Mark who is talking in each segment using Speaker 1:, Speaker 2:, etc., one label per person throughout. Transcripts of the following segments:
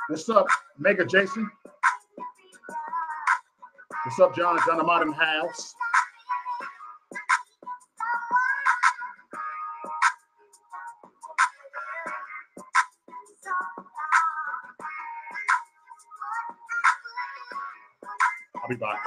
Speaker 1: What's up, Mega Jason? What's up, John? John, I'm out in the house. I'll be back.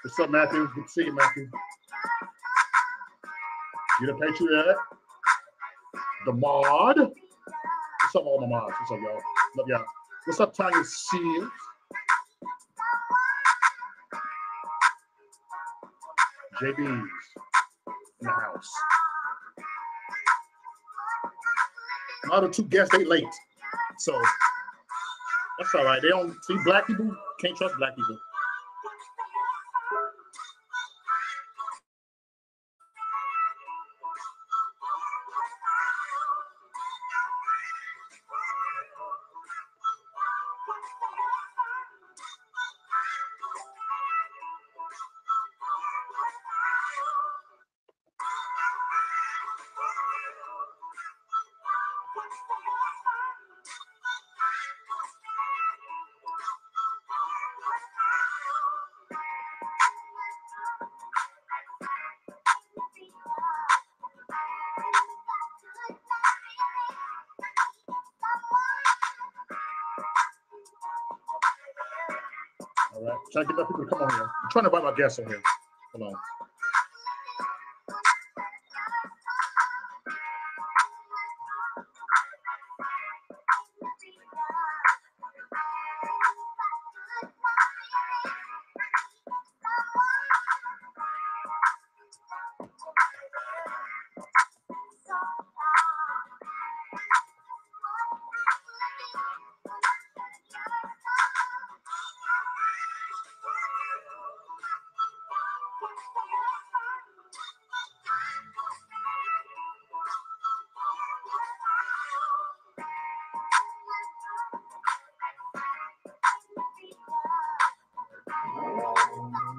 Speaker 1: What's up, Matthew? Good to see you, Matthew. You the Patriot? The mod? What's up, all my mods? What's up, y'all? Love y'all. What's up, Tanya Seals? JB's in the house. My other two guests, they late. So that's all right. They don't see black people, can't trust black people. All right, trying to get people to come on here. I'm trying to invite my guests on here. Hold on.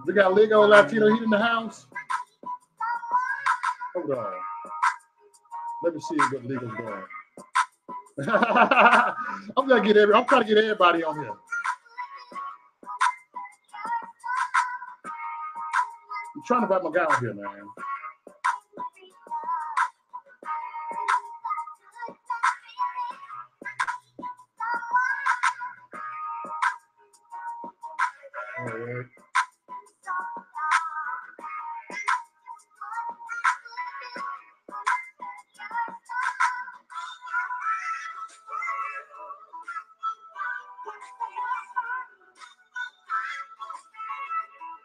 Speaker 1: We got Lego Latino Heat in the house. Hold on. Let me see what Lego's doing. I'm trying to get everybody on here. I'm trying to invite my guy on here, man. All right.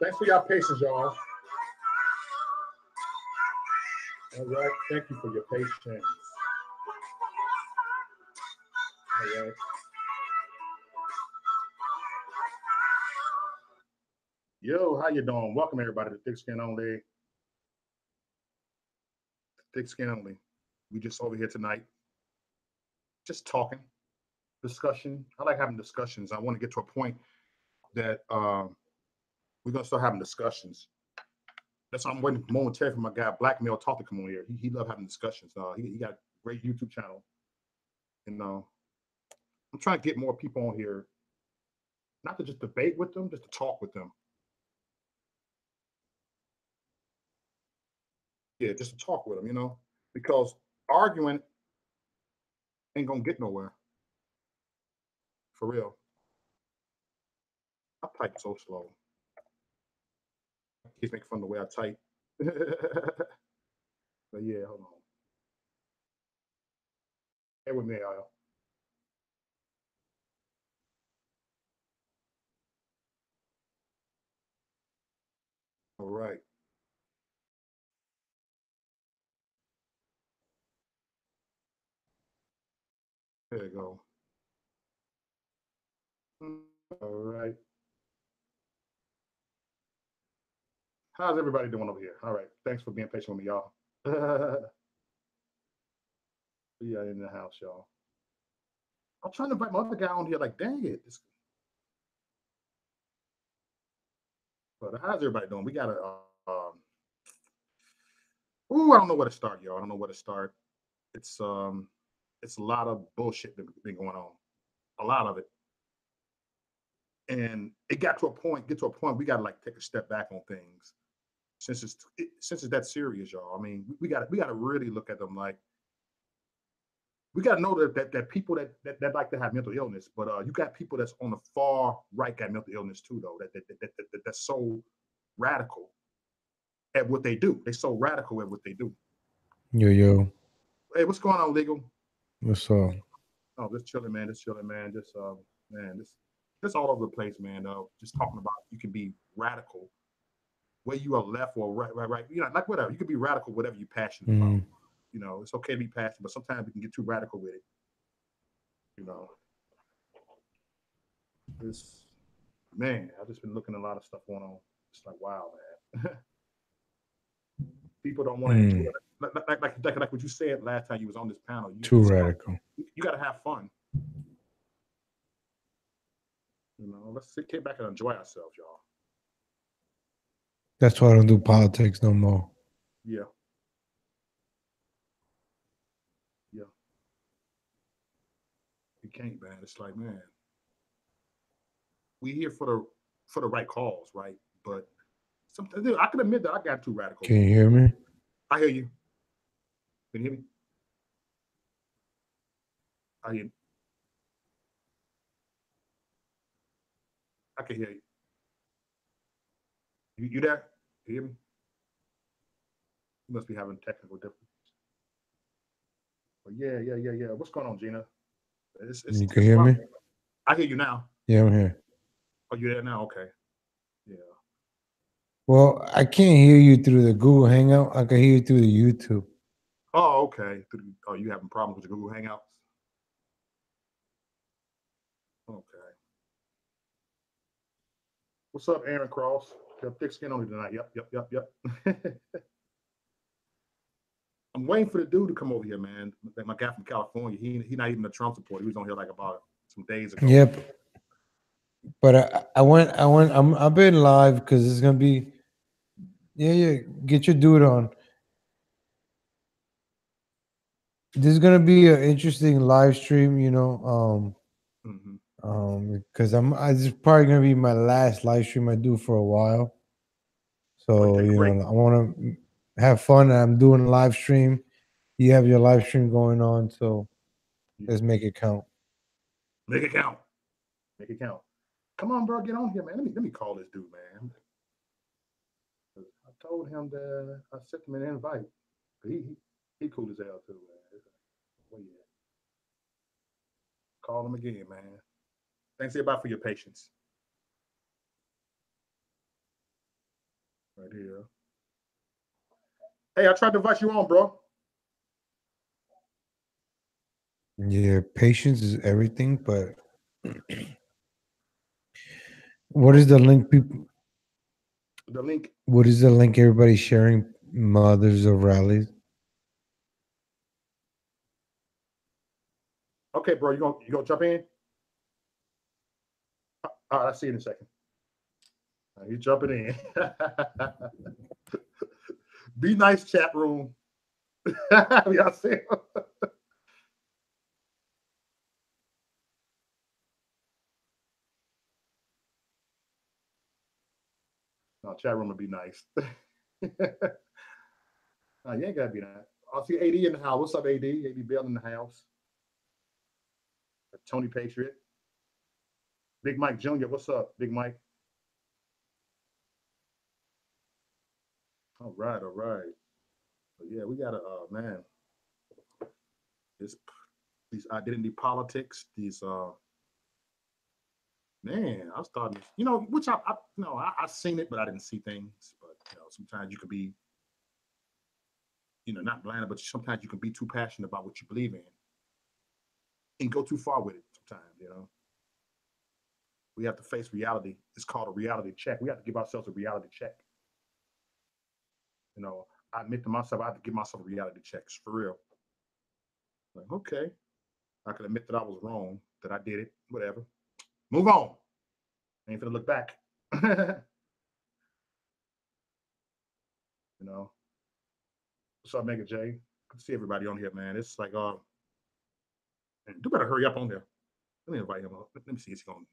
Speaker 1: Thanks for your patience, y'all. All right. Thank you for your patience. All right. Yo, how you doing? Welcome everybody to Thick Skin Only. Thick Skin Only. We just over here tonight, just talking, discussion. I like having discussions. I want to get to a point that we're gonna start having discussions. That's why I'm waiting momentarily for my guy Blackmail Talk to come on here. He love having discussions. He got a great YouTube channel. And I'm trying to get more people on here, not to just debate with them, just to talk with them. Yeah, just to talk with them, because arguing ain't gonna get nowhere. For real. I type so slow. He's making fun of the way I type. But yeah, hold on. Bear with me, y'all. All right. There you go. All right. How's everybody doing over here? All right. Thanks for being patient with me, y'all. We are in the house, y'all. I'm trying to invite my other guy on here. Like, dang it. But how's everybody doing? We got a. Ooh, I don't know where to start, y'all. I don't know where to start. It's it's a lot of bullshit that been going on. A lot of it. And it got to a point, we gotta like take a step back on things. Since it's that serious, y'all. I mean, we gotta really look at them like we gotta know that people that like to have mental illness, but you got people that's on the far right got mental illness too, though. That's so radical at what they do. They're so radical at what they do.
Speaker 2: Yo, yo,
Speaker 1: Hey, what's going on, legal?
Speaker 2: what's up?
Speaker 1: Oh, just chilling, man. Just chilling, man. Man, just all over the place, man. Just talking about you can be radical, whether you are left or right. You know, like whatever. You can be radical, whatever you're passionate about.
Speaker 2: Mm,
Speaker 1: You know, it's okay to be passionate, but sometimes we can get too radical with it. You know, this man. I've just been looking at a lot of stuff going on. It's like, wow, man. People don't want to enjoy
Speaker 2: mm,
Speaker 1: it. Like what you said last time you was on this panel.
Speaker 2: too radical.
Speaker 1: You got to have fun. You know, let's sit back and enjoy ourselves, y'all.
Speaker 2: That's why I don't do politics no more.
Speaker 1: Yeah, yeah. You can't, man. It's like, man, we here for the right cause, right? But sometimes I can admit that I got too radical.
Speaker 2: Can you hear me?
Speaker 1: I hear you. Can you hear me? I hear. I can hear you. You there? You hear me? You must be having technical difficulties. But yeah. What's going on, Gina?
Speaker 2: You can
Speaker 1: It's a
Speaker 2: hear
Speaker 1: lot.
Speaker 2: me?
Speaker 1: I hear you now.
Speaker 2: Yeah, I'm here.
Speaker 1: Are you there now? Okay. Yeah.
Speaker 2: Well, I can't hear you through the Google Hangout. I can hear you through the YouTube.
Speaker 1: Oh, okay. Oh, you having problems with your Google Hangouts? Okay. What's up, Aaron Cross? Got thick skin on you tonight. Yep. I'm waiting for the dude to come over here, man. Like my guy from California. He not even a Trump supporter. He was on here like about some days ago.
Speaker 2: Yep. But I've been live because it's gonna be. Yeah, yeah. Get your dude on. This is gonna be an interesting live stream.
Speaker 1: Hmm.
Speaker 2: Because this is probably gonna be my last live stream I do for a while.
Speaker 1: Oh, you
Speaker 2: So
Speaker 1: take a break.
Speaker 2: I want to have fun. I'm doing a live stream. You have your live stream going on, so let's make it count.
Speaker 1: Make it count. Make it count. Come on, bro, get on here, man. Let me call this dude, man. I told him that I sent him an invite. He cool as hell too, man. Well, yeah. Call him again, man. Thanks everybody for your patience. Right here. Hey, I tried to invite you on, bro.
Speaker 2: Yeah, patience is everything. But what
Speaker 1: Oh,
Speaker 2: is the link? People,
Speaker 1: the link.
Speaker 2: what is the link? Everybody sharing mothers of rallies.
Speaker 1: Okay, bro, you gonna jump in? All right, I'll see you in a second. You jumping in. Be nice, chat room. Y'all see? No, chat room would be nice. No, you ain't gotta be that. I see AD in the house. What's up, AD? AD Bell in the house. Tony Patriot. Big Mike Jr. What's up, Big Mike? All right, all right. But yeah, we gotta man, this these identity politics, these man, I was starting to, which I seen it, but I didn't see things. But sometimes you can be, not blinded, but sometimes you can be too passionate about what you believe in and go too far with it. Sometimes, we have to face reality. It's called a reality check. We have to give ourselves a reality check. You know, I admit to myself, I have to give myself reality checks for real. Like, okay, I can admit that I was wrong, that I did it, whatever. Move on. I ain't gonna look back. you know. What's up, Mega J? Good to see everybody on here, man. It's like, man, do better hurry up on there. Let me invite him up. Let me see. He's going.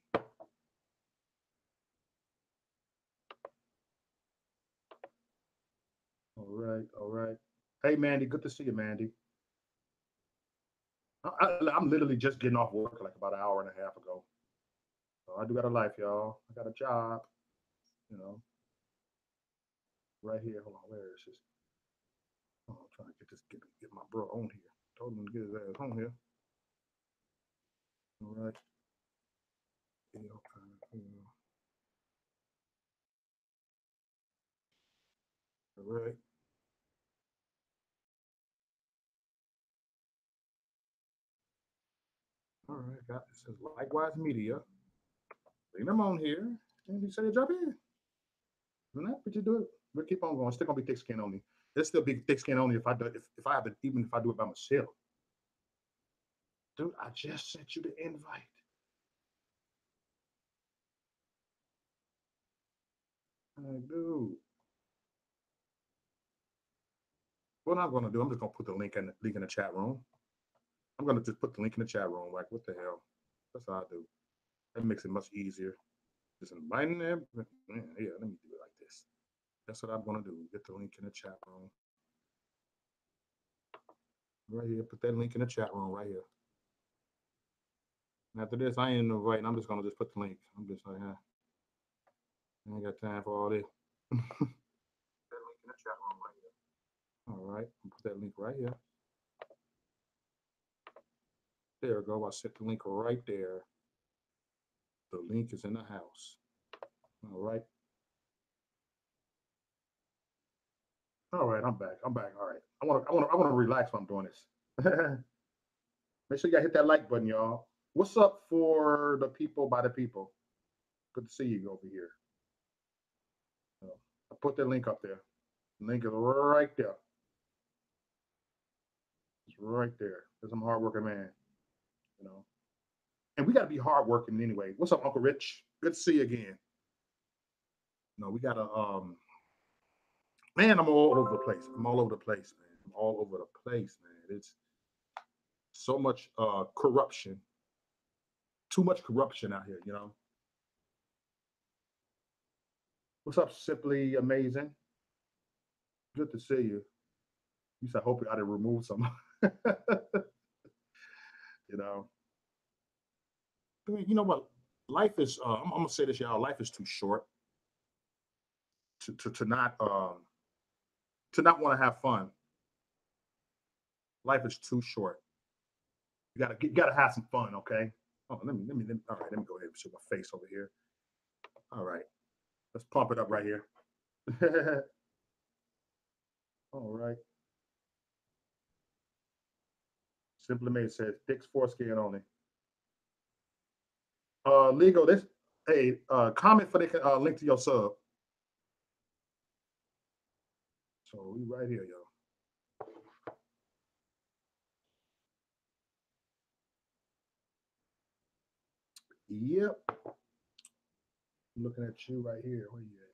Speaker 1: All right, all right. Hey, Mandy, good to see you, Mandy. I'm literally just getting off work like about an hour and a half ago. So I do got a life, y'all. I got a job, you know, right here. Hold on, where is this? Oh, I'm trying to get my bro on here. Told him to get his ass on here. All right. Yeah, okay. All right. All right. Got this. Says Likewise Media. Bring them on here. And he said, jump in. And that, but you do it. We'll keep on going. It's still gonna be thick skin only. It's still be thick skin only if I do if I have to, even if I do it by myself. Dude, I just sent you the invite. Like, dude. What I'm gonna do, I'm just gonna put the link in the chat room. I'm gonna just put the link in the chat room. Like, what the hell? That's how I do. That makes it much easier. Just inviting them. Yeah, let me do it like this. That's what I'm gonna do. Get the link in the chat room. Right here. Put that link in the chat room right here. And after this, I ain't inviting. I'm just gonna just put the link. I'm just like, I ain't got time for all this. that link in the chat room right here. All right. Put that link right here. There we go. I set the link right there. The link is in the house. All right. All right, I'm back. I'm back. All right. I want to relax while I'm doing this. Make sure you guys hit that like button, y'all. What's up for the people by the people? Good to see you over here. I put that link up there. The link is right there. It's right there. There's some hardworking man, you know. And we got to be hardworking anyway. What's up, Uncle Rich? Good to see you again. We gotta man, I'm all over the place. I'm all over the place, man. I'm all over the place, man. It's so much corruption. Too much corruption out here. What's up, Simply Amazing? Good to see you. You said, hope I didn't remove some. you know. I mean, you know what? Life is. I'm gonna say this, y'all. Life is too short to not want to have fun. Life is too short. You gotta have some fun, okay? Oh, let me. All right, let me go ahead and show my face over here. All right, let's pump it up right here. All right. Simply Made says thick foreskin only. Legal. This. Hey, comment for the link to your sub. So we right here, yo. Yep. I'm looking at you right here. Where you at?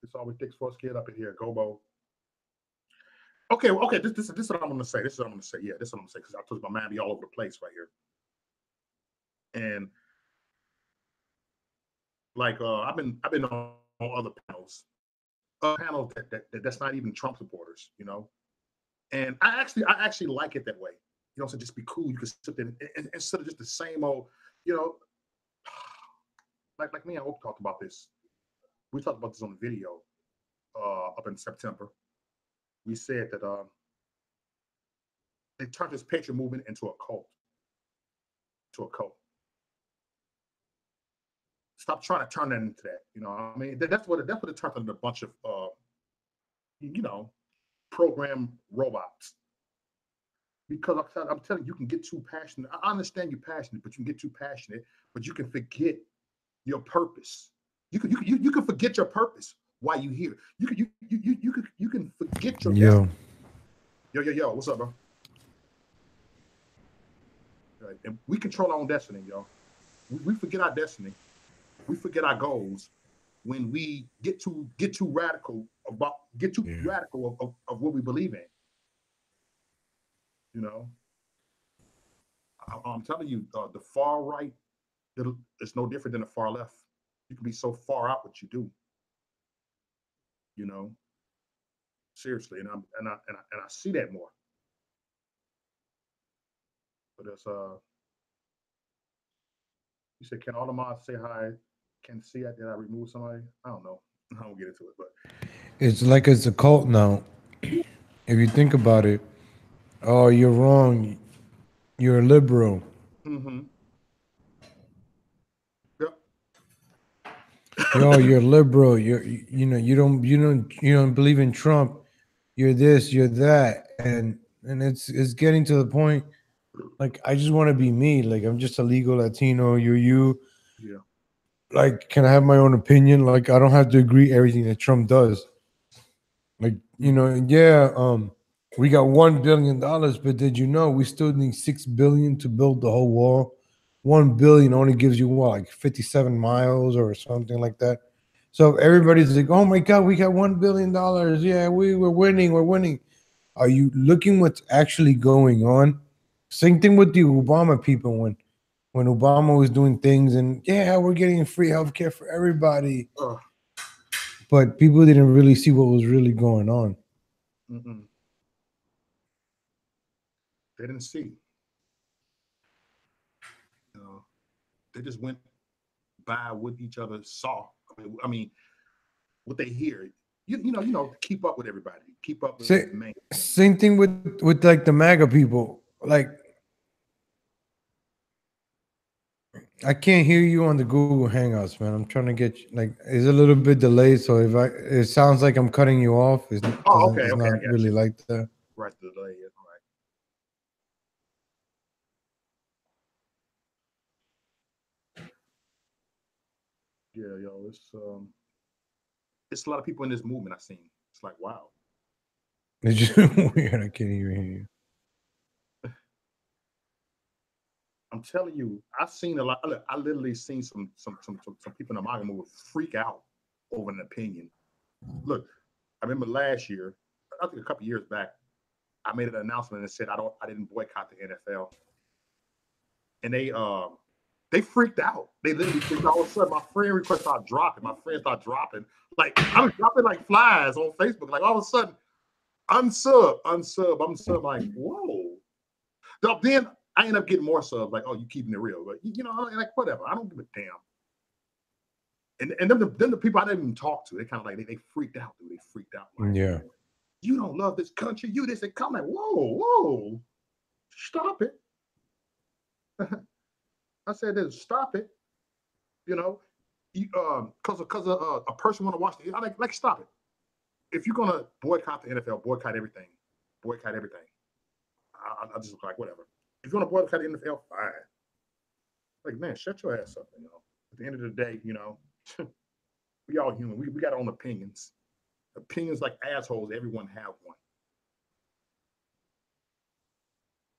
Speaker 1: It's always thick foreskin up in here, Gobo. Okay, okay. This is what I'm gonna say. This is what I'm gonna say. Yeah, this is what I'm gonna say because I told my mind be all over the place right here. And like I've been on other panels that's not even Trump supporters. And I actually like it that way. So just be cool. You can sit there and instead of just the same old, you know, like me and Oak talked about this. We talked about this on the video. up in September. We said that they turned this patriot movement into a cult. To a cult. Stop trying to turn that into that. You know, I mean, that's what it turned into, a bunch of you know, program robots. Because I'm telling you, you can get too passionate. I understand you're passionate, but you can get too passionate, but you can forget your purpose. You can forget your purpose while you here. You can forget your destiny. Yo. What's up, bro? Right. And we control our own destiny, y'all. We forget our destiny. We forget our goals when we get too radical of what we believe in. You know, I'm telling you, the far right, it's no different than the far left. You can be so far out what you do. You know, seriously, and I see that more. But it's you said, can all the mods say hi? Can see did I remove somebody? I don't know. I don't get into it, but
Speaker 2: It's like it's a cult now. If you think about it, oh, you're wrong. You're a liberal.
Speaker 1: mm-hmm. Yep.
Speaker 2: Yo, you're liberal. You don't believe in Trump. You're this. You're that. And it's getting to the point. Like I just want to be me. Like I'm just a legal Latino. You're you.
Speaker 1: Yeah.
Speaker 2: Like, can I have my own opinion? Like I don't have to agree everything that Trump does. Like yeah. We got $1 billion, but did you know we still need 6 billion to build the whole wall? 1 billion only gives you what, like 57 miles or something like that. So everybody's like, "Oh my God, we got $1 billion! Yeah, we're winning, we're winning." Are you looking what's actually going on? Same thing with the Obama people when Obama was doing things and yeah, we're getting free healthcare for everybody, but people didn't really see what was really going on.
Speaker 1: Mm-mm. They didn't see. You know, they just went by what each other saw. I mean, what they hear. Keep up with everybody. Keep up with the main.
Speaker 2: Same thing with like the MAGA people. Like I can't hear you on the Google Hangouts, man. I'm trying to get you, like it's a little bit delayed, so if it sounds like I'm cutting you off. It's
Speaker 1: Okay,
Speaker 2: it's
Speaker 1: I
Speaker 2: not
Speaker 1: got
Speaker 2: really
Speaker 1: you.
Speaker 2: like that.
Speaker 1: Right, the delay. All right. Yeah, yo, it's a lot of people in this movement I've seen. It's like, wow.
Speaker 2: It's just weird. I can't even hear you.
Speaker 1: I'm telling you, I've seen a lot. Look, I literally seen some people in the MAGA movement freak out over an opinion. Look, I remember last year, I think a couple years back, I made an announcement and said I didn't boycott the NFL, and they freaked out. They literally freaked out. All of a sudden, my friend request started dropping. My friends started dropping. Like I was dropping like flies on Facebook. Like all of a sudden, unsub. Like whoa. Then I end up getting more subs. Like, oh, you keeping it real, but like whatever. I don't give a damn. And then the people I didn't even talk to, they kind of like they freaked out. Dude. They freaked out. Like,
Speaker 2: Yeah.
Speaker 1: You don't love this country. You this and come like, whoa, stop it. I said this, stop it. Because a person want to watch the, I like stop it. If you're gonna boycott the NFL, boycott everything. Boycott everything. I just look like whatever. If you want to boycott the NFL, fine. Like man, shut your ass up. At the end of the day, we all human. We got our own opinions. Opinions like assholes. Everyone have one.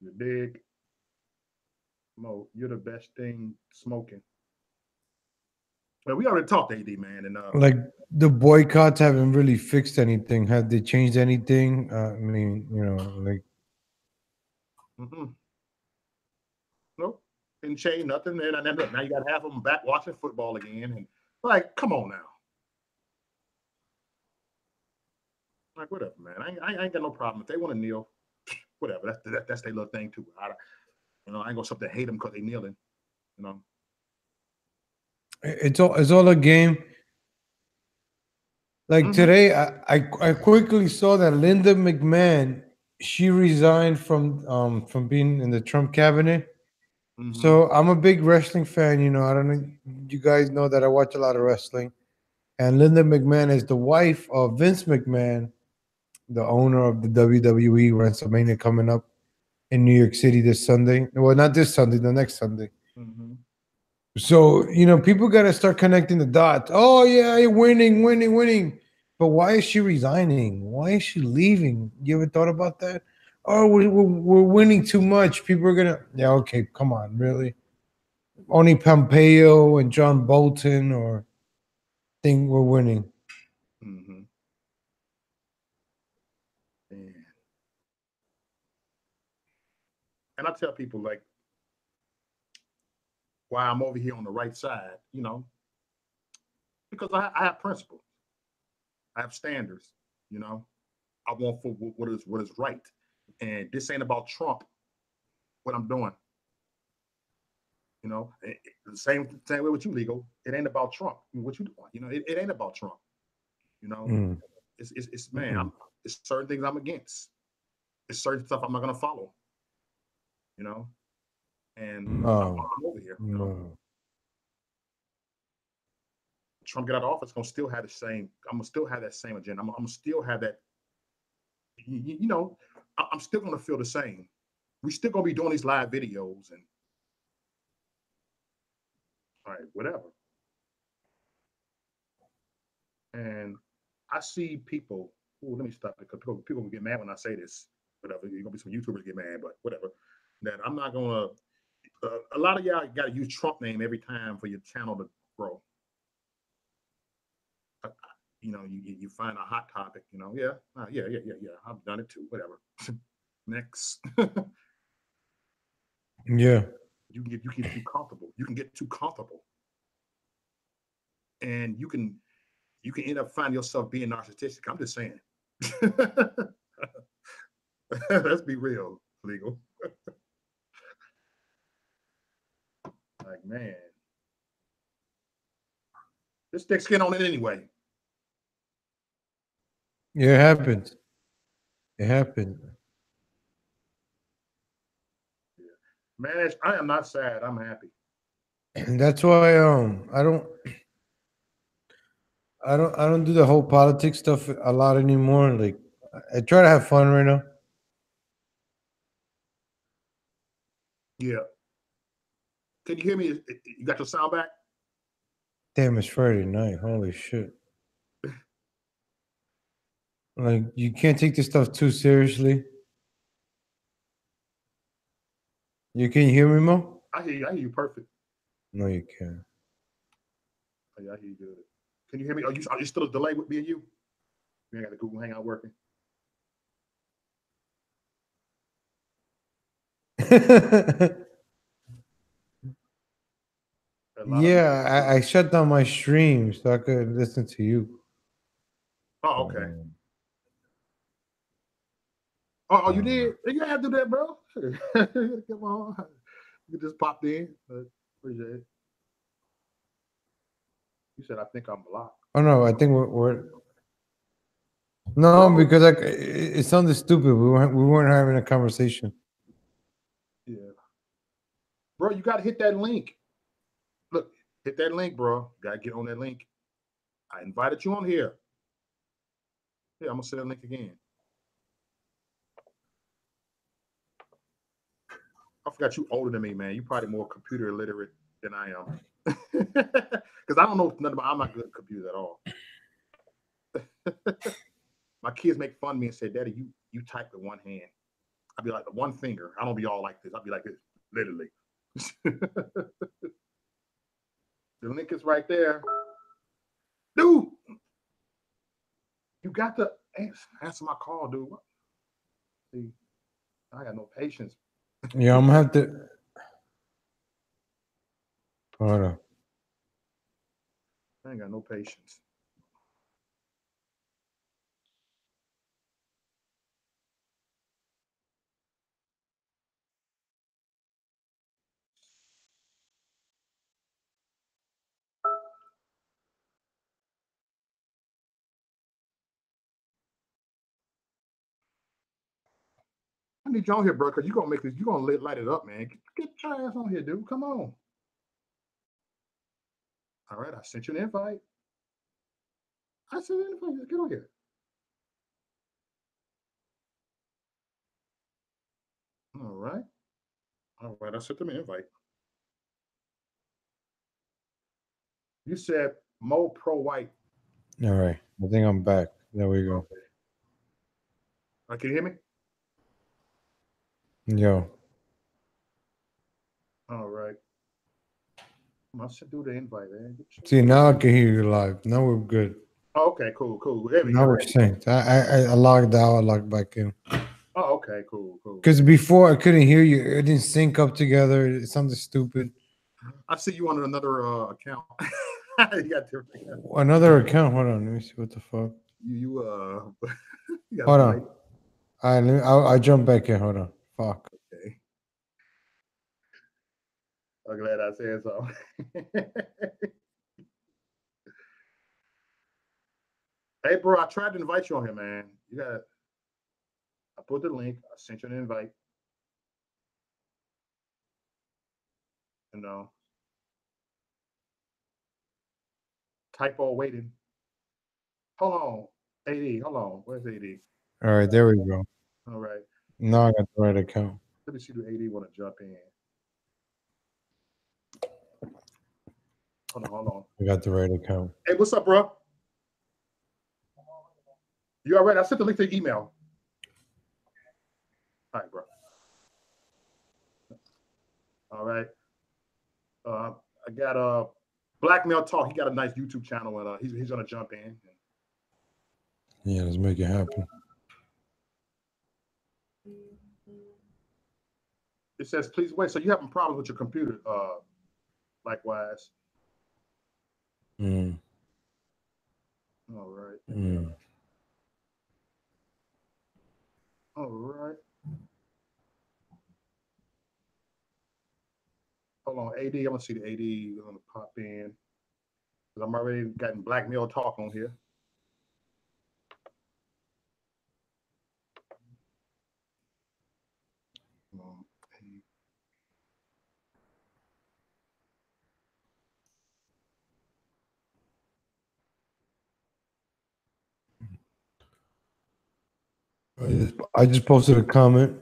Speaker 1: You dig? Mo, you're the best thing smoking. Well, we already talked, AD, man, and
Speaker 2: Like the boycotts haven't really fixed anything. Have they changed anything? I mean, like
Speaker 1: nope, didn't change nothing. And then look, now you got half of them back watching football again, and like, come on now. Like, whatever, man. I ain't got no problem if they want to kneel. Whatever, that's their little thing too. I ain't gonna something hate them because they kneeling.
Speaker 2: it's all a game. Like
Speaker 1: Mhm,
Speaker 2: today, I quickly saw that Linda McMahon, she resigned from being in the Trump cabinet.
Speaker 1: mhm,
Speaker 2: So I'm a big wrestling fan. You know, I don't know. You guys know that I watch a lot of wrestling. And Linda McMahon is the wife of Vince McMahon, the owner of the WWE WrestleMania coming up in New York City this Sunday. Well, not this Sunday, the next Sunday.
Speaker 1: mhm,
Speaker 2: So, people got to start connecting the dots. Oh, yeah, you're winning, winning, winning. But why is she resigning? Why is she leaving? You ever thought about that? Oh, we're winning too much. People are going to. Yeah, okay, come on, really? Only Pompeo and John Bolton or think we're winning.
Speaker 1: mhm. Man. And I tell people like why I'm over here on the right side, because I have principles, I have standards, you know. I want for what is right, and this ain't about Trump. What I'm doing, the same way with you, legal. It ain't about Trump. What you doing? It ain't about Trump. You know,
Speaker 2: Mm,
Speaker 1: it's man.
Speaker 2: mm,
Speaker 1: It's certain things I'm against. It's certain stuff I'm not gonna follow. You know, and
Speaker 2: no,
Speaker 1: I'm over here.
Speaker 2: no.
Speaker 1: Trump get out of office, gonna still have the same. I'm gonna still have that same agenda. I'm gonna still have that. I'm still gonna feel the same. We still gonna be doing these live videos and all right, whatever. And I see people. Oh, let me stop it because people will get mad when I say this. Whatever, you're gonna be some YouTubers get mad, but whatever. That I'm not gonna. A lot of y'all got to use Trump name every time for your channel to grow. Uh, you find a hot topic. Yeah, yeah. I've done it too. Whatever. Next,
Speaker 2: Yeah.
Speaker 1: you get too comfortable. You can get too comfortable, and you can end up finding yourself being narcissistic. I'm just saying. Let's be real, legal. Like, man, this thick skin on it anyway.
Speaker 2: Yeah, it happened. It happened.
Speaker 1: Yeah. Man, I am not sad. I'm happy.
Speaker 2: And that's why I don't do the whole politics stuff a lot anymore. Like I try to have fun right now.
Speaker 1: Yeah. Can you hear me? You got your sound back?
Speaker 2: Damn, it's Friday night. Holy shit. Like you can't take this stuff too seriously. You can hear me, Mo?
Speaker 1: I hear you. I hear you perfect.
Speaker 2: No, you can't.
Speaker 1: Oh, yeah, I hear you good. Can you hear me? Are you still a delay with me and you? We ain't got the Google Hangout working. A lot of
Speaker 2: Yeah, I shut down my stream so I could listen to you.
Speaker 1: Oh, okay.
Speaker 2: Um,
Speaker 1: Oh, you
Speaker 2: um,
Speaker 1: did? You have to do that, bro. Come on. You just popped in. Appreciate it. You said I think I'm blocked.
Speaker 2: oh no, I think we're no,
Speaker 1: Bro,
Speaker 2: because like it sounded stupid. We weren't having a conversation.
Speaker 1: yeah. Bro, you gotta hit that link. Look, hit that link, bro. Gotta get on that link. I invited you on here. Yeah, I'm gonna send that link again. I forgot you older than me, man. You probably more computer illiterate than I am. Because I don't know nothing about. I'm not good at computers at all. My kids make fun of me and say, "Daddy, you type with one hand." I'd be like the one finger. I don't be all like this. I'd be like this, literally. The link is right there, dude. You got to answer my call, dude. See, I got no patience.
Speaker 2: Yeah, I'm gonna have to. Hold on.
Speaker 1: I ain't got no patience. I need you on here, bro, because you're gonna make this, you're gonna light it up, man. Get your ass on here, dude. Come on. All right, I sent you an invite. I sent you an invite. Get on here. All right. All right, I sent them an invite. You said Mo Pro White.
Speaker 2: All right. I think I'm back. There we go.
Speaker 1: Can you hear me?
Speaker 2: Yo.
Speaker 1: All right. I should do the invite, man.
Speaker 2: See, now I can hear you live. Now we're good.
Speaker 1: Oh, okay, cool. There we
Speaker 2: Now
Speaker 1: go.
Speaker 2: we're synced. I logged out. I logged back in.
Speaker 1: Oh, okay, cool.
Speaker 2: Because before I couldn't hear you. It didn't sync up together. It sounded stupid.
Speaker 1: I see you on another account. You got different account.
Speaker 2: Another account. Hold on. Let me see what the fuck.
Speaker 1: You got
Speaker 2: Hold
Speaker 1: a
Speaker 2: on.
Speaker 1: mic.
Speaker 2: All right. I'll jump back in. Hold on. Fuck.
Speaker 1: Okay. I'm glad I said so. Hey, bro, I tried to invite you on here, man. You got. I put the link. I sent you an invite. You know. Typo waiting. Hold on. AD, hold on. Where's AD?
Speaker 2: All right. There we go.
Speaker 1: All right.
Speaker 2: Now I got the right account.
Speaker 1: Let me see, do AD want to jump in? Hold on.
Speaker 2: I got the right account.
Speaker 1: Hey, what's up, bro? You all right? I sent the link to your email. All right, bro. All right. I got Blackmail Talk. He got a nice YouTube channel, and he's gonna jump in.
Speaker 2: Yeah, let's make it happen.
Speaker 1: It says, please wait. So you having problems with your computer? Likewise.
Speaker 2: Mm.
Speaker 1: All right.
Speaker 2: Mm.
Speaker 1: All right. Hold on, AD. I'm gonna see the AD. Gonna pop in because I'm already getting Blackmail Talk on here.
Speaker 2: I just posted a comment.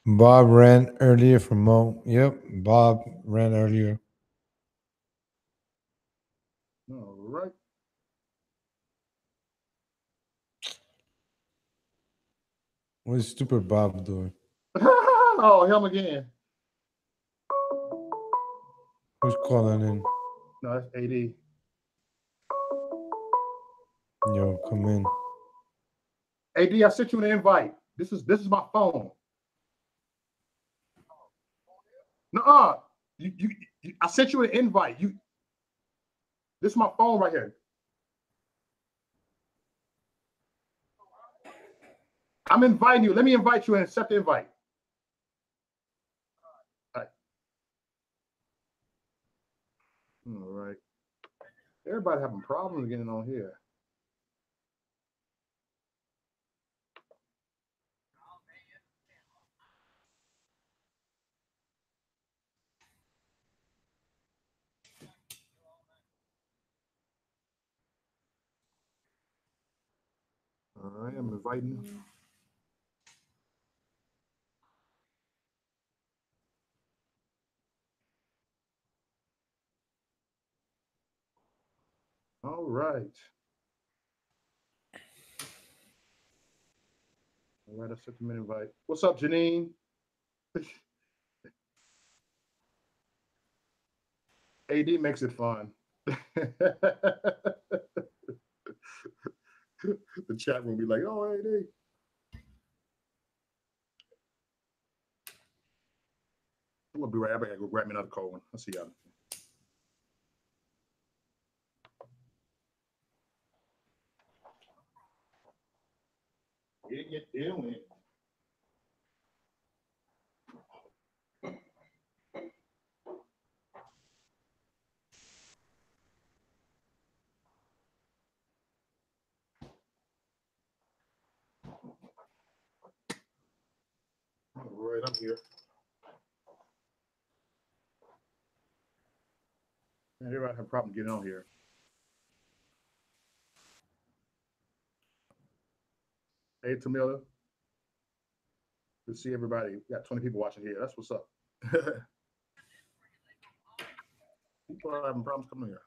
Speaker 2: Bob ran earlier from Mo. Yep, Bob ran earlier.
Speaker 1: All right.
Speaker 2: What is stupid Bob doing?
Speaker 1: Oh, him again.
Speaker 2: Who's calling in?
Speaker 1: No, that's AD.
Speaker 2: Yo, come in.
Speaker 1: AD, I sent you an invite. This is my phone. No, I sent you an invite. This is my phone right here. I'm inviting you. Let me invite you and accept the invite. All right. Everybody having problems getting on here. All right, I'm inviting you. All right. All right, I sent them an invite. What's up, Janine? AD makes it fun. The chat room be like, oh, AD. I'm gonna be right. I gotta go grab me another cold one. I'll see y'all. It went. here. Man, everybody have a problem getting on here. Hey, Tamila. Good to see everybody. We got 20 people watching here. That's what's up. People are having problems coming here.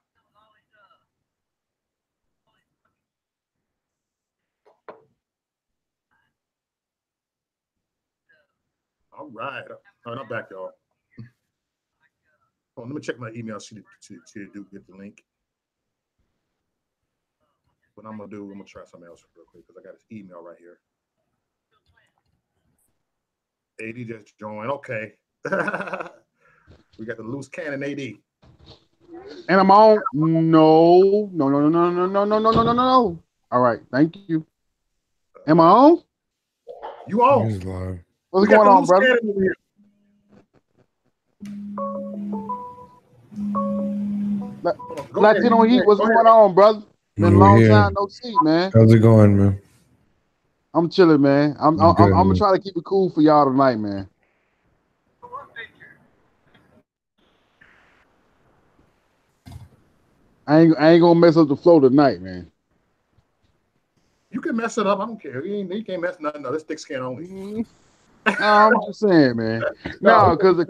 Speaker 1: All right. Oh, I'm back, y'all. Oh, let me check my email to do get the link. What I'm gonna do, I'm gonna try something else real quick because I got his email right here. AD just joined. Okay. We got the loose cannon AD.
Speaker 3: And I'm on. No. All right, thank you. Am I on?
Speaker 1: You on?
Speaker 2: He's live.
Speaker 3: What's going on, brother?
Speaker 1: Over here.
Speaker 3: Latino Heat, what's going on, brother? Been a long time no see, man.
Speaker 2: How's it going, man?
Speaker 3: I'm chilling, man. I'm
Speaker 2: good,
Speaker 3: gonna
Speaker 2: man.
Speaker 3: try to keep it cool for y'all tonight, man. I ain't gonna mess up the flow tonight, man.
Speaker 1: You can mess it up. I don't care. You can't mess nothing up. It's thick skin only.
Speaker 3: No, I'm just saying, man. No, because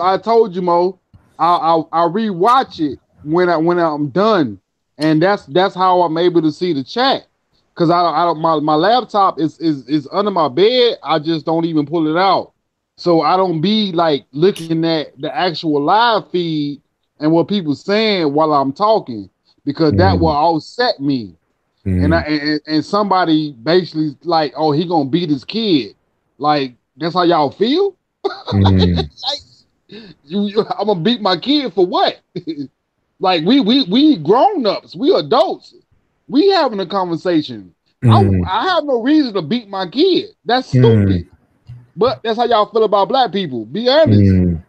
Speaker 3: I told you, Mo, I'll rewatch it when I'm done, and that's how I'm able to see the chat. Because I don't my laptop is under my bed. I just don't even pull it out, so I don't be like looking at the actual live feed and what people saying while I'm talking, because that will offset me. And somebody basically like, oh, he gonna beat his kid. Like, that's how y'all feel? Like, I'm gonna beat my kid for what? Like, we grown ups, we adults, we having a conversation. I have no reason to beat my kid. That's stupid. But that's how y'all feel about black people. Be honest.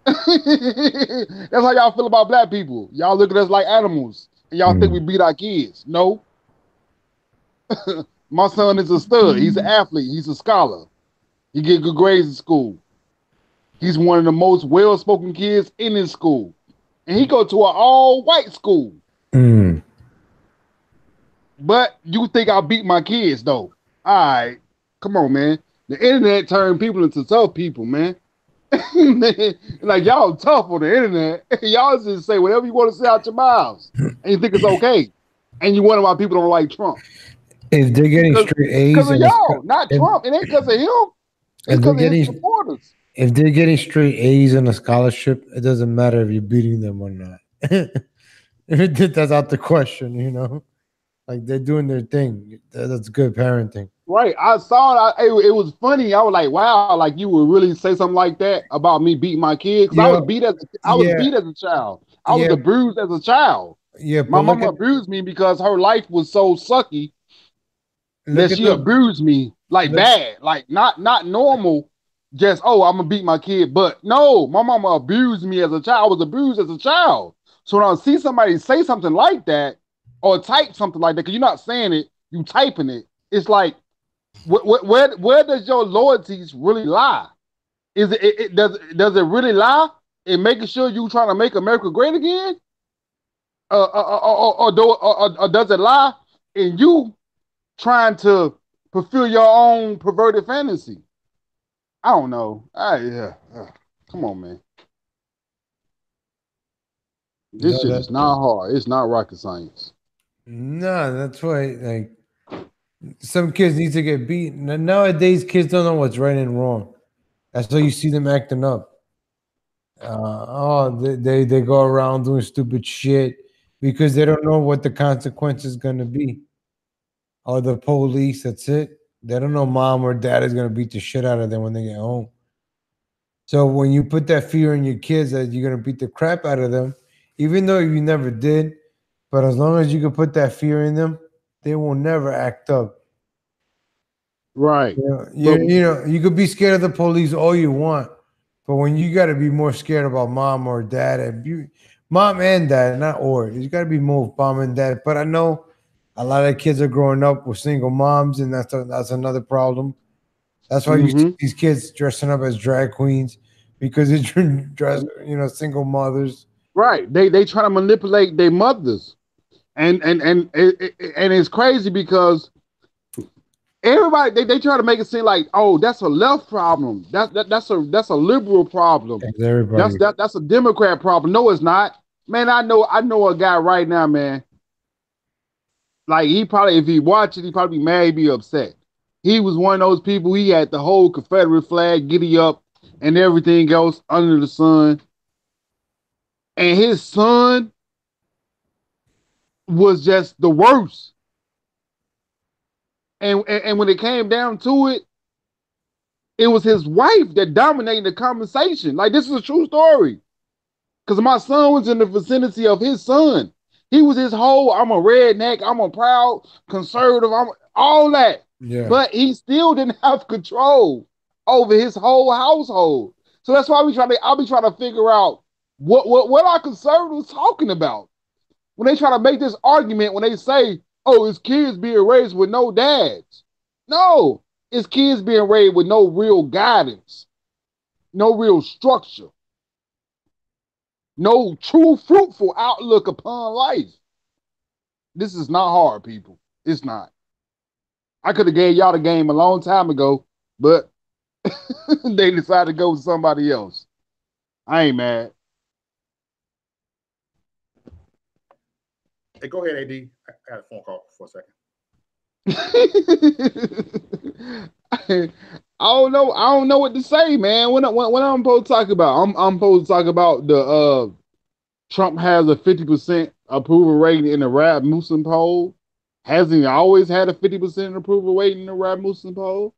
Speaker 3: That's how y'all feel about black people. Y'all look at us like animals, and y'all think we beat our kids. No. My son is a stud. He's an athlete. He's a scholar. He get good grades in school. He's one of the most well-spoken kids in his school. And he go to an all-white school. But you think I beat my kids, though. All right. Come on, man. The internet turned people into tough people, man. Like, y'all tough on the internet. Y'all just say whatever you want to say out your mouths. And you think it's okay. And you wonder why people don't like Trump.
Speaker 2: If they're getting straight A's,
Speaker 3: because of y'all, not Trump. It ain't because of him. It's because of his supporters.
Speaker 2: If they're getting straight A's in a scholarship, it doesn't matter if you're beating them or not. That's out the question, you know. Like, they're doing their thing. That's good parenting.
Speaker 3: Right. I saw it. It was funny. I was like, wow, like you would really say something like that about me beating my kid? Because I was beat as a child. I was abused as a child.
Speaker 2: Yeah,
Speaker 3: my mama abused me because her life was so sucky that she abused me like bad, like not normal. Just, oh, I'm gonna beat my kid, but no, my mama abused me as a child. I was abused as a child. So when I see somebody say something like that or type something like that, because you're not saying it, you typing it. It's like, where does your loyalties really lie? Is does it really lie in making sure you trying to make America great again? Or does it lie in you trying to fulfill your own perverted fantasy? I don't know. Come on, man. This shit is not hard. It's not rocket science.
Speaker 2: No, that's why, like, some kids need to get beaten. Nowadays, kids don't know what's right and wrong. That's why you see them acting up. They go around doing stupid shit because they don't know what the consequence is going to be. Or the police, that's it. They don't know mom or dad is going to beat the shit out of them when they get home. So when you put that fear in your kids that you're going to beat the crap out of them, even though you never did, but as long as you can put that fear in them, they will never act up.
Speaker 3: Right.
Speaker 2: You could be scared of the police all you want, but when you got to be more scared about mom or dad, mom and dad, not or, you got to be more mom and dad. But I know a lot of kids are growing up with single moms, and that's another problem. That's why you see these kids dressing up as drag queens because they dress, single mothers.
Speaker 3: Right. They try to manipulate their mothers. And it's crazy because everybody they try to make it seem like, oh, that's a left problem. That's a liberal problem.
Speaker 2: Everybody.
Speaker 3: That's a Democrat problem. No, it's not. Man, I know a guy right now, man. Like, he probably, if he watched it, he'd probably be mad, he'd be upset. He was one of those people, he had the whole Confederate flag, giddy up, and everything else under the sun. And his son was just the worst. And when it came down to it, it was his wife that dominated the conversation. Like, this is a true story. Because my son was in the vicinity of his son. He was his whole, I'm a redneck, I'm a proud conservative, I'm all that.
Speaker 2: Yeah.
Speaker 3: But he still didn't have control over his whole household. So that's why I'll be trying to figure out what are conservatives talking about when they try to make this argument, when they say, oh, it's kids being raised with no dads. No, it's kids being raised with no real guidance, no real structure, no true fruitful outlook upon life. This is not hard, people. It's not. I could have gave y'all the game a long time ago, but they decided to go with somebody else. I ain't mad.
Speaker 1: Hey, go ahead, AD. I got a phone call for a second.
Speaker 3: I don't know what to say, man. What I'm supposed to talk about? I'm supposed to talk about the Trump has a 50% approval rating in the Rasmussen poll. Hasn't he always had a 50% approval rating in the Rasmussen poll?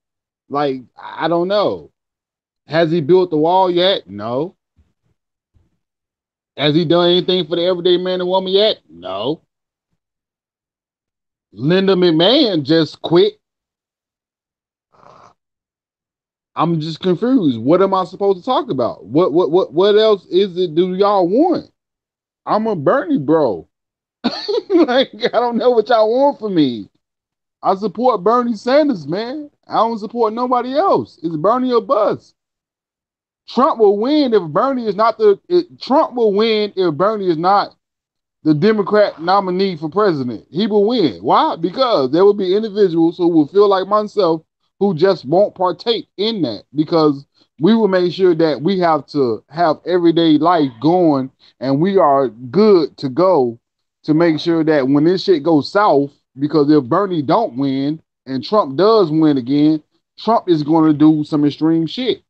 Speaker 3: Like, I don't know. Has he built the wall yet? No. Has he done anything for the everyday man and woman yet? No. Linda McMahon just quit. I'm just confused. What am I supposed to talk about? What else is it do y'all want? I'm a Bernie bro. Like, I don't know what y'all want from me. I support Bernie Sanders, man. I don't support nobody else. It's Bernie or bust. Trump will win if Bernie is not Trump will win if Bernie is not the Democrat nominee for president. He will win. Why? Because there will be individuals who will feel like myself who just won't partake in that, because we will make sure that we have to have everyday life going and we are good to go to make sure that when this shit goes south, because if Bernie don't win and Trump does win again, Trump is going to do some extreme shit.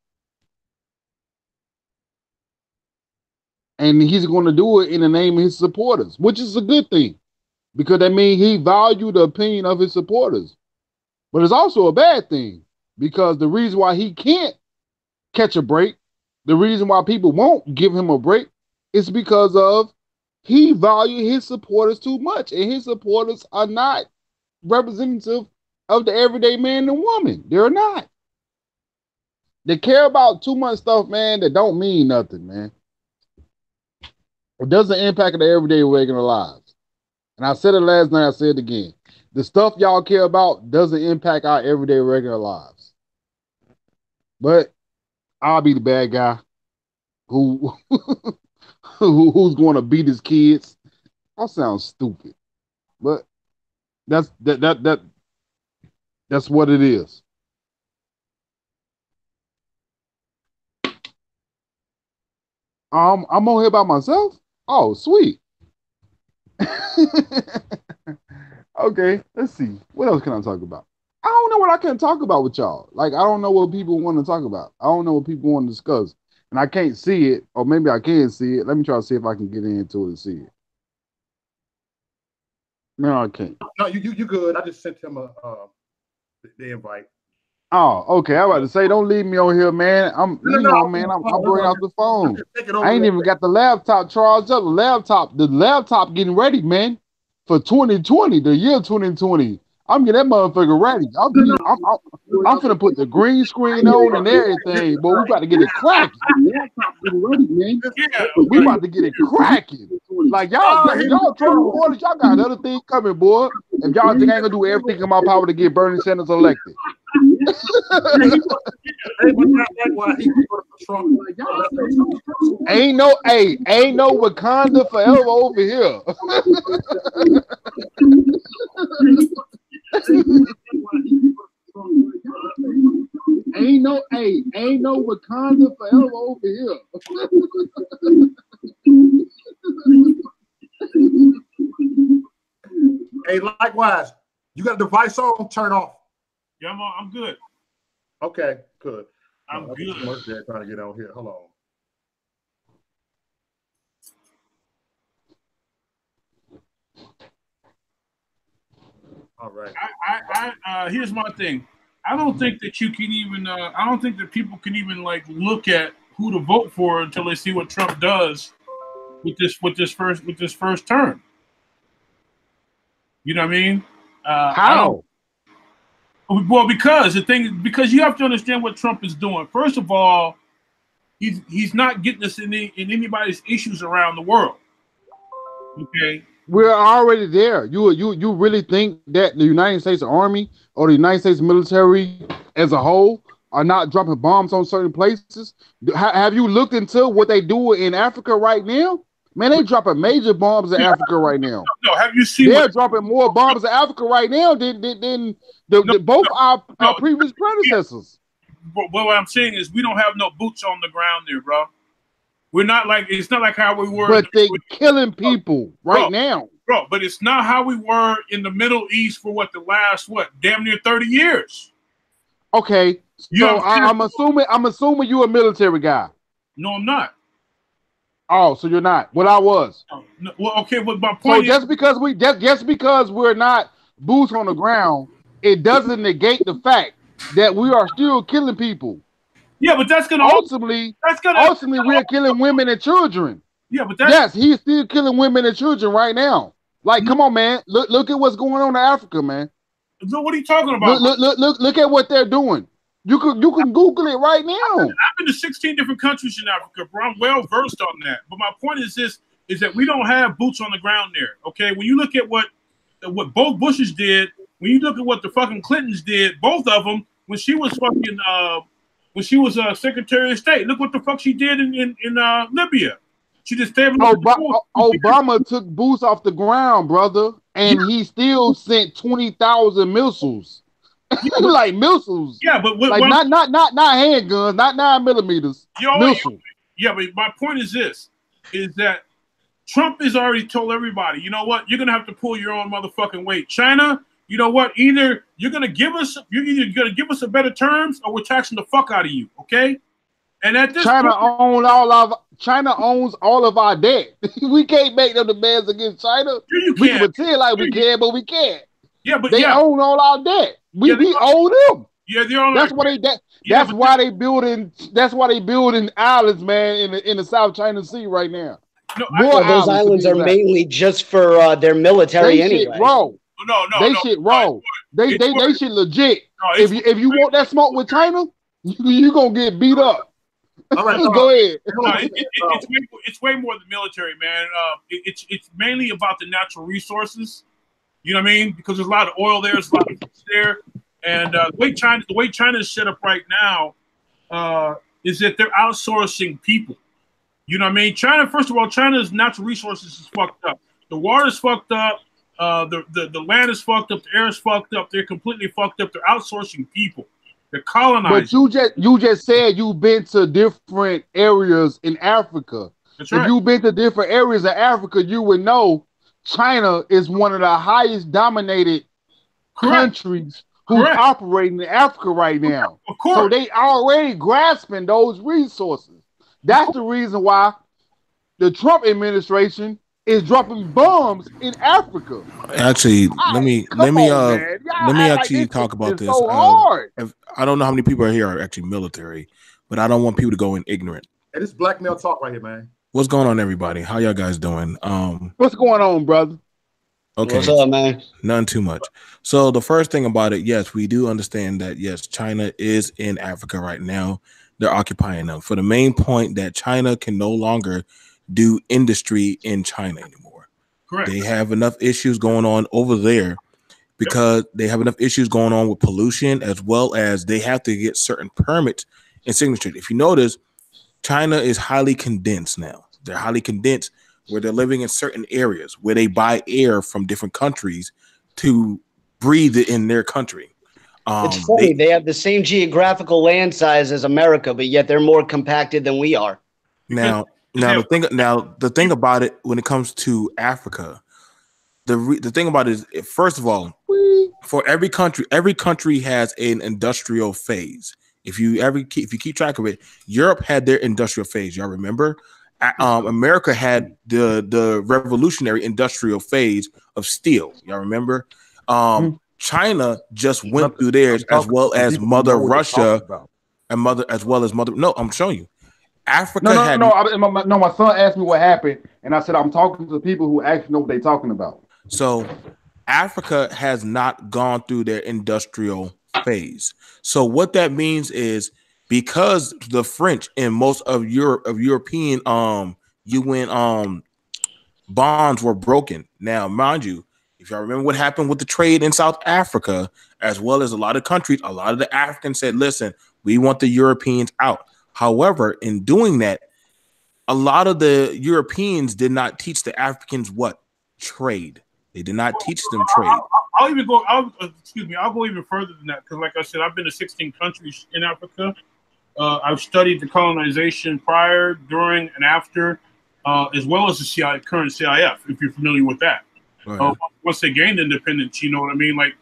Speaker 3: And he's going to do it in the name of his supporters, which is a good thing, because that means he valued the opinion of his supporters. But it's also a bad thing, because the reason why he can't catch a break, the reason why people won't give him a break, is because of he valued his supporters too much, and his supporters are not representative of the everyday man and woman. They're not. They care about too much stuff, man, that don't mean nothing, man. It doesn't impact their everyday regular lives. And I said it last night, I said it again. The stuff y'all care about doesn't impact our everyday regular lives. But I'll be the bad guy who who's going to beat his kids. I sound stupid, but that's what it is. I'm on here by myself. Oh, sweet. Okay, let's see. What else can I talk about? I don't know what I can talk about with y'all. Like, I don't know what people want to talk about. I don't know what people want to discuss. And I can't see it, or maybe I can see it. Let me try to see if I can get into it and see it. No, I can't.
Speaker 1: No, you good. I just sent him the invite.
Speaker 3: Oh, okay. I was about to say, don't leave me on here, man. I'm bringing out the phone. I ain't even got the laptop charged up. The laptop getting ready, man, for 2020, the year 2020. I'm getting that motherfucker ready. I'm finna put the green screen on and everything, but we about to get it cracking. We about to get it cracking. Like, y'all Trump supporters, y'all got other things coming, boy. If y'all think I ain't gonna do everything in my power to get Bernie Sanders elected. Ain't no Wakanda forever over here. Ain't no Wakanda forever over here.
Speaker 1: Hey, likewise, you got a device on? Turn off.
Speaker 4: Yeah, I'm good.
Speaker 1: Okay, good.
Speaker 4: I'm good.
Speaker 1: They're trying to get on here. Hold on. All right.
Speaker 4: Here's my thing. I don't think that you can even. I don't think that people can even like look at who to vote for until they see what Trump does with this first term. You know what I mean?
Speaker 3: How?
Speaker 4: Well, because you have to understand what Trump is doing. First of all, he's not getting us in anybody's issues around the world. Okay.
Speaker 3: We're already there. You really think that the United States Army or the United States military as a whole are not dropping bombs on certain places? Have you looked into what they do in Africa right now? Man, they dropping major bombs in Africa right now.
Speaker 4: No, have you seen?
Speaker 3: They're dropping more bombs in Africa right now than both our previous predecessors.
Speaker 4: But what I'm saying is, we don't have no boots on the ground there, bro. We're not like it's not like how we were.
Speaker 3: But they're killing people now,
Speaker 4: bro. But it's not how we were in the Middle East for the last damn near 30 years.
Speaker 3: Okay, so I'm assuming you're a military guy.
Speaker 4: No, I'm not.
Speaker 3: Oh, so you're not. Well, I was.
Speaker 4: No, well, okay, but my point
Speaker 3: is, just because we're not boots on the ground, it doesn't negate the fact that we are still killing people.
Speaker 4: Yeah, but that's gonna
Speaker 3: ultimately we're killing women and children.
Speaker 4: Yeah, but
Speaker 3: yes, he's still killing women and children right now. Like, come on, man. Look at what's going on in Africa, man.
Speaker 4: So what are you talking about?
Speaker 3: Look at what they're doing. You can Google it right now.
Speaker 4: I've been to 16 different countries in Africa, bro. I'm well versed on that. But my point is that we don't have boots on the ground there. Okay, when you look at what both Bushes did, when you look at what the fucking Clintons did, both of them, when she was Secretary of State, look what the fuck she did in Libya. She just stayed.
Speaker 3: Obama took boots off the ground, brother, and he still sent 20,000 missiles. Like missiles.
Speaker 4: Yeah, but
Speaker 3: like not handguns, not 9mm. Missiles.
Speaker 4: Yeah, but my point is that Trump has already told everybody, you know what, you're gonna have to pull your own motherfucking weight. China, you know what, either you're gonna give us a better terms or we're taxing the fuck out of you, okay? And at this
Speaker 3: China owns all of our debt. We can't make no demands against China. We can pretend like we can, but we can't.
Speaker 4: Yeah, but
Speaker 3: they own all our debt. We owe them.
Speaker 4: Yeah, they own.
Speaker 3: That's why they building islands, man, in the South China Sea right now.
Speaker 5: No, those islands are mainly just for their military anyway.
Speaker 4: No,
Speaker 3: shit wrong. They shit legit. No, if you want that smoke with China, you gonna get beat up.
Speaker 1: All right,
Speaker 3: go ahead.
Speaker 4: No, it's way more than military, man. It's mainly about the natural resources. You know what I mean? Because there's a lot of oil there, there's a lot of fish there, and the way China is set up right now is that they're outsourcing people. You know what I mean? First of all, China's natural resources is fucked up. The water's fucked up. The land is fucked up. The air is fucked up. They're completely fucked up. They're outsourcing people. They're colonizing.
Speaker 3: But you just said you've been to different areas in Africa.
Speaker 4: That's right.
Speaker 3: If you've been to different areas of Africa, you would know China is one of the highest dominated countries who's operating in Africa right now.
Speaker 4: Of course.
Speaker 3: So they already grasping those resources. That's the reason why the Trump administration is dropping bombs in Africa.
Speaker 6: Actually, let me actually talk about this.
Speaker 3: So hard.
Speaker 6: I don't know how many people are here are actually military, but I don't want people to go in ignorant.
Speaker 1: Hey, this black male talk right here, man.
Speaker 6: What's going on, everybody? How y'all guys doing?
Speaker 3: What's going on, brother?
Speaker 6: Okay.
Speaker 5: What's up, man?
Speaker 6: None too much. So the first thing about it, yes, we do understand that, yes, China is in Africa right now. They're occupying them for the main point that China can no longer do industry in China anymore.
Speaker 4: Correct.
Speaker 6: They have enough issues going on over there because they have enough issues going on with pollution, as well as they have to get certain permits and signatures. If you notice, China is highly condensed now. They're highly condensed where they're living in certain areas where they buy air from different countries to breathe it in their country.
Speaker 5: It's funny. They have the same geographical land size as America, but yet they're more compacted than we are.
Speaker 6: Now the thing about it when it comes to Africa, the thing about it is, first of all, for every country has an industrial phase. If you keep track of it, Europe had their industrial phase. Y'all remember? America had the revolutionary industrial phase of steel. Y'all remember? China just went through theirs, as well as Mother Russia and as well as Mother. No, I'm showing you. Africa.
Speaker 3: No. My son asked me what happened, and I said I'm talking to people who actually know what they're talking about.
Speaker 6: So, Africa has not gone through their industrial phase. So, what that means is, because the French and most of European UN bonds were broken. Now, mind you, if y'all remember what happened with the trade in South Africa, as well as a lot of countries, a lot of the Africans said, listen, we want the Europeans out. However, in doing that, a lot of the Europeans did not teach the Africans what? Trade. They did not teach them trade.
Speaker 4: I'll go even further than that, because like I said, I've been to 16 countries in Africa. I've studied the colonization prior, during, and after, as well as the current CIF, if you're familiar with that. Once they gained independence, you know what I mean? Like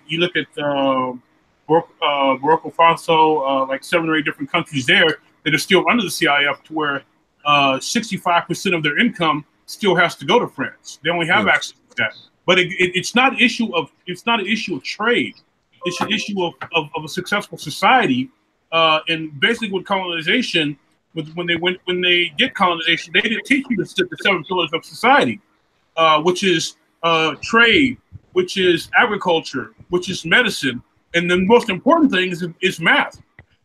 Speaker 4: you look at Burkina Faso, like 7 or 8 different countries there that are still under the CIF, to where 65% of their income still has to go to France. They only have access to that. But it's not an issue of trade. It's an issue of a successful society. And basically, with colonization, when they get colonization, they didn't teach you the 7 pillars of society, which is trade, which is agriculture, which is medicine, and the most important thing is math.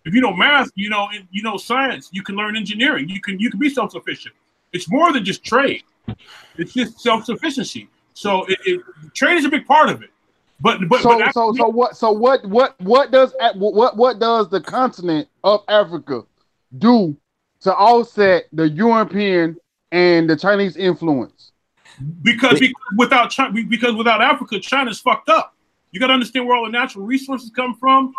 Speaker 4: If you know math, you know science. You can learn engineering. You can be self-sufficient. It's more than just trade. It's just self-sufficiency. So trade is a big part of it. What does the continent of Africa do to offset the European and the Chinese influence? Because without Africa, China's fucked up. You got to understand where all the natural resources come from.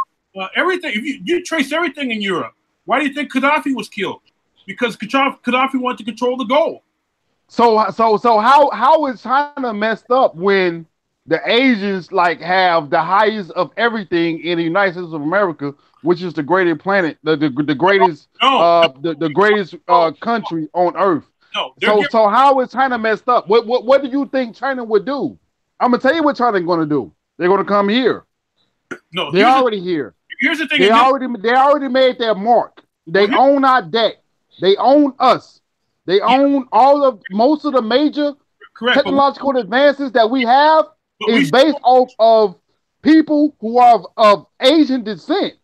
Speaker 4: Everything. If you trace everything in Europe, why do you think Gaddafi was killed? Because Gaddafi wanted to control the gold. So how is China messed up when the Asians have the highest of everything in the United States of America, which is the greatest planet, the greatest country on Earth? No. So how is China messed up? What do you think China would do? I'm gonna tell you what China's gonna do. They're gonna come here. No, they're already here. Here's the thing. They already made their mark. They own our debt. They own us. They own most of the major technological advances that we have is based off of people who are of Asian descent.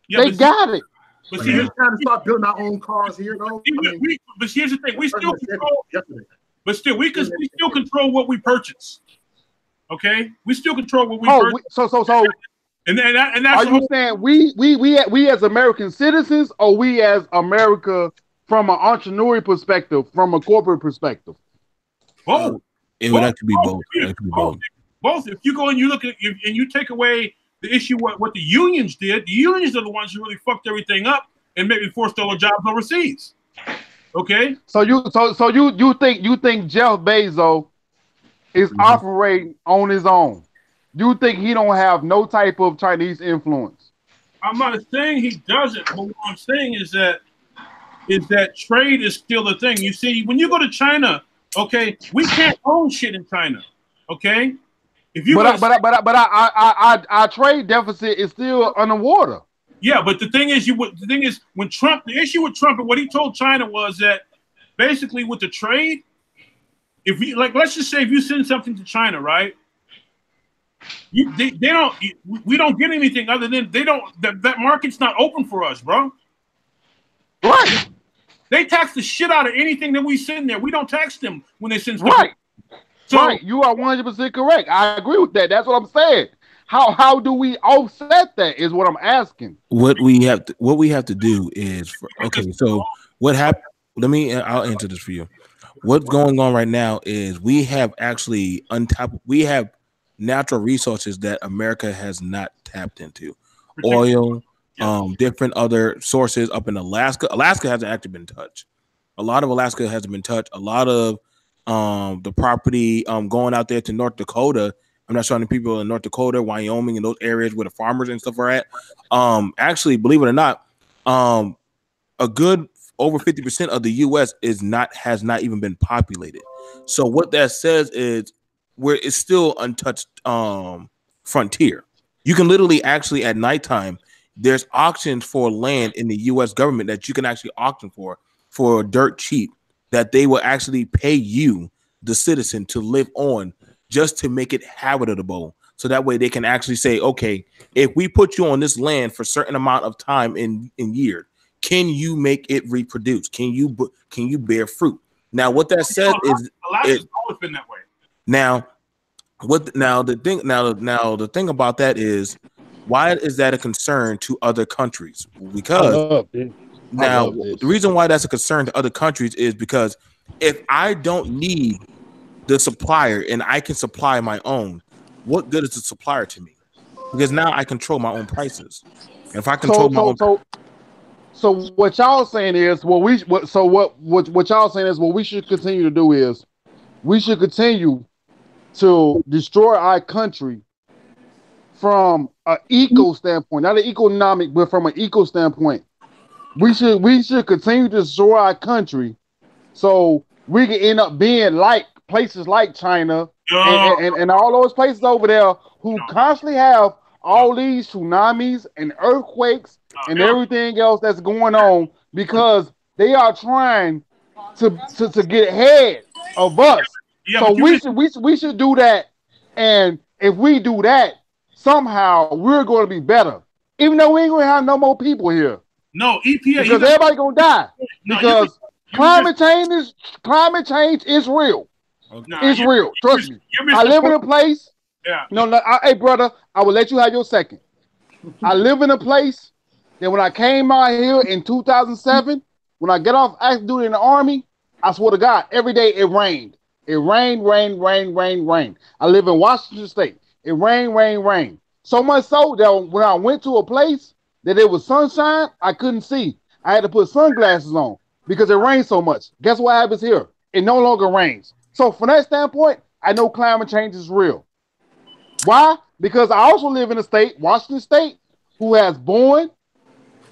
Speaker 4: They got it.
Speaker 1: But see, we're trying to start building our own cars here, though.
Speaker 4: But here's the thing: we still control. But still, we still control what we purchase. Okay, we still control what we purchase. So. And that's
Speaker 3: are you saying we as American citizens, or we as America from an entrepreneurial perspective, from a corporate perspective?
Speaker 4: Both.
Speaker 6: It would have to be both.
Speaker 4: Both. If you go and you look at and you take away the issue what the unions did, the unions are the ones who really fucked everything up and maybe forced all the jobs overseas. Okay. So you think Jeff Bezos is operating on his own? You think he don't have no type of Chinese influence? I'm not saying he doesn't, but what I'm saying is that trade is still a thing. You see, when you go to China, okay, we can't own shit in China, okay? If you our trade deficit is still underwater. Yeah, but the thing is, when Trump, the issue with Trump and what he told China was that basically with the trade, if you let's just say if you send something to China, right? We don't get anything other than that market's not open for us, bro. Right. They tax the shit out of anything that we send there. We don't tax them when they send stuff. Right. So
Speaker 3: Right, you are 100% correct. I agree with that. That's what I'm saying. How do we offset that? Is what I'm asking.
Speaker 6: What we have to do is okay. So what happened? I'll answer this for you. What's going on right now is we have actually we have natural resources that America has not tapped into. Oil, different other sources up in Alaska. Alaska hasn't actually been touched. A lot of Alaska hasn't been touched. A lot of the property going out there to North Dakota. I'm not sure the people in North Dakota, Wyoming, and those areas where the farmers and stuff are at. Actually, believe it or not, a good over 50% of the U.S. has not even been populated. So what that says is it's still untouched frontier. You can literally actually at nighttime, there's auctions for land in the U.S. government that you can actually auction for dirt cheap, that they will actually pay you, the citizen, to live on just to make it habitable. So that way they can actually say, okay, if we put you on this land for a certain amount of time in year, can you make it reproduce? Can you bear fruit? Now, what that says is
Speaker 4: Alaska's always been that way.
Speaker 6: Now, the thing about that is, why is that a concern to other countries? Because the reason why that's a concern to other countries is because if I don't need the supplier and I can supply my own, what good is the supplier to me? Because now I control my own prices. And if I control my own.
Speaker 3: So what y'all saying is what y'all saying is what we should continue to do is we should continue to destroy our country from an eco standpoint, not an economic, but from an eco standpoint. We should continue to destroy our country so we can end up being like places like China and all those places over there who constantly have all these tsunamis and earthquakes and everything else that's going on because they are trying to get ahead of us.
Speaker 4: Yeah,
Speaker 3: so we should do that, and if we do that, somehow we're going to be better, even though we ain't going to have no more people here.
Speaker 4: No, EPA
Speaker 3: because everybody going to die because climate change is real. It's real. Trust me. I live in a place.
Speaker 4: Yeah.
Speaker 3: No, hey brother, I will let you have your second. I live in a place that when I came out here in 2007, when I got off active duty in the Army, I swear to God, every day it rained. It rained. I live in Washington State. It rained. So much so that when I went to a place that it was sunshine, I couldn't see. I had to put sunglasses on because it rained so much. Guess what happens here? It no longer rains. So from that standpoint, I know climate change is real. Why? Because I also live in a state, Washington State, who has Boeing,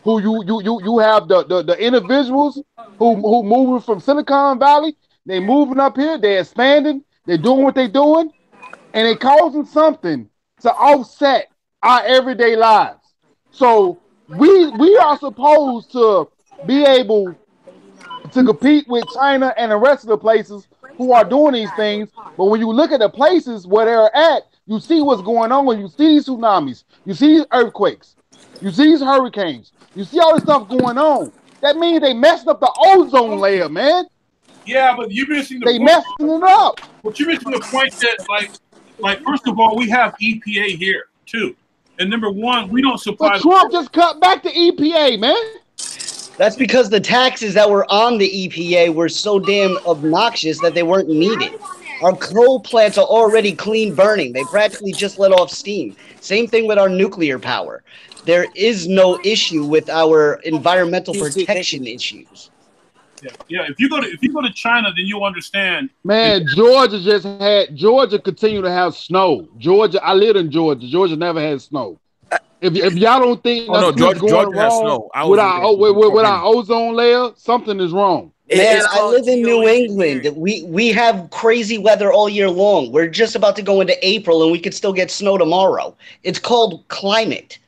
Speaker 3: who you have the individuals who moving from Silicon Valley. They moving up here. They're expanding. They're doing what they're doing, and they causing something to offset our everyday lives. So we are supposed to be able to compete with China and the rest of the places who are doing these things. But when you look at the places where they're at, you see what's going on. When you see these tsunamis, you see these earthquakes, you see these hurricanes, you see all this stuff going on. That means they messed up the ozone layer, man.
Speaker 4: Yeah, but you're missing the
Speaker 3: point.
Speaker 4: They
Speaker 3: messing it up.
Speaker 4: But you're missing the point that, like first of all, we have EPA here too, and number one, we don't supply.
Speaker 3: But Trump just cut back the EPA, man.
Speaker 5: That's because the taxes that were on the EPA were so damn obnoxious that they weren't needed. Our coal plants are already clean burning. They practically just let off steam. Same thing with our nuclear power. There is no issue with our environmental protection issues.
Speaker 4: Yeah. If you go to China, then you'll understand.
Speaker 3: Man, Georgia continue to have snow. Georgia, I live in Georgia. Georgia never had snow. If y'all don't think
Speaker 6: Georgia has snow.
Speaker 3: With our ozone layer, something is wrong.
Speaker 5: Man, I live in New England. We have crazy weather all year long. We're just about to go into April, and we could still get snow tomorrow. It's called climate.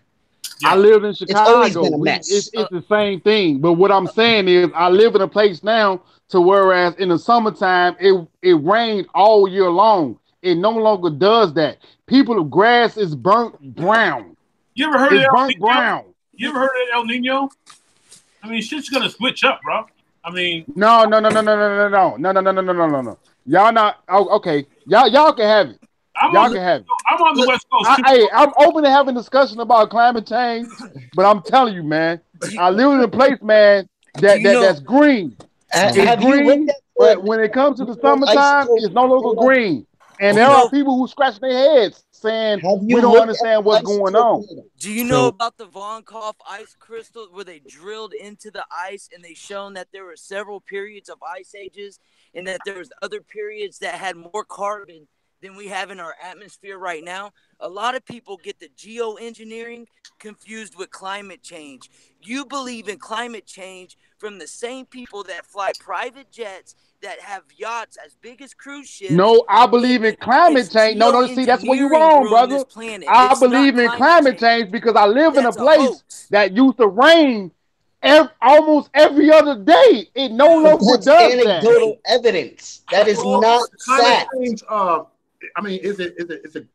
Speaker 3: I live in Chicago.
Speaker 5: It's always been a mess.
Speaker 3: It's the same thing. But what I'm saying is I live in a place now to whereas in the summertime, it rained all year long. It no longer does that. People's grass is burnt brown.
Speaker 4: You ever heard of
Speaker 3: El Nino? Brown.
Speaker 4: You ever heard of El Nino? I mean, shit's gonna switch up, bro. I mean,
Speaker 3: no. Y'all not okay. Y'all can have it.
Speaker 4: I'm
Speaker 3: Y'all
Speaker 4: on
Speaker 3: can have it.
Speaker 4: I'm on the West Coast.
Speaker 3: Hey, I'm open to having discussion about climate change, but I'm telling you, man, I live in a place, man, that's green. It's
Speaker 5: Have you
Speaker 3: green,
Speaker 5: looked at
Speaker 3: but when it comes to the summertime, it's no longer green. And there are people who scratch their heads saying we don't understand what's going on.
Speaker 7: Do you know about the Von Kauf ice crystals where they drilled into the ice and they shown that there were several periods of ice ages and that there was other periods that had more carbon than we have in our atmosphere right now? A lot of people get the geoengineering confused with climate change. You believe in climate change from the same people that fly private jets, that have yachts as big as cruise ships.
Speaker 3: No, I believe in climate change. No, see, that's where you're wrong, brother. I believe in climate change because I live in a place that used to rain almost every other day. It no longer does that.
Speaker 5: Anecdotal evidence. That is not fact.
Speaker 1: Change, I mean, is it?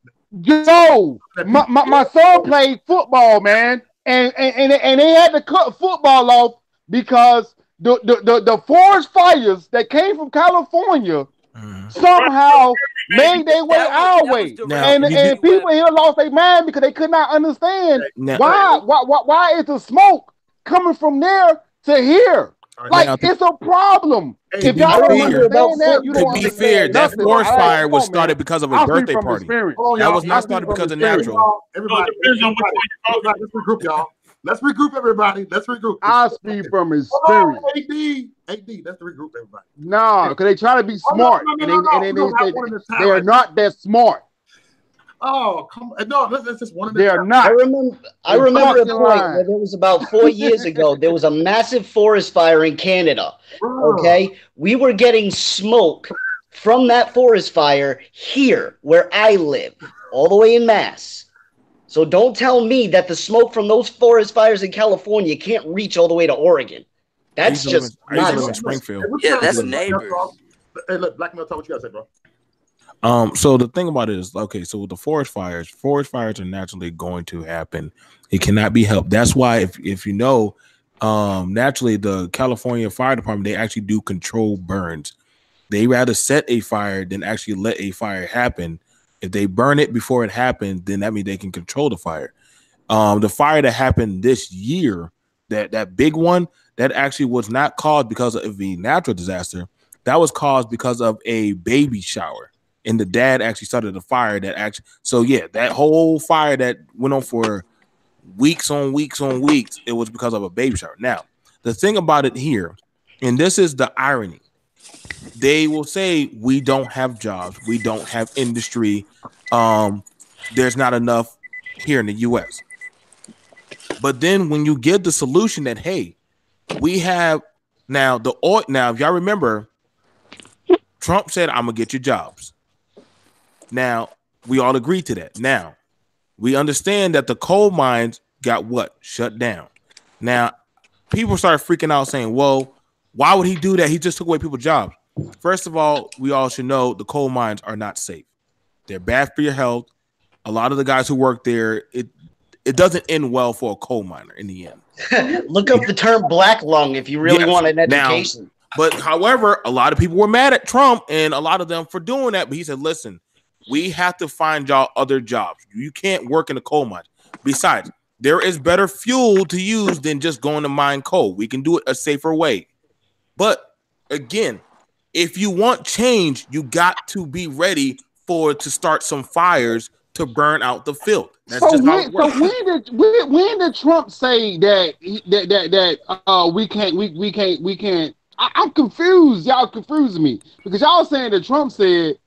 Speaker 3: Yo, my son played football, man, and they had to cut football off because the forest fires that came from California somehow made their way our way, and people here lost their mind because they could not understand why is the smoke coming from there to here. Like, it's a problem. If y'all don't understand that, you don't understand.
Speaker 6: To be fair, that forest fire was started because of a birthday party. That was not started because of natural.
Speaker 1: Everybody, let's regroup, y'all. Let's regroup, everybody. Let's regroup.
Speaker 3: I speak from experience.
Speaker 1: AD, let's regroup, everybody.
Speaker 3: No, because they try to be smart, and they are not that smart.
Speaker 1: Oh, come on. No, that's just one of the.
Speaker 3: They are not.
Speaker 5: I remember a point where there was about 4 years ago, there was a massive forest fire in Canada. Okay. We were getting smoke from that forest fire here where I live, all the way in Mass. So don't tell me that the smoke from those forest fires in California can't reach all the way to Oregon. That's just
Speaker 6: in Springfield.
Speaker 7: Yeah, that's neighbors.
Speaker 1: Hey, look, Black Mel, tell what you gotta say, bro.
Speaker 6: So the thing about it is, okay, so with the forest fires are naturally going to happen. It cannot be helped. That's why if you know, naturally the California Fire Department, they actually do control burns. They rather set a fire than actually let a fire happen. If they burn it before it happens, then that means they can control the fire. The fire that happened this year, that big one, that actually was not caused because of a natural disaster. That was caused because of a baby shower. And the dad actually started a fire that actually, so yeah, that whole fire that went on for weeks on weeks on weeks, it was because of a baby shower. Now, the thing about it here, and this is the irony, they will say we don't have jobs, we don't have industry, there's not enough here in the US. But then when you give the solution that, hey, we have now the oil, now if y'all remember, Trump said, I'm gonna get you jobs. Now, we all agree to that. Now, we understand that the coal mines got what? Shut down. Now, people started freaking out saying, well, why would he do that? He just took away people's jobs. First of all, we all should know the coal mines are not safe. They're bad for your health. A lot of the guys who work there, it doesn't end well for a coal miner in the end.
Speaker 5: Look up the term black lung if you really want an education.
Speaker 6: Now, but however, a lot of people were mad at Trump and a lot of them for doing that. But he said, listen, we have to find y'all other jobs. You can't work in the coal mine. Besides, there is better fuel to use than just going to mine coal. We can do it a safer way. But again, if you want change, you got to be ready to start some fires to burn out the field. That's just how it works.
Speaker 3: So when did Trump say that we can't? I'm confused. Y'all confusing me because y'all saying that Trump said.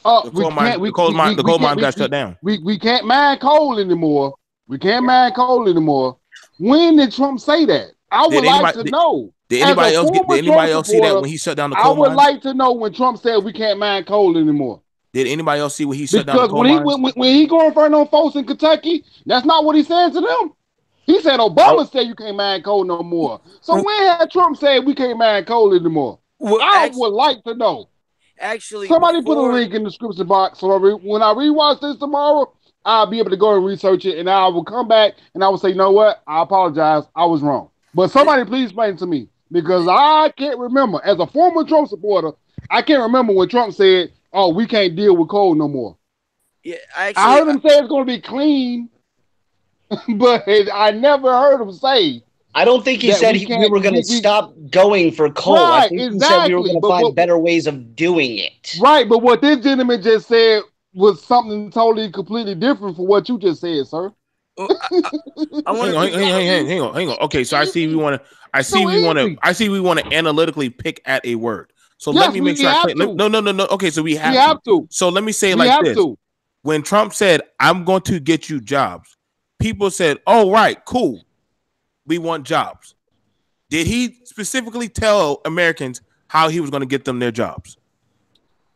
Speaker 6: The coal mine got shut down.
Speaker 3: We can't mine coal anymore. We can't mine coal anymore. When did Trump say that? I would like to know.
Speaker 6: Did anybody else see that when he shut down the coal mine?
Speaker 3: I would like to know when Trump said we can't mine coal anymore.
Speaker 6: Did anybody else see when he shut down the coal mine?
Speaker 3: Because when he going for no folks in Kentucky, that's not what he's saying to them. He said Obama said you can't mine coal no more. So when had Trump said we can't mine coal anymore? Well, I would like to know.
Speaker 7: Actually,
Speaker 3: somebody put a link in the description box so when I rewatch this tomorrow, I'll be able to go and research it, and I will come back and I will say, you know what? I apologize. I was wrong. But somebody please explain it to me because I can't remember. As a former Trump supporter, I can't remember when Trump said, oh, we can't deal with coal no more.
Speaker 7: Yeah,
Speaker 3: I heard
Speaker 7: actually,
Speaker 3: him say it's going to be clean, but I never heard him say.
Speaker 5: I don't think he
Speaker 3: That
Speaker 5: said
Speaker 3: we
Speaker 5: we
Speaker 3: can't-
Speaker 5: were going to
Speaker 3: we-
Speaker 5: stop going for coal. I
Speaker 3: Right,
Speaker 5: think he said we
Speaker 3: exactly,
Speaker 5: were going to
Speaker 3: but
Speaker 5: find
Speaker 3: what-
Speaker 5: better ways of doing it.
Speaker 3: Right, but what this gentleman just said was something totally, completely different from what you just said, sir.
Speaker 7: I want
Speaker 6: Hang on. Okay, so I see we want to analytically pick at a word. So
Speaker 3: Yes,
Speaker 6: let me make
Speaker 3: we
Speaker 6: sure.
Speaker 3: have to.
Speaker 6: No. Okay, so we
Speaker 3: We
Speaker 6: have
Speaker 3: have to.
Speaker 6: So let me say it
Speaker 3: We
Speaker 6: like
Speaker 3: have
Speaker 6: this.
Speaker 3: to.
Speaker 6: When Trump said, "I'm going to get you jobs," people said, "Oh, right, cool. We want jobs." Did he specifically tell Americans how he was going to get them their jobs?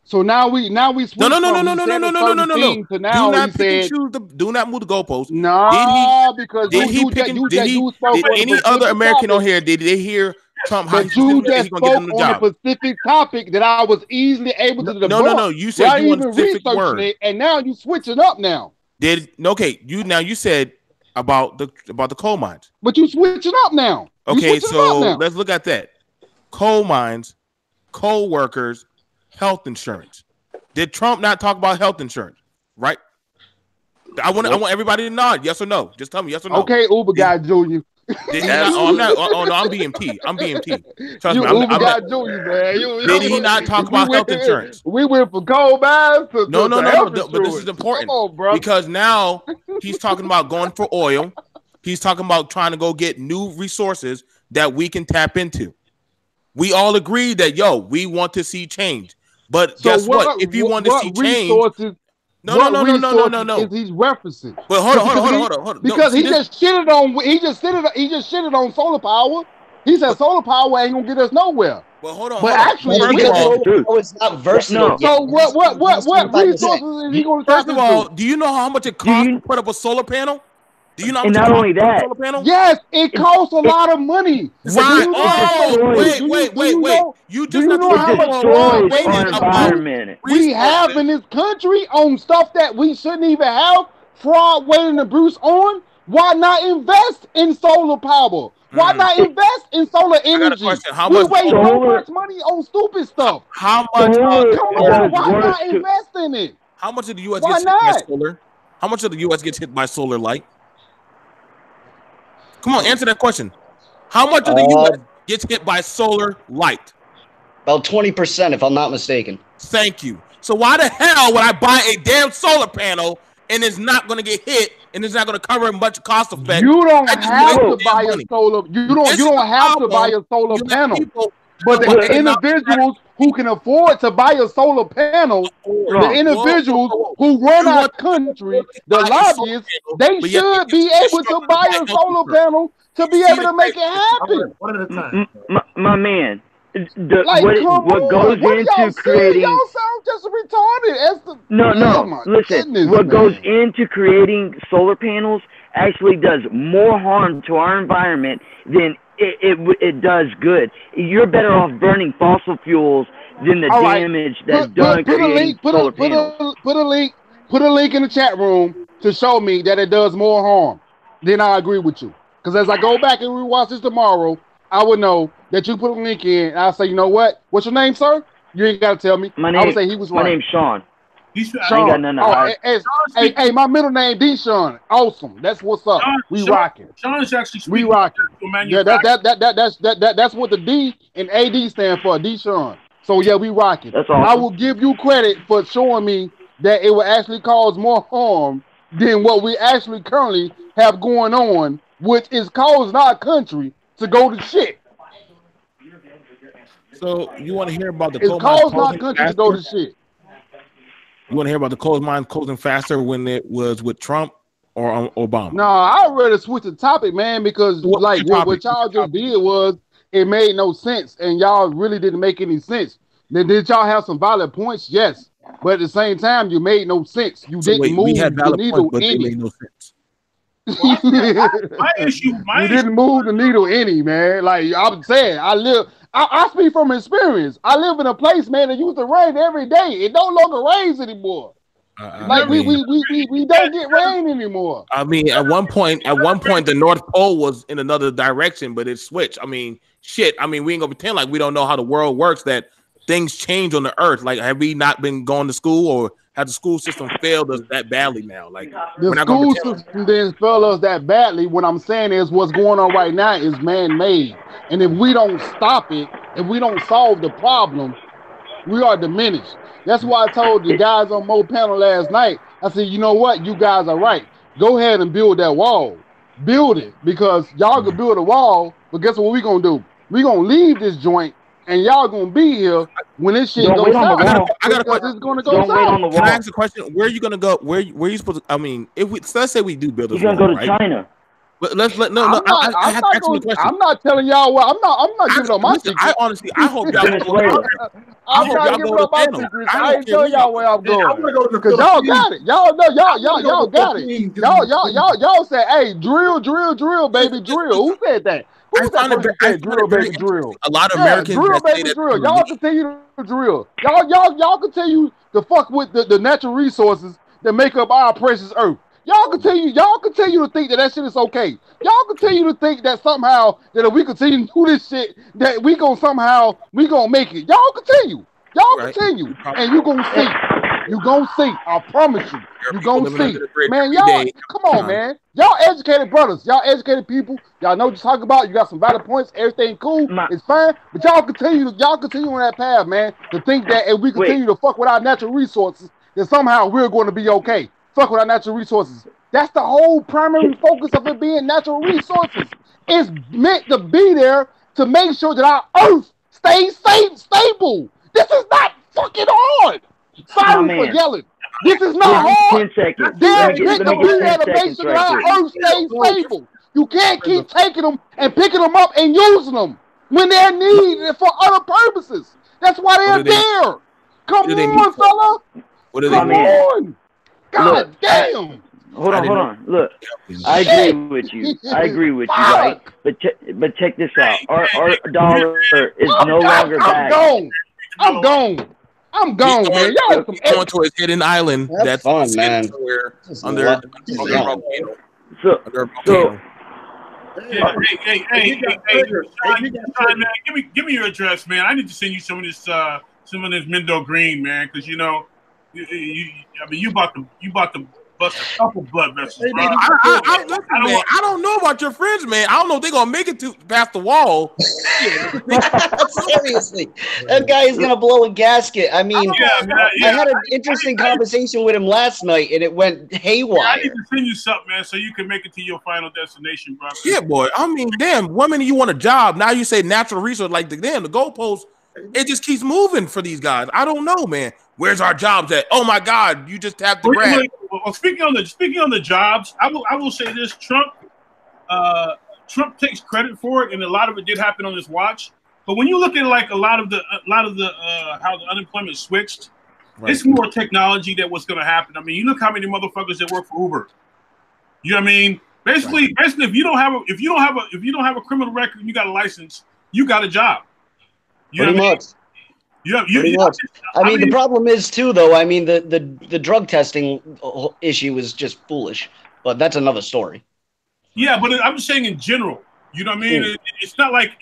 Speaker 3: So now we switch
Speaker 6: No.
Speaker 3: from he said a certain thing to now
Speaker 6: Do not
Speaker 3: he
Speaker 6: pick and
Speaker 3: said
Speaker 6: choose do not move the goalposts.
Speaker 3: no, because
Speaker 6: Did he
Speaker 3: you
Speaker 6: pick
Speaker 3: just
Speaker 6: and
Speaker 3: you
Speaker 6: did he
Speaker 3: spoke
Speaker 6: did
Speaker 3: on a
Speaker 6: any other
Speaker 3: specific
Speaker 6: American
Speaker 3: topic,
Speaker 6: on here? Did they hear Trump how
Speaker 3: but you just
Speaker 6: he's going to get them
Speaker 3: spoke
Speaker 6: the
Speaker 3: on
Speaker 6: job?
Speaker 3: a specific topic that I was easily able to debunk.
Speaker 6: No. You said
Speaker 3: without
Speaker 6: you want a
Speaker 3: even
Speaker 6: specific
Speaker 3: researching
Speaker 6: word.
Speaker 3: it, and now you switching up now.
Speaker 6: You said about the coal mines.
Speaker 3: But you switching up now. You
Speaker 6: Okay,
Speaker 3: switching
Speaker 6: so
Speaker 3: up now.
Speaker 6: let's look at that. Coal mines, coal workers, health insurance. Did Trump not talk about health insurance? Right? I want everybody to nod. Yes or no? Just tell me yes or no.
Speaker 3: Okay, Uber guy Junior.
Speaker 6: Did he not? Oh, I'm not. Oh no, I'm BMT. I'm BMT. Trust
Speaker 3: You
Speaker 6: me.
Speaker 3: Uber
Speaker 6: I'm
Speaker 3: guy
Speaker 6: not,
Speaker 3: Junior, man.
Speaker 6: Did he not talk about health insurance?
Speaker 3: We went from coal mines to
Speaker 6: No.
Speaker 3: health
Speaker 6: But this
Speaker 3: insurance.
Speaker 6: is important
Speaker 3: Come on, bro.
Speaker 6: because now he's talking about going for oil. He's talking about trying to go get new resources that we can tap into. We all agree that we want to see change. But
Speaker 3: So
Speaker 6: guess what? If you want to see change,
Speaker 3: resources?
Speaker 6: no.
Speaker 3: Is he's referencing?
Speaker 6: But hold on.
Speaker 3: Because he just shitted on solar power. He said solar power ain't gonna get us nowhere.
Speaker 6: Well, hold on.
Speaker 3: But actually,
Speaker 5: Well,
Speaker 3: we-
Speaker 5: because
Speaker 7: all,
Speaker 5: solar is not versatile.
Speaker 3: so what resources is he gonna tap
Speaker 6: First of all,
Speaker 3: into?
Speaker 6: do you know how much it costs to put up a solar panel? Do you know how
Speaker 8: And
Speaker 6: much
Speaker 8: not
Speaker 6: it
Speaker 8: only
Speaker 6: costs to put up a
Speaker 8: that-
Speaker 6: solar panel?
Speaker 3: Yes, it costs a lot of money.
Speaker 6: Right.
Speaker 3: Do you
Speaker 6: Oh,
Speaker 3: know-
Speaker 6: wait.
Speaker 3: do
Speaker 6: You
Speaker 3: you
Speaker 6: just
Speaker 3: know
Speaker 6: not
Speaker 3: how
Speaker 8: It
Speaker 3: much
Speaker 8: destroys
Speaker 3: waiting
Speaker 8: our
Speaker 3: about
Speaker 8: environment.
Speaker 3: we have in this country on stuff that we shouldn't even have fraud waiting to Bruce on? Why not invest in solar power? Why not invest in solar
Speaker 6: got a
Speaker 3: energy?
Speaker 6: question. How
Speaker 3: We
Speaker 6: much
Speaker 3: waste so
Speaker 8: solar-
Speaker 3: much money on stupid stuff.
Speaker 6: How much?
Speaker 8: Solar
Speaker 3: Come
Speaker 8: does
Speaker 3: on, why
Speaker 8: work
Speaker 3: not
Speaker 8: to-
Speaker 3: invest in it?
Speaker 6: How much of the U.S.
Speaker 3: Why
Speaker 6: gets hit by
Speaker 3: not?
Speaker 6: solar? How much of the U.S. gets hit by solar light? Come on, answer that question. How much of the U.S. gets hit by solar light?
Speaker 5: About 20%, if I'm not mistaken.
Speaker 6: Thank you. So why the hell would I buy a damn solar panel and it's not going to get hit and it's not going to cover much cost effect?
Speaker 3: You don't
Speaker 6: I just
Speaker 3: have
Speaker 6: waste
Speaker 3: to buy
Speaker 6: damn
Speaker 3: a
Speaker 6: money.
Speaker 3: solar. You
Speaker 6: This is
Speaker 3: don't
Speaker 6: the
Speaker 3: have to
Speaker 6: problem.
Speaker 3: buy a solar
Speaker 6: You let
Speaker 3: panel.
Speaker 6: people-
Speaker 3: But the
Speaker 6: Well,
Speaker 3: individuals who can afford to buy a solar panel, the
Speaker 8: Wrong.
Speaker 3: individuals who run
Speaker 6: You
Speaker 3: our
Speaker 6: want-
Speaker 3: country, the
Speaker 6: buy a solar
Speaker 3: lobbyists,
Speaker 6: panel,
Speaker 3: they
Speaker 6: but yet
Speaker 3: should
Speaker 6: you
Speaker 3: be
Speaker 6: still
Speaker 3: able to
Speaker 6: struggle
Speaker 3: buy
Speaker 6: buy
Speaker 3: a
Speaker 6: health
Speaker 3: solar
Speaker 6: insurance.
Speaker 3: panel to be
Speaker 6: See
Speaker 3: able
Speaker 6: the
Speaker 3: to make it
Speaker 6: crazy-
Speaker 3: happen.
Speaker 1: One at a time.
Speaker 8: My man,
Speaker 3: Like,
Speaker 8: what
Speaker 3: come
Speaker 8: goes
Speaker 3: on. What
Speaker 8: into
Speaker 3: y'all saying?
Speaker 8: creating
Speaker 3: Y'all sound just retarded. That's the,
Speaker 8: No,
Speaker 3: oh my
Speaker 8: listen,
Speaker 3: goodness,
Speaker 8: what
Speaker 3: man.
Speaker 8: goes into creating solar panels actually does more harm to our environment than it does good. You're better off burning fossil fuels than the
Speaker 3: All right.
Speaker 8: damage that's
Speaker 3: Put
Speaker 8: done
Speaker 3: a
Speaker 8: creating
Speaker 3: link,
Speaker 8: solar panels.
Speaker 3: put a link in the chat room to show me that it does more harm. Then I agree with you. Because as I go back and rewatch this tomorrow, I would know that you put a link in, and I'll say, you know what? What's your name, sir? You ain't got to tell me. I would say he was right.
Speaker 8: My name's Sean.
Speaker 4: He's,
Speaker 8: I ain't got nothing to hide.
Speaker 3: Hey, my middle name Deshaun. Awesome. That's what's up. We rocking.
Speaker 4: Sean is actually
Speaker 3: We
Speaker 4: speaking
Speaker 3: rocking.
Speaker 4: to a
Speaker 3: Yeah,
Speaker 4: manufacturer.
Speaker 3: that's what the D and AD stand for, Deshaun. So yeah, we rocking.
Speaker 8: That's awesome.
Speaker 3: I will give you credit for showing me that it will actually cause more harm than what we actually currently have going on, which is causing our country to go to shit.
Speaker 6: So you want to hear about the
Speaker 3: It's
Speaker 6: coal mines
Speaker 3: causing our
Speaker 6: closing
Speaker 3: country to go to
Speaker 6: faster?
Speaker 3: shit.
Speaker 6: You want to hear about the coal mines closing faster when it was with Trump or Obama?
Speaker 3: No, I rather switch the topic, man, because
Speaker 6: What's
Speaker 3: like
Speaker 6: your
Speaker 3: what
Speaker 6: topic?
Speaker 3: y'all just did was it made no sense, and y'all really didn't make any sense. Then did y'all have some valid points? Yes, but at the same time, you made no sense. You
Speaker 6: So
Speaker 3: didn't
Speaker 6: wait,
Speaker 3: move
Speaker 6: we had
Speaker 3: the
Speaker 6: valid
Speaker 3: needle
Speaker 6: points, but they
Speaker 3: any.
Speaker 6: made no sense.
Speaker 4: My issue,
Speaker 3: You didn't move the needle any, man. Like I'm saying, I speak from experience. I live in a place, man, that used to rain every day. It no longer rains anymore. Like we don't get rain anymore.
Speaker 6: I mean, at one point, the North Pole was in another direction, but it switched. I mean, shit. I mean, we ain't gonna pretend like we don't know how the world works. That things change on the earth? Like, have we not been going to school, or has the school system failed us that badly now? Like,
Speaker 3: The
Speaker 6: we're not gonna
Speaker 3: school system didn't fail us that badly. What I'm saying is what's going on right now is man-made. And if we don't stop it, if we don't solve the problem, we are diminished. That's why I told the guys on Mo panel last night, I said, you know what? You guys are right. Go ahead and build that wall. Build it, because y'all can build a wall, but guess what we gonna do? We gonna leave this joint, and y'all gonna be here when this shit
Speaker 8: Don't
Speaker 3: goes
Speaker 8: wait on the
Speaker 3: south.
Speaker 8: wall.
Speaker 6: I got a
Speaker 3: Because
Speaker 6: question.
Speaker 3: it's gonna go
Speaker 8: Don't wait on
Speaker 3: south.
Speaker 8: the
Speaker 6: Can I
Speaker 8: wall.
Speaker 6: ask a question? Where are you gonna go? Where you supposed to? I mean, if we so let's say we do build this
Speaker 8: You're gonna
Speaker 6: wall,
Speaker 8: go to
Speaker 6: right?
Speaker 8: China.
Speaker 6: But no. I have to ask you a question.
Speaker 3: I'm not telling y'all what I'm not giving up my
Speaker 6: Listen,
Speaker 3: secrets.
Speaker 6: I hope y'all
Speaker 8: Venezuela.
Speaker 3: I'm
Speaker 6: hope
Speaker 3: not
Speaker 6: y'all
Speaker 3: giving
Speaker 6: go
Speaker 3: up
Speaker 6: to
Speaker 3: my
Speaker 6: Thanos.
Speaker 3: secrets.
Speaker 6: I
Speaker 3: I
Speaker 6: don't
Speaker 3: ain't
Speaker 6: care
Speaker 3: telling
Speaker 6: where
Speaker 3: y'all where I'm
Speaker 1: Hey, I want
Speaker 3: going.
Speaker 1: to go to the
Speaker 3: Cause y'all
Speaker 1: Philippines.
Speaker 3: got it. Y'all know y'all got it.
Speaker 1: Philippines.
Speaker 3: Y'all say, hey, drill, baby, drill. Who said that? Who
Speaker 6: I
Speaker 3: was that
Speaker 6: find it
Speaker 3: person
Speaker 6: I
Speaker 3: said
Speaker 6: find
Speaker 3: drill,
Speaker 6: it very
Speaker 3: baby, drill?
Speaker 6: interesting. A lot of
Speaker 3: Yeah,
Speaker 6: Americans
Speaker 3: drill,
Speaker 6: that say
Speaker 3: baby,
Speaker 6: that
Speaker 3: drill. Y'all continue to drill. Y'all continue to fuck with the natural resources that make up our precious earth. Y'all continue to think that shit is okay. Y'all continue to think that somehow that if we continue to do this shit, that we gonna make it. Y'all continue.
Speaker 6: Right.
Speaker 3: Continue. And you gonna see. You gonna see. I promise you.
Speaker 6: There are
Speaker 3: You
Speaker 6: people
Speaker 3: gonna
Speaker 6: living
Speaker 3: see.
Speaker 6: under the bridge
Speaker 3: Man,
Speaker 6: every
Speaker 3: y'all,
Speaker 6: day.
Speaker 3: come on, man. Y'all educated brothers. Y'all educated people. Y'all know what you're talking about. You got some valid points. Everything cool.
Speaker 8: My-
Speaker 3: It's fine. But y'all continue on that path, man, to think that if we continue to fuck with our natural resources, then somehow we're going to be okay. Fuck with our natural resources. That's the whole primary focus of it being natural resources. It's meant to be there to make sure that our earth stays stable. This is not fucking hard. Sorry for
Speaker 8: man.
Speaker 3: yelling. This is not hard.
Speaker 8: 10 seconds.
Speaker 3: They're
Speaker 8: Let me
Speaker 3: meant
Speaker 8: get
Speaker 3: to be
Speaker 8: 10
Speaker 3: there to make
Speaker 8: seconds
Speaker 3: sure
Speaker 8: right
Speaker 3: that
Speaker 8: quick.
Speaker 3: our earth stays stable. You can't keep taking them and picking them up and using them when they're needed for other purposes. That's why they're there. Come
Speaker 6: do they need
Speaker 3: on,
Speaker 6: for?
Speaker 3: fella.
Speaker 6: What do they
Speaker 3: Come
Speaker 6: need?
Speaker 3: on. God
Speaker 8: Look,
Speaker 3: damn.
Speaker 8: Hold
Speaker 6: I didn't know.
Speaker 8: on. Look, I agree with you. Right? But check this out. Our dollar is no longer back.
Speaker 3: I'm gone, man. Y'all some
Speaker 6: Going to his hidden island.
Speaker 5: That's fun, man.
Speaker 6: Somewhere
Speaker 5: This is
Speaker 6: under
Speaker 5: a lot.
Speaker 6: under a volcano.
Speaker 8: So
Speaker 4: Yeah, hey, Sean, man, give me your address, man. I need to send you some of this Mendo Green, man, because you know, you about to bust a couple blood vessels, bro.
Speaker 6: I don't know about your friends, man. I don't know if they're gonna make it to past the wall.
Speaker 5: Seriously, that guy is gonna blow a gasket. I mean, I had an interesting conversation with him last night, and it went haywire.
Speaker 4: Yeah, I need to send you something, man, so you can make it to your final destination, bro.
Speaker 6: Yeah, boy. I mean, damn. 1 minute you want a job, now you say natural resource. Like the goalpost, it just keeps moving for these guys. I don't know, man. Where's our jobs at? Oh my God, you just tapped the grass.
Speaker 4: Well, speaking on the jobs, I will say this: Trump takes credit for it, and a lot of it did happen on his watch. But when you look at like a lot of the how the unemployment switched, it's more technology that what's going to happen. I mean, you look how many motherfuckers that work for Uber. You know what I mean? Basically, if you don't have a criminal record, and you got a license, you got a job. You
Speaker 5: Pretty much. Pretty much. I mean, the problem is too, though. I mean, the drug testing issue is just foolish, but that's another story.
Speaker 4: Yeah, but I'm just saying in general. You know what I mean? It's not like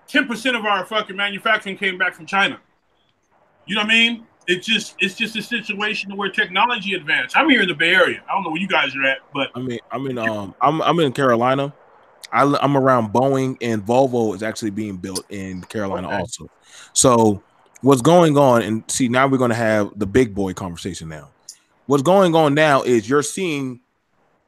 Speaker 4: 10% of our fucking manufacturing came back from China. You know what I mean? It's just a situation where technology advanced. I'm here in the Bay Area. I don't know where you guys are at, but
Speaker 6: I'm in Carolina. I'm around Boeing, and Volvo is actually being built in Carolina also. So what's going on, and see, now we're going to have the big boy conversation now. What's going on now is you're seeing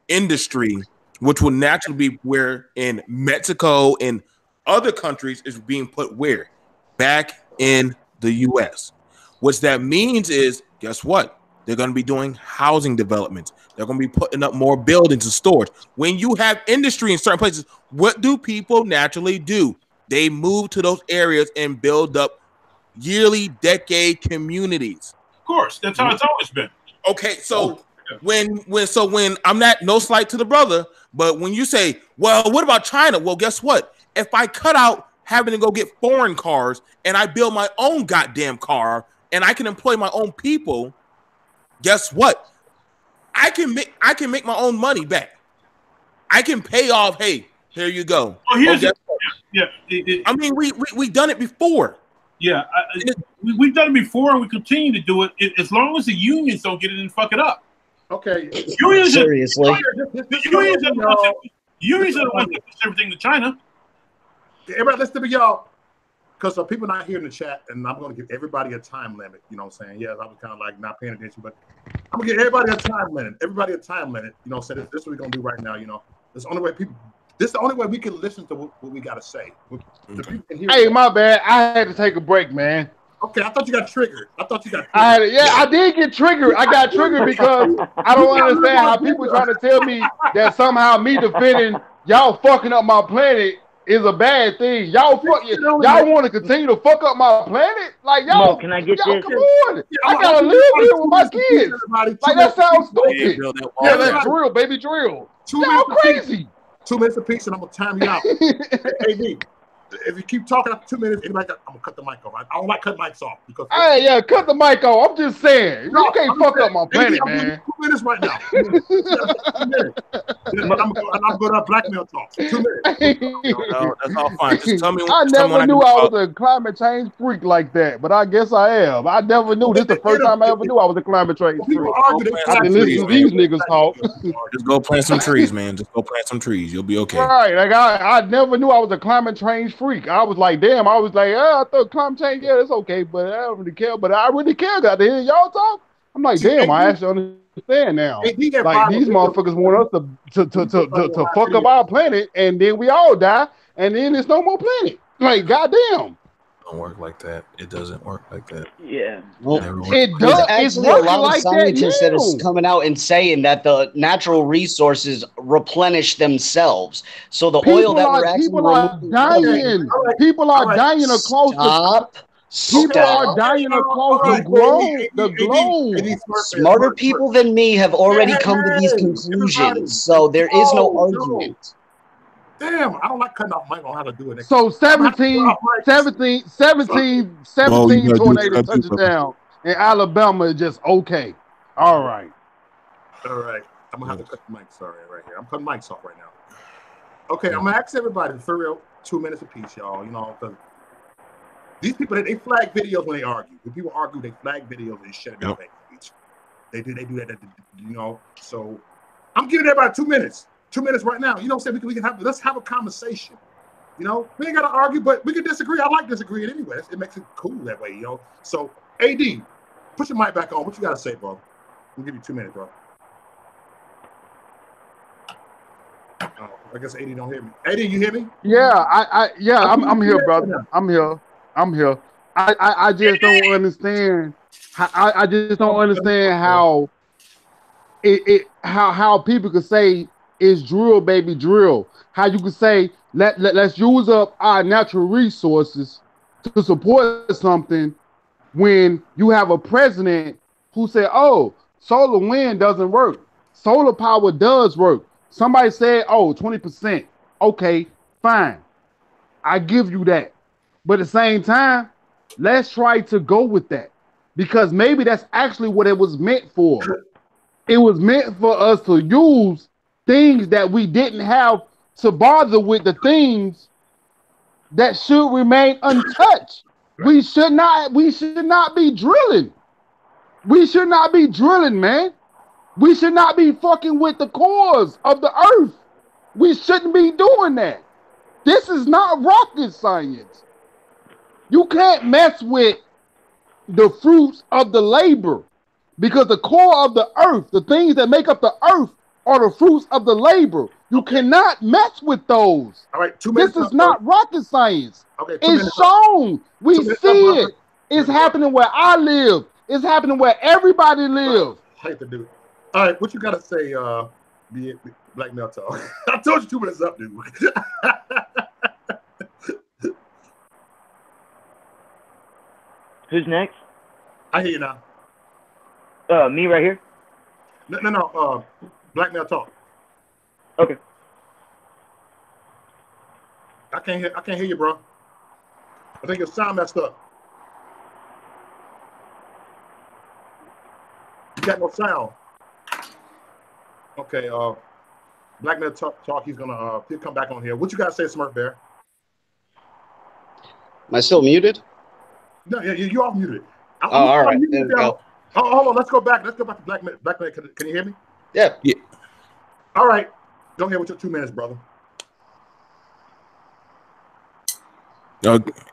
Speaker 6: industry, which will naturally be where in Mexico and other countries is being put where? Back in the U.S. What that means is, guess what? They're going to be doing housing developments. They're going to be putting up more buildings and stores. When you have industry in certain places, what do people naturally do? They move to those areas and build up yearly, decade communities.
Speaker 4: Of course, that's how it's always been.
Speaker 6: Okay, so when I'm not, no slight to the brother, but when you say, well, what about China? Well, guess what? If I cut out having to go get foreign cars and I build my own goddamn car and I can employ my own people, guess what? I can make my own money back. I can pay off. Hey, here you go.
Speaker 4: Well, Yeah,
Speaker 6: I mean, we done it before.
Speaker 4: yeah. We've done it before, and we continue to do it as long as the unions don't get it and fuck it up.
Speaker 1: Okay.
Speaker 4: Unions,
Speaker 5: Seriously.
Speaker 4: unions are the ones that push everything to China.
Speaker 1: Everybody, listen to me, y'all. Because people not here in the chat, and I'm going to give everybody a time limit. You know what I'm saying? Yeah, I was kind of like not paying attention, but I'm going to give everybody a time limit. Everybody a time limit. You know, so this is what we're going to do right now. You know, this is the only way this is the only way we can listen to what we got to say. The people can hear
Speaker 3: Hey, my bad. I had to take a break, man.
Speaker 1: Okay, I thought you got triggered.
Speaker 3: I did get triggered. I got triggered because I don't understand how people trying to tell me that somehow me defending y'all fucking up my planet is a bad thing. Y'all want to continue to fuck up my planet? Like y'all,
Speaker 8: Mo, can I get
Speaker 3: y'all
Speaker 8: this?
Speaker 3: come on. I gotta live here with my kids. Like that sounds stupid. Yeah, that's drill, baby, drill. Y'all crazy.
Speaker 1: 2 minutes apiece, and I'm gonna time you out. Hey, D, if you keep talking after 2 minutes, I'm gonna cut the mic off. I don't like cutting mics off because.
Speaker 3: Hey, yeah, cut the mic off. I'm just saying, you can't fuck up my planet,
Speaker 1: I'm
Speaker 3: man.
Speaker 1: 2 minutes right now. 2 minutes. I'm going to blackmail talk. 2 minutes.
Speaker 6: No, that's all fine. Just tell me.
Speaker 3: I never knew I was a climate change freak like that, but I guess I am. I never knew. This is the first time I ever knew I was a climate change freak. I didn't listen to these niggas talk.
Speaker 6: Just go plant some trees, man. Just go plant some trees. You'll be okay.
Speaker 3: Right. Like I never knew I was a climate change freak. I was like, damn, I was like, I thought climate change, yeah, it's okay, but I don't really care. But I really care. Got to hear y'all talk. I'm like, damn, I actually understand now. Like these motherfuckers want us to fuck up our planet, and then we all die, and then there's no more planet. Like, goddamn.
Speaker 6: Don't work like that. It doesn't work like that.
Speaker 8: Yeah.
Speaker 5: Well,
Speaker 3: it
Speaker 5: there's
Speaker 3: does.
Speaker 5: actually a lot of scientists that is coming out and saying that the natural resources replenish themselves. So the oil that we're actually
Speaker 3: people are dying. People are dying across people are dying across the globe.
Speaker 5: Smarter people than me have already come to these conclusions. So there is no argument.
Speaker 1: Damn, I don't like cutting off mic on how to do it.
Speaker 3: So 17 tornado touchdown in Alabama is just okay. All right.
Speaker 1: All right. I'm going to have to cut the mic. Sorry, right here. I'm cutting mics off right now. Okay, I'm going to ask everybody for real 2 minutes apiece, y'all. You know, because these people, they flag videos when they argue. When people argue, they flag videos and shut it down. They do that, you know. So I'm giving everybody 2 minutes. 2 minutes right now. You know what I'm saying? We can have, let's have a conversation. You know, we ain't got to argue, but we can disagree. I like disagreeing anyway. It makes it cool that way, you know. So, AD, put your mic back on. What you got to say, bro? We'll give you 2 minutes, bro. I guess AD don't hear me. AD, you hear me?
Speaker 3: Yeah, I'm here, brother. I'm here. I just don't understand. I just don't understand how how people could say it's drill, baby, drill. How you could say let's use up our natural resources to support something when you have a president who said, "Oh, solar wind doesn't work. Solar power does work." Somebody said, "Oh, 20%." Okay, fine. I give you that. But at the same time, let's try to go with that because maybe that's actually what it was meant for. It was meant for us to use things that we didn't have to bother with, the things that should remain untouched. We should not be drilling. We should not be drilling, man. We should not be fucking with the cores of the earth. We shouldn't be doing that. This is not rocket science. You can't mess with the fruits of the labor because the core of the earth, the things that make up the earth, are the fruits of the labor. You cannot mess with those.
Speaker 1: All right, 2 minutes.
Speaker 3: This is not rocket science.
Speaker 1: Okay,
Speaker 3: it's shown. We see it. It's happening where I live. It's happening where everybody lives.
Speaker 1: I hate to do it. All right, what you got to say, Black Male Talk? I told you 2 minutes up, dude.
Speaker 8: Who's next?
Speaker 1: I hear you now.
Speaker 8: Me right here?
Speaker 1: No. Black Male Talk.
Speaker 8: Okay.
Speaker 1: I can't hear you, bro. I think your sound messed up. You got no sound. Okay, Black Male Talk, he'll come back on here. What you got to say, Smurf Bear?
Speaker 5: Am I still muted?
Speaker 1: No, yeah, you're off muted.
Speaker 5: Oh, all right. There we go.
Speaker 1: Oh, hold on. Let's go back. Let's go back to Black Man. Black Man, can you hear me?
Speaker 5: Yeah.
Speaker 1: All right. Go ahead with your 2 minutes, brother.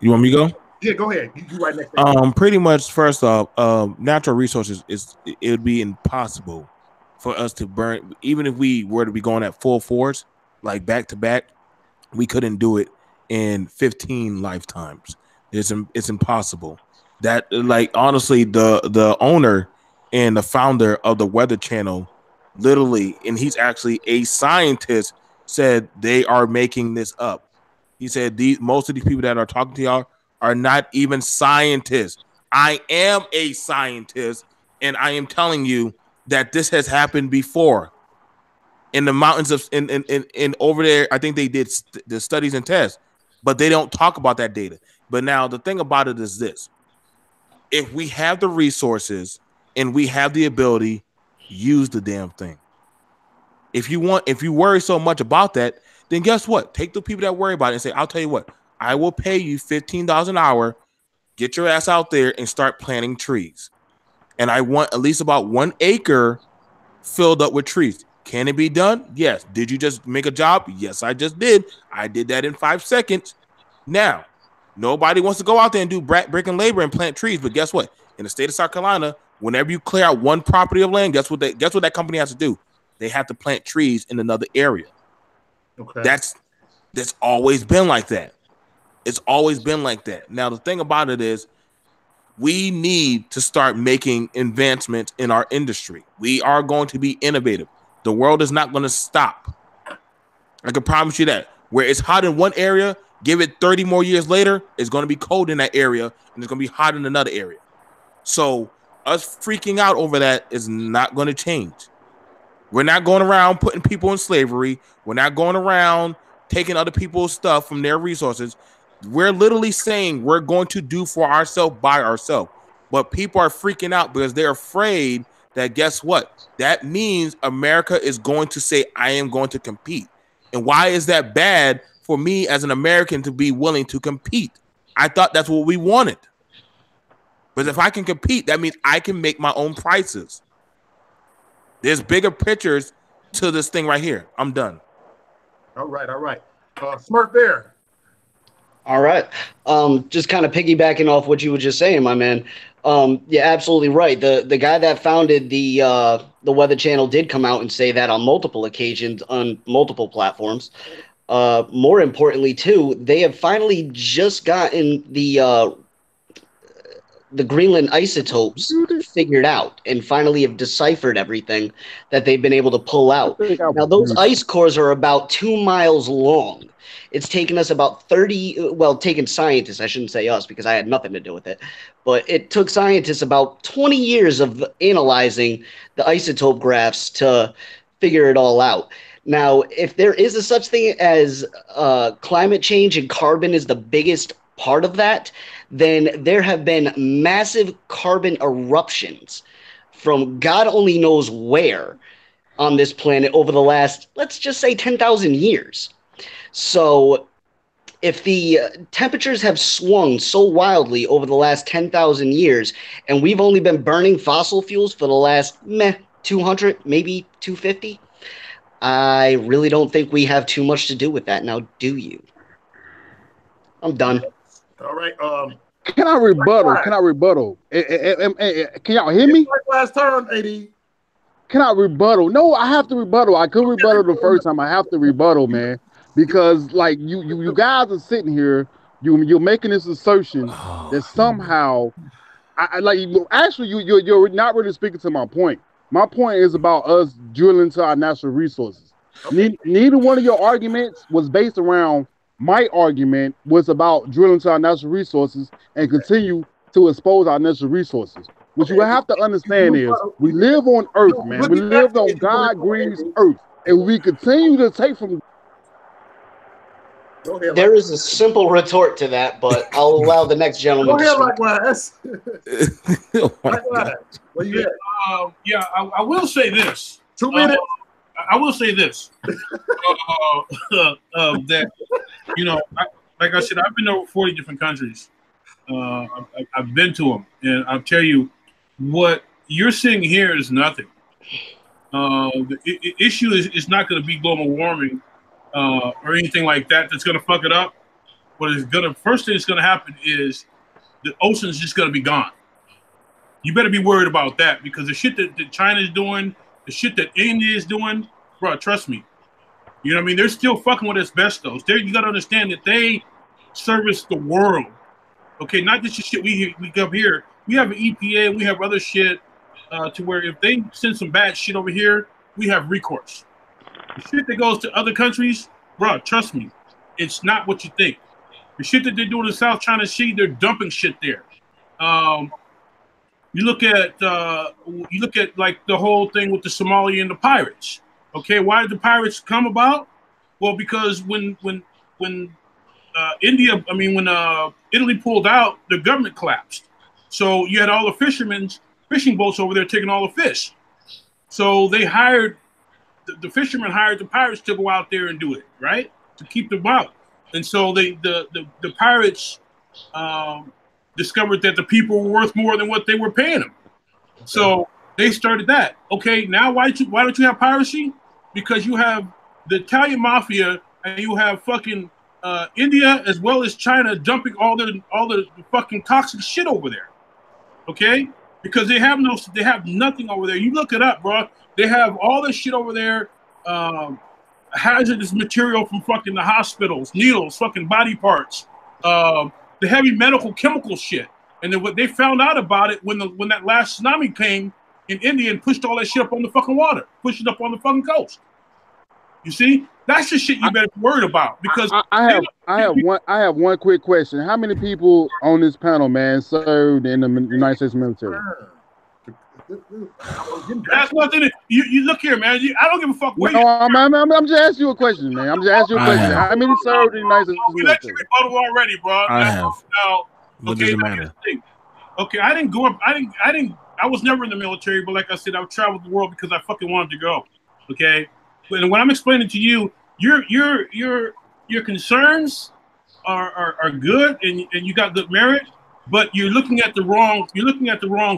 Speaker 6: You want me to go?
Speaker 1: Yeah, go ahead. You right next.
Speaker 6: Pretty much. First off, natural resources it would be impossible for us to burn, even if we were to be going at full force, like back to back. We couldn't do it in 15 lifetimes. It's impossible. That, like, honestly, the owner and the founder of the Weather Channel, literally, and he's actually a scientist, said they are making this up. He said most of these people that are talking to y'all are not even scientists. I am a scientist, and I am telling you that this has happened before in the mountains of in over there. I think they did the studies and tests, but they don't talk about that data. But now the thing about it is this: if we have the resources and we have the ability, use the damn thing. If you worry so much about that, then guess what? Take the people that worry about it and say, I'll tell you what, I will pay you $15 an hour. Get your ass out there and start planting trees. And I want at least about 1 acre filled up with trees. Can it be done? Yes. Did you just make a job? Yes, I just did. I did that in 5 seconds. Now, nobody wants to go out there and do brick and labor and plant trees. But guess what? In the state of South Carolina, whenever you clear out one property of land, guess what that company has to do? They have to plant trees in another area.
Speaker 1: Okay.
Speaker 6: That's always been like that. It's always been like that. Now, the thing about it is we need to start making advancements in our industry. We are going to be innovative. The world is not going to stop. I can promise you that. Where it's hot in one area, give it 30 more years later, it's going to be cold in that area, and it's going to be hot in another area. So us freaking out over that is not going to change. We're not going around putting people in slavery. We're not going around taking other people's stuff from their resources. We're literally saying we're going to do for ourselves by ourselves. But people are freaking out because they're afraid that, guess what? That means America is going to say, I am going to compete. And why is that bad for me as an American to be willing to compete? I thought that's what we wanted. But if I can compete, that means I can make my own prices. There's bigger pictures to this thing right here. I'm done.
Speaker 1: All right. Smart there.
Speaker 5: All right. Just kind of piggybacking off what you were just saying, my man. Yeah, absolutely right. The guy that founded the Weather Channel did come out and say that on multiple occasions on multiple platforms. More importantly, too, they have finally just gotten the Greenland isotopes figured out and finally have deciphered everything that they've been able to pull out. Now, those ice cores are about 2 miles long. It's taken us about taken scientists, I shouldn't say us because I had nothing to do with it, but it took scientists about 20 years of analyzing the isotope graphs to figure it all out. Now, if there is a such thing as climate change and carbon is the biggest part of that, then there have been massive carbon eruptions from God only knows where on this planet over the last, let's just say, 10,000 years. So if the temperatures have swung so wildly over the last 10,000 years, and we've only been burning fossil fuels for the last 200, maybe 250, I really don't think we have too much to do with that. Now, do you? I'm done.
Speaker 1: All right.
Speaker 3: Can I rebuttal? Can y'all hear me?
Speaker 1: Last turn, AD.
Speaker 3: Can I rebuttal? No, I have to rebuttal. I couldn't rebuttal the first time. I have to rebuttal, man, because like you guys are sitting here, you're making this assertion that somehow, you're not really speaking to my point. My point is about us drilling into our natural resources. Okay. Neither one of your arguments was based around. My argument was about drilling to our natural resources and continue to expose our natural resources. What you have to understand is we live on Earth, man. We live on God Green's Earth. And we continue to take from...
Speaker 5: There is a simple retort to that, but I'll allow the next gentleman to speak.
Speaker 1: Likewise. Likewise. Where you at?
Speaker 4: I will say this.
Speaker 1: 2 minutes.
Speaker 4: I will say this. That, like I said, I've been to over 40 different countries. I've been to them, and I'll tell you, what you're seeing here is nothing. The issue is not going to be global warming or anything like that that's going to fuck it up. What is going to first thing that's going to happen is the ocean's just going to be gone. You better be worried about that because the shit that China is doing, the shit that India is doing, bro, trust me. You know what I mean? They're still fucking with asbestos. You got to understand that they service the world. Okay, not just the shit we up here. We have an EPA, we have other shit to where if they send some bad shit over here, we have recourse. The shit that goes to other countries, bro, trust me, it's not what you think. The shit that they're doing in South China Sea, they're dumping shit there. You look at like the whole thing with the Somalia and the pirates. Okay, why did the pirates come about? Well, because when Italy pulled out, the government collapsed. So you had all the fishing boats over there taking all the fish. So they hired the fishermen hired the pirates to go out there and do it, right? To keep them out. And so the pirates discovered that the people were worth more than what they were paying them. Okay. So they started that. Okay, now why don't you have piracy? Because you have the Italian mafia and you have fucking India as well as China dumping all the fucking toxic shit over there. Okay, because they have nothing over there. You look it up, bro. They have all this shit over there. Hazardous material from fucking the hospitals, needles, fucking body parts, the heavy medical chemical shit. And then what they found out about it when that last tsunami came in India and pushed all that shit up on the fucking water, pushed it up on the fucking coast. You see, that's the shit you better be worried about because
Speaker 3: I have one quick question. How many people on this panel, man, served in the United States military?
Speaker 4: That's nothing. You look here, man. I don't give a fuck.
Speaker 3: No, I'm just asking you a question, man. I'm just asking you a question. How many served in the United States military?
Speaker 4: We let you rebuttal already, bro.
Speaker 6: I have.
Speaker 4: Now,
Speaker 6: What does it matter?
Speaker 4: Okay, I didn't go up. I was never in the military, but like I said, I've traveled the world because I fucking wanted to go. Okay, and when I'm explaining to you, your concerns are good and you got good merit, but you're looking at the wrong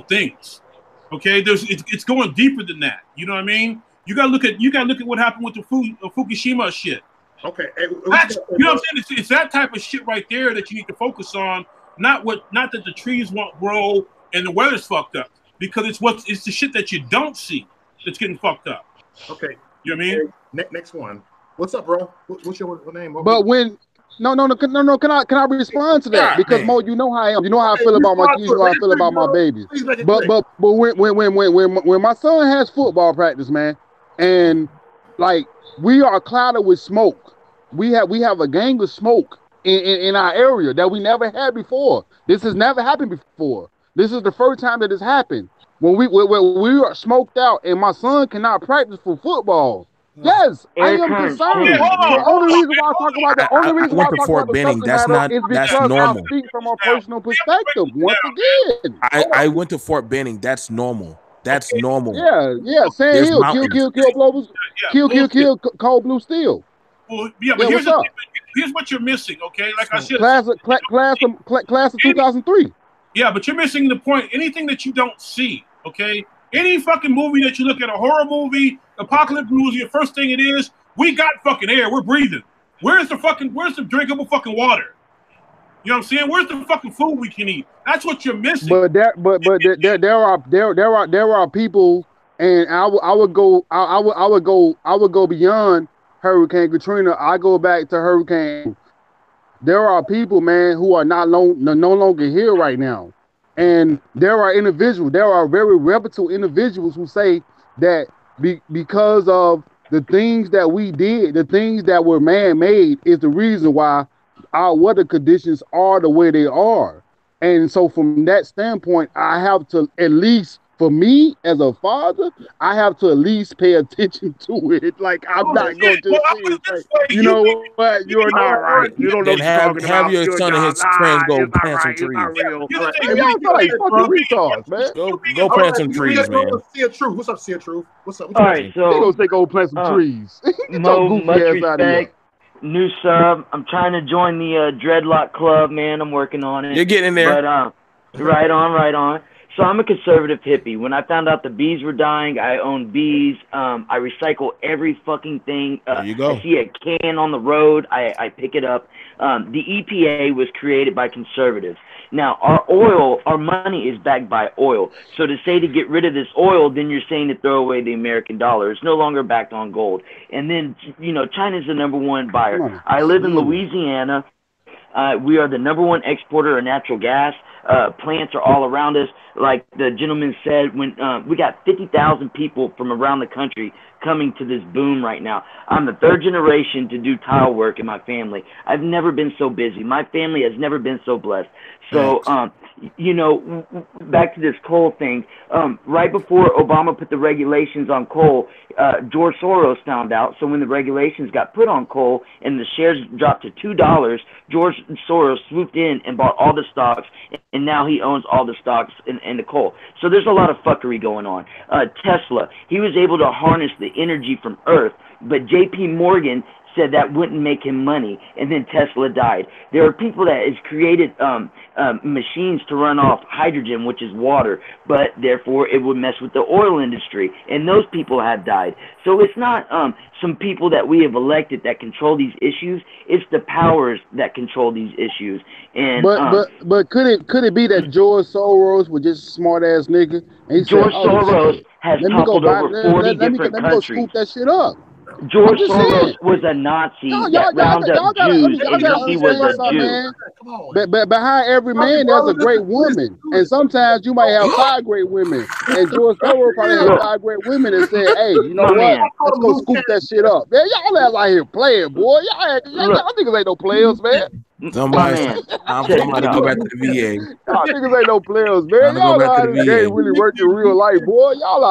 Speaker 4: things. Okay, it's going deeper than that. You know what I mean? You gotta look at what happened with the Fukushima shit.
Speaker 1: Okay,
Speaker 4: you know what I'm saying? It's that type of shit right there that you need to focus on. Not that the trees won't grow and the weather's fucked up, because it's the shit that you don't see that's getting fucked up.
Speaker 1: Okay,
Speaker 4: you know what I mean?
Speaker 1: Next one. What's up, bro? What's your name?
Speaker 3: But when no, can I respond to that? Because Mo, you know how I am. You know how I feel about my kids. You know how I feel about my babies. But when my son has football practice, man, and like we are clouded with smoke. We have a gang of smoke in our area that we never had before. This has never happened before. This is the first time that it's happened. When we are smoked out and my son cannot practice for football. Yes, I am concerned. The only reason why I talk about the only reason why I talk about
Speaker 6: Benning, that's normal.
Speaker 3: I speak from a personal perspective. Once again,
Speaker 6: I went to Fort Benning. That's normal. That's normal.
Speaker 3: Yeah. Sand Hill, kill, cold blue steel.
Speaker 4: Well, yeah, but here's what you're missing. Okay, like I said,
Speaker 3: class of 2003.
Speaker 4: Yeah, but you're missing the point. Anything that you don't see, okay? Any fucking movie that you look at, a horror movie, apocalypse movie, the first thing it is, we got fucking air, we're breathing. Where's the drinkable fucking water? You know what I'm saying? Where's the fucking food we can eat? That's what you're missing.
Speaker 3: But there are people, and I would go beyond Hurricane Katrina. I go back to Hurricane. There are people, man, who are no longer here right now. And there are very reputable individuals who say that because of the things that we did, the things that were man-made is the reason why our weather conditions are the way they are. And so from that standpoint, I have to, at least for me as a father, I have to at least pay attention to it. Like, I'm not going to say, you know what, you're not right. You don't know what you're talking about.
Speaker 6: Have your son and his friends go plant some trees.
Speaker 3: Y'all feel like fucking retards, man.
Speaker 6: Go plant some trees, man.
Speaker 1: See Truth. What's up, See Truth? What's up?
Speaker 8: All right, so
Speaker 3: they gonna say go plant some trees.
Speaker 8: Mo, New sub. I'm trying to join the dreadlock club, man. I'm working on it.
Speaker 6: You're getting in there.
Speaker 8: But right on. So I'm a conservative hippie. When I found out the bees were dying, I own bees. I recycle every fucking thing.
Speaker 6: There you go.
Speaker 8: I see a can on the road, I pick it up. The EPA was created by conservatives. Now, our money is backed by oil. So to say to get rid of this oil, then you're saying to throw away the American dollar. It's no longer backed on gold. And then, China's the number one buyer. I live in Louisiana. We are the number one exporter of natural gas. Plants are all around us. Like the gentleman said, when we got 50,000 people from around the country coming to this boom right now. I'm the third generation to do tile work in my family. I've never been so busy. My family has never been so blessed. So, back to this coal thing. Right before Obama put the regulations on coal, George Soros found out. So when the regulations got put on coal and the shares dropped to $2, George Soros swooped in and bought all the stocks, and now he owns all the stocks in the coal. So there's a lot of fuckery going on. Tesla, he was able to harness the energy from Earth, but J.P. Morgan said that wouldn't make him money, and then Tesla died. There are people that has created machines to run off hydrogen, which is water, but therefore it would mess with the oil industry, and those people have died. So it's not some people that we have elected that control these issues. It's the powers that control these issues. And
Speaker 3: but could it be that George Soros was just a smart ass nigga? And he
Speaker 8: George
Speaker 3: said, oh,
Speaker 8: Soros
Speaker 3: shit,
Speaker 8: has
Speaker 3: let me go
Speaker 8: toppled over 40
Speaker 3: let me
Speaker 8: different
Speaker 3: go
Speaker 8: countries.
Speaker 3: scoop that shit up.
Speaker 8: George
Speaker 3: I'm just
Speaker 8: Soros
Speaker 3: saying.
Speaker 8: was a Nazi
Speaker 3: Y'all
Speaker 8: that rounded up Jews,
Speaker 3: gotta
Speaker 8: and he was
Speaker 3: understand
Speaker 8: a
Speaker 3: something,
Speaker 8: Jew.
Speaker 3: man. But behind every man, there's a great woman, and sometimes you might have 5 great women. And George Soros probably had 5 great women and said, "Hey, you know
Speaker 8: My
Speaker 3: what?
Speaker 8: man.
Speaker 3: Let's go scoop that shit up." Man, y'all out here playing, boy. Y'all niggas ain't no players, man.
Speaker 6: Somebody,
Speaker 8: Man,
Speaker 6: somebody go back to the VA.
Speaker 3: Y'all niggas ain't no players, man.
Speaker 6: Time to go
Speaker 3: Y'all
Speaker 6: back
Speaker 3: out
Speaker 6: to the
Speaker 3: this
Speaker 6: VA.
Speaker 3: game really work in real life, boy. Y'all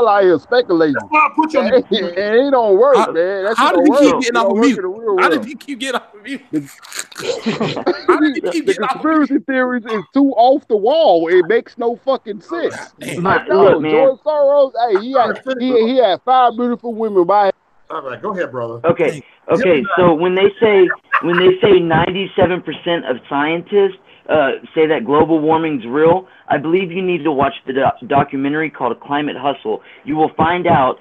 Speaker 3: out here speculating.
Speaker 1: That's why I put you on
Speaker 3: And it don't work,
Speaker 6: How-
Speaker 3: man. That
Speaker 6: how
Speaker 3: shit
Speaker 6: did
Speaker 3: don't
Speaker 6: he
Speaker 3: work.
Speaker 6: keep
Speaker 3: It
Speaker 6: getting
Speaker 3: don't
Speaker 6: off of
Speaker 3: work
Speaker 6: mute?
Speaker 3: in the real
Speaker 6: How did
Speaker 3: world.
Speaker 6: he keep getting off of mute?
Speaker 3: The conspiracy theories is too off the wall. It makes no fucking sense.
Speaker 8: Look,
Speaker 3: No,
Speaker 8: man.
Speaker 3: George Soros, hey, he had 5 beautiful women by him.
Speaker 1: All right, go ahead, brother.
Speaker 8: Okay. So when they say 97% of scientists say that global warming's real, I believe you need to watch the documentary called Climate Hustle. You will find out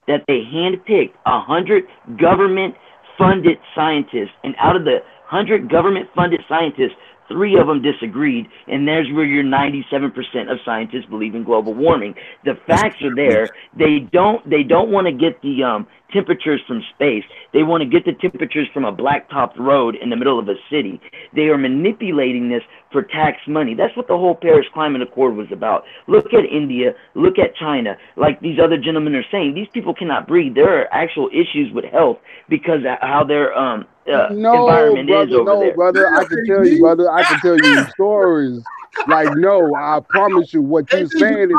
Speaker 8: that they handpicked 100 government-funded scientists, and out of the 100 government-funded scientists, 3 of them disagreed, and there's where your 97% of scientists believe in global warming. The facts are there. They don't want to get the temperatures from space. They want to get the temperatures from a blacktopped road in the middle of a city. They are manipulating this for tax money. That's what the whole Paris Climate Accord was about. Look at India. Look at China. Like these other gentlemen are saying, these people cannot breathe. There are actual issues with health because of how their environment is over there.
Speaker 3: Brother. I can tell you, brother. I can tell you stories. Like, no, I promise you, what you're saying is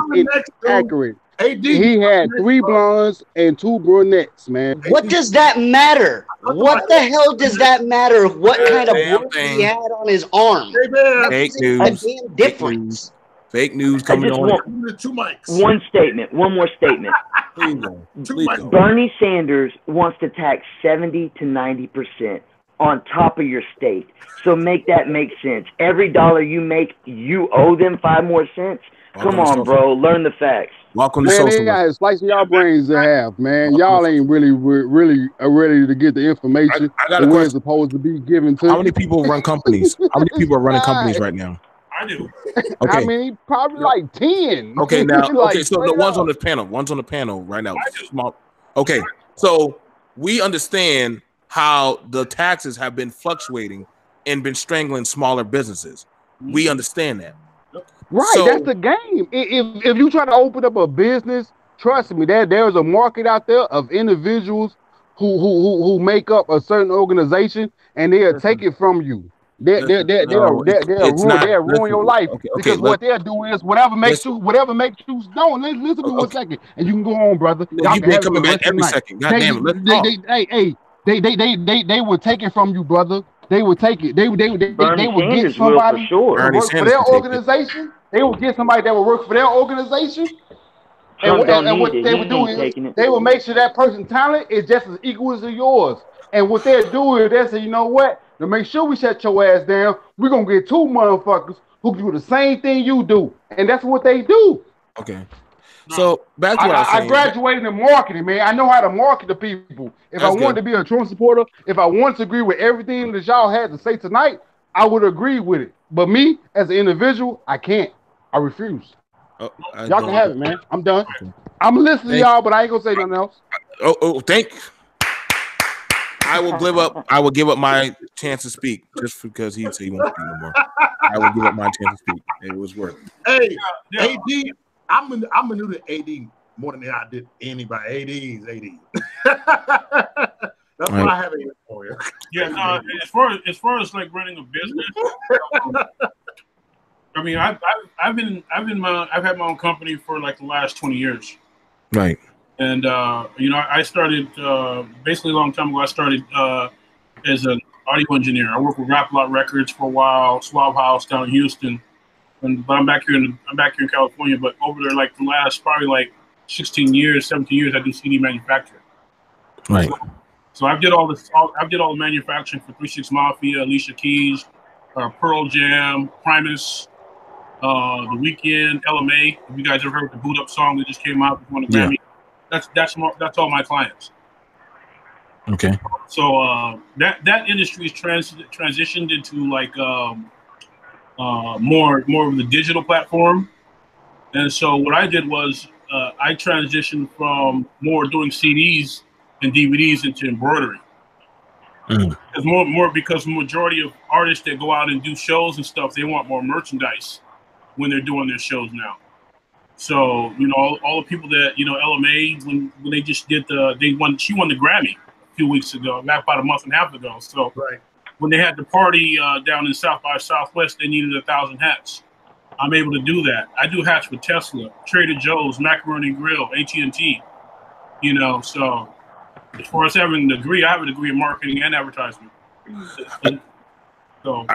Speaker 3: inaccurate. He had 3 blondes and 2 brunettes, man.
Speaker 5: What does that matter? What the hell does that matter? What kind of
Speaker 6: Damn
Speaker 5: bruise
Speaker 6: thing.
Speaker 5: he had on his arm?
Speaker 6: Fake
Speaker 5: A
Speaker 6: news.
Speaker 5: damn difference.
Speaker 6: Fake news
Speaker 8: I
Speaker 6: coming
Speaker 8: just
Speaker 6: on.
Speaker 8: want
Speaker 1: 2 mics.
Speaker 8: one more statement.
Speaker 6: Please go. Please go.
Speaker 8: Bernie Sanders wants to tax 70 to 90% on top of your state. So make that make sense. Every dollar you make, you owe them 5 more cents. Come on, bro. Learn the facts.
Speaker 6: Welcome to
Speaker 3: Man, they
Speaker 6: socialism.
Speaker 3: got slicing y'all brains in half, man. Y'all ain't really ready to get the information
Speaker 6: I got a
Speaker 3: the way
Speaker 6: question.
Speaker 3: it's supposed to be given to
Speaker 6: How
Speaker 3: you.
Speaker 6: many people run companies? How many people are running companies right now?
Speaker 4: I do.
Speaker 6: Okay.
Speaker 3: I mean, probably like 10.
Speaker 6: Okay, now,
Speaker 3: Like,
Speaker 6: okay, so the
Speaker 3: straight
Speaker 6: ones
Speaker 3: up.
Speaker 6: on the panel right now. Small. Okay, so we understand how the taxes have been fluctuating and been strangling smaller businesses. We understand that.
Speaker 3: Right,
Speaker 6: So-
Speaker 3: that's the game. If you try to open up a business, trust me, there's a market out there of individuals who make up a certain organization, and they'll take it from you. They'll ruin your life because what they'll do is whatever makes you no. Listen to me 1 second, and you can go on, brother. Y'all
Speaker 6: You've
Speaker 3: can
Speaker 6: been
Speaker 3: have
Speaker 6: coming
Speaker 3: the
Speaker 6: back
Speaker 3: rest of
Speaker 6: every
Speaker 3: the night.
Speaker 6: second. God damn it. Let's talk.
Speaker 3: They will take it from you, brother. They will take it. They will
Speaker 8: Bernie
Speaker 3: get
Speaker 8: Sanders will
Speaker 3: somebody
Speaker 8: for sure.
Speaker 3: to
Speaker 6: Bernie
Speaker 3: work for
Speaker 6: Sanders
Speaker 3: their
Speaker 6: can take it.
Speaker 3: organization. They will get somebody that will work for their organization
Speaker 8: Trump don't
Speaker 3: and
Speaker 8: need
Speaker 3: what
Speaker 8: it.
Speaker 3: they
Speaker 8: He
Speaker 3: would do
Speaker 8: ain't
Speaker 3: is
Speaker 8: taking it.
Speaker 3: they would make sure that person's talent is just as equal as yours. And what they're doing is they say, you know what? To make sure we shut your ass down, we're gonna get two motherfuckers who do the same thing you do, and that's what they do.
Speaker 6: Okay. So back to what I was
Speaker 3: I
Speaker 6: saying.
Speaker 3: graduated in marketing, man. I know how to market to people. If I
Speaker 6: That's
Speaker 3: wanted
Speaker 6: good.
Speaker 3: to be a Trump supporter, if I wanted to agree with everything that y'all had to say tonight, I would agree with it. But me, as an individual, I can't. I refuse.
Speaker 6: Oh, I
Speaker 3: Y'all can
Speaker 6: don't-
Speaker 3: have it, man. I'm done.
Speaker 6: Okay.
Speaker 3: I'm listening to
Speaker 6: Thank-
Speaker 3: y'all, but I ain't gonna say nothing else.
Speaker 6: Thank. I will give up my chance to speak just because he said he won't speak no more. I will give up my chance to speak. It was worth it.
Speaker 1: Hey,
Speaker 4: Yeah.
Speaker 1: AD, I'm new to AD more than I did anybody. AD. That's why I have it for you.
Speaker 4: Yeah, as far as like running a business, I mean, I've had my own company for like the last 20 years,
Speaker 6: Right.
Speaker 4: and I started basically a long time ago. I started as an audio engineer. I worked with Rap Lot Records for a while, Swab House down in Houston, but I'm back here in California. But over there, like the last probably like 16 years, 17 years, I do CD manufacturing.
Speaker 6: Right.
Speaker 4: So I did all the manufacturing for 3 6 Mafia, Alicia Keys, Pearl Jam, Primus, The Weeknd, LMA. If you guys ever heard the Boot Up song that just came out on the Grammy, that's all my clients.
Speaker 6: Okay.
Speaker 4: So that industry is transitioned into like more of the digital platform. And so what I did was I transitioned from more doing CDs and DVDs into embroidery. Because majority of artists that go out and do shows and stuff, they want more merchandise when they're doing their shows now. So all the people that LMA when they just did she won the Grammy a few weeks ago, about a month and a half ago. So
Speaker 1: Right.
Speaker 4: when they had the party down in South by Southwest, they needed 1,000 hats. I'm able to do that. I do hats for Tesla, Trader Joe's, Macaroni Grill, AT&T. So as far as having a degree, I have a degree in marketing and advertisement. So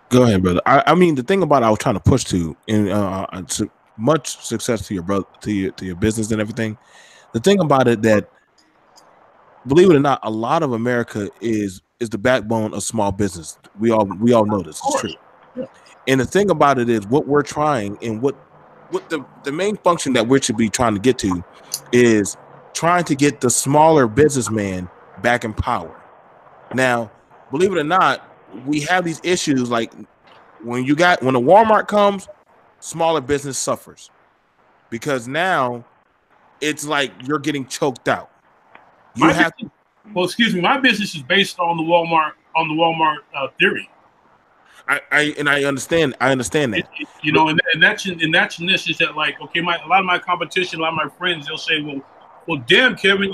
Speaker 6: Go ahead, brother. I mean, the thing about I was trying to push to, and much success to your brother, to your business and everything. The thing about it that, believe it or not, a lot of America is the backbone of small business. We all know this is true.
Speaker 1: Yeah.
Speaker 6: And the thing about it is, what we're trying and what the main function that we should be trying to get to is trying to get the smaller businessman back in power. Now, believe it or not, we have these issues like when a Walmart comes, smaller business suffers because now it's like you're getting choked out.
Speaker 4: Excuse me. My business is based on the Walmart theory.
Speaker 6: I understand that.
Speaker 4: And that's in this is that like okay, a lot of my competition, a lot of my friends, they'll say, well, damn, Kevin,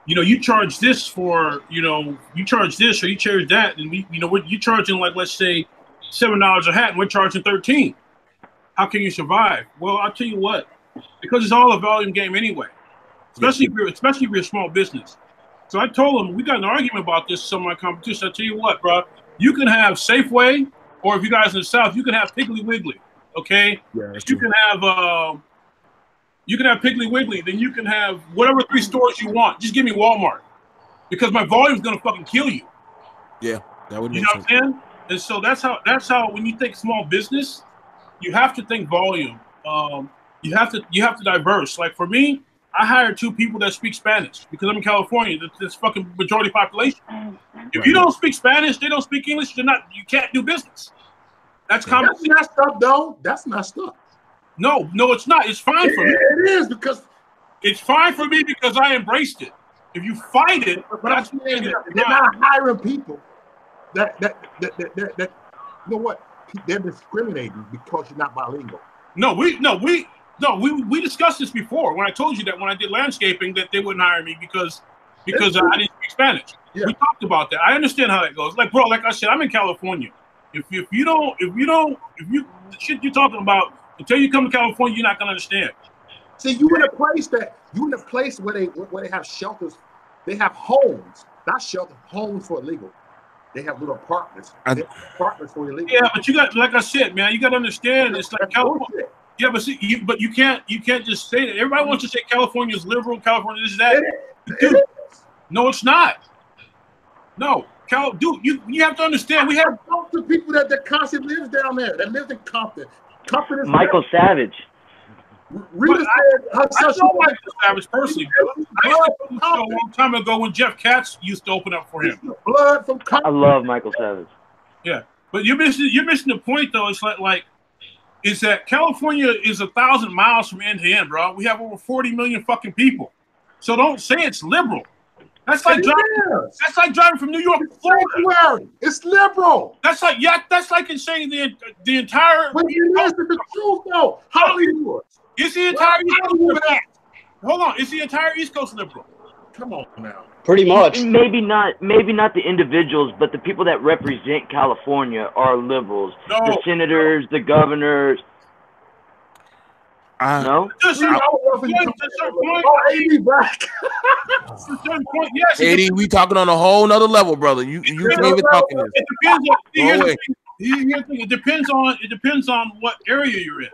Speaker 4: you charge this for, you charge this or you charge that, and you charging like let's say $7 a hat, and we're charging $13. How can you survive? Well, I'll tell you what, because it's all a volume game anyway, especially if you're a small business. So I told them we got an argument about this. Some of my competition. I tell you what, bro, you can have Safeway, or if you guys in the South, you can have Piggly Wiggly. Okay,
Speaker 6: Yeah,
Speaker 4: you can have Piggly Wiggly. Then you can have whatever 3 stores you want. Just give me Walmart, because my volume's gonna fucking kill you.
Speaker 6: Yeah, that would
Speaker 4: You
Speaker 6: make
Speaker 4: know
Speaker 6: sense.
Speaker 4: what I'm saying? And so that's how when you think small business, you have to think volume. You have to diverse. Like for me, I hired 2 people that speak Spanish because I'm in California. That's fucking majority population. If you don't speak Spanish, they don't speak English. You can't do business. That's common.
Speaker 1: That's messed up, though. That's messed up.
Speaker 4: No, it's not. It's fine for me.
Speaker 1: It is because
Speaker 4: It's fine for me because I embraced it. If you fight it,
Speaker 1: but I'm saying that they're not hiring people that you know what? They're discriminating because you're not bilingual.
Speaker 4: We discussed this before when I told you that when I did landscaping that they wouldn't hire me because I didn't speak Spanish.
Speaker 1: Yeah.
Speaker 4: We talked about that. I understand how that goes. Like, bro, like I said, I'm in California. If you the shit you're talking about, until you come to California, you're not gonna understand.
Speaker 1: See, you in a place where they have shelters. They have homes, not shelters, homes for illegal. They have little apartments. They have apartments for illegal.
Speaker 4: Yeah, but you got, like I said, man, you got to understand. It's like California. Yeah, but see, you can't just say that. Everybody wants to say California is liberal, California is that. Dude, no, it's not. No, dude, you have to understand. We have
Speaker 1: the people that constantly lives down there. That lives in Compton. Compton is
Speaker 8: Michael Savage.
Speaker 1: Rita
Speaker 4: I know Michael Savage personally. I used to put him on a long time ago when Jeff Katz used to open up for him.
Speaker 1: Blood from
Speaker 8: I
Speaker 1: Compton.
Speaker 8: love Michael Savage.
Speaker 4: Yeah, but you're missing the point though. It's like is that California is 1,000 miles from end to end, bro. We have over 40 million fucking people. So don't say it's liberal. That's like driving. That's like driving from New York to Florida.
Speaker 1: It's liberal.
Speaker 4: That's like That's like in saying the entire.
Speaker 1: When you listen to the truth, though, Hollywood.
Speaker 4: Is the entire East Coast liberal? Hold on. Is the entire East Coast liberal?
Speaker 1: Come on now.
Speaker 5: Pretty much.
Speaker 8: Maybe not the individuals, but the people that represent California are liberals.
Speaker 4: No.
Speaker 8: The senators, the governors. No?
Speaker 4: To a certain point, yes.
Speaker 6: 80, we talking on a whole nother level, brother. You can't even talk in this.
Speaker 4: It depends on. It depends on what area you're in.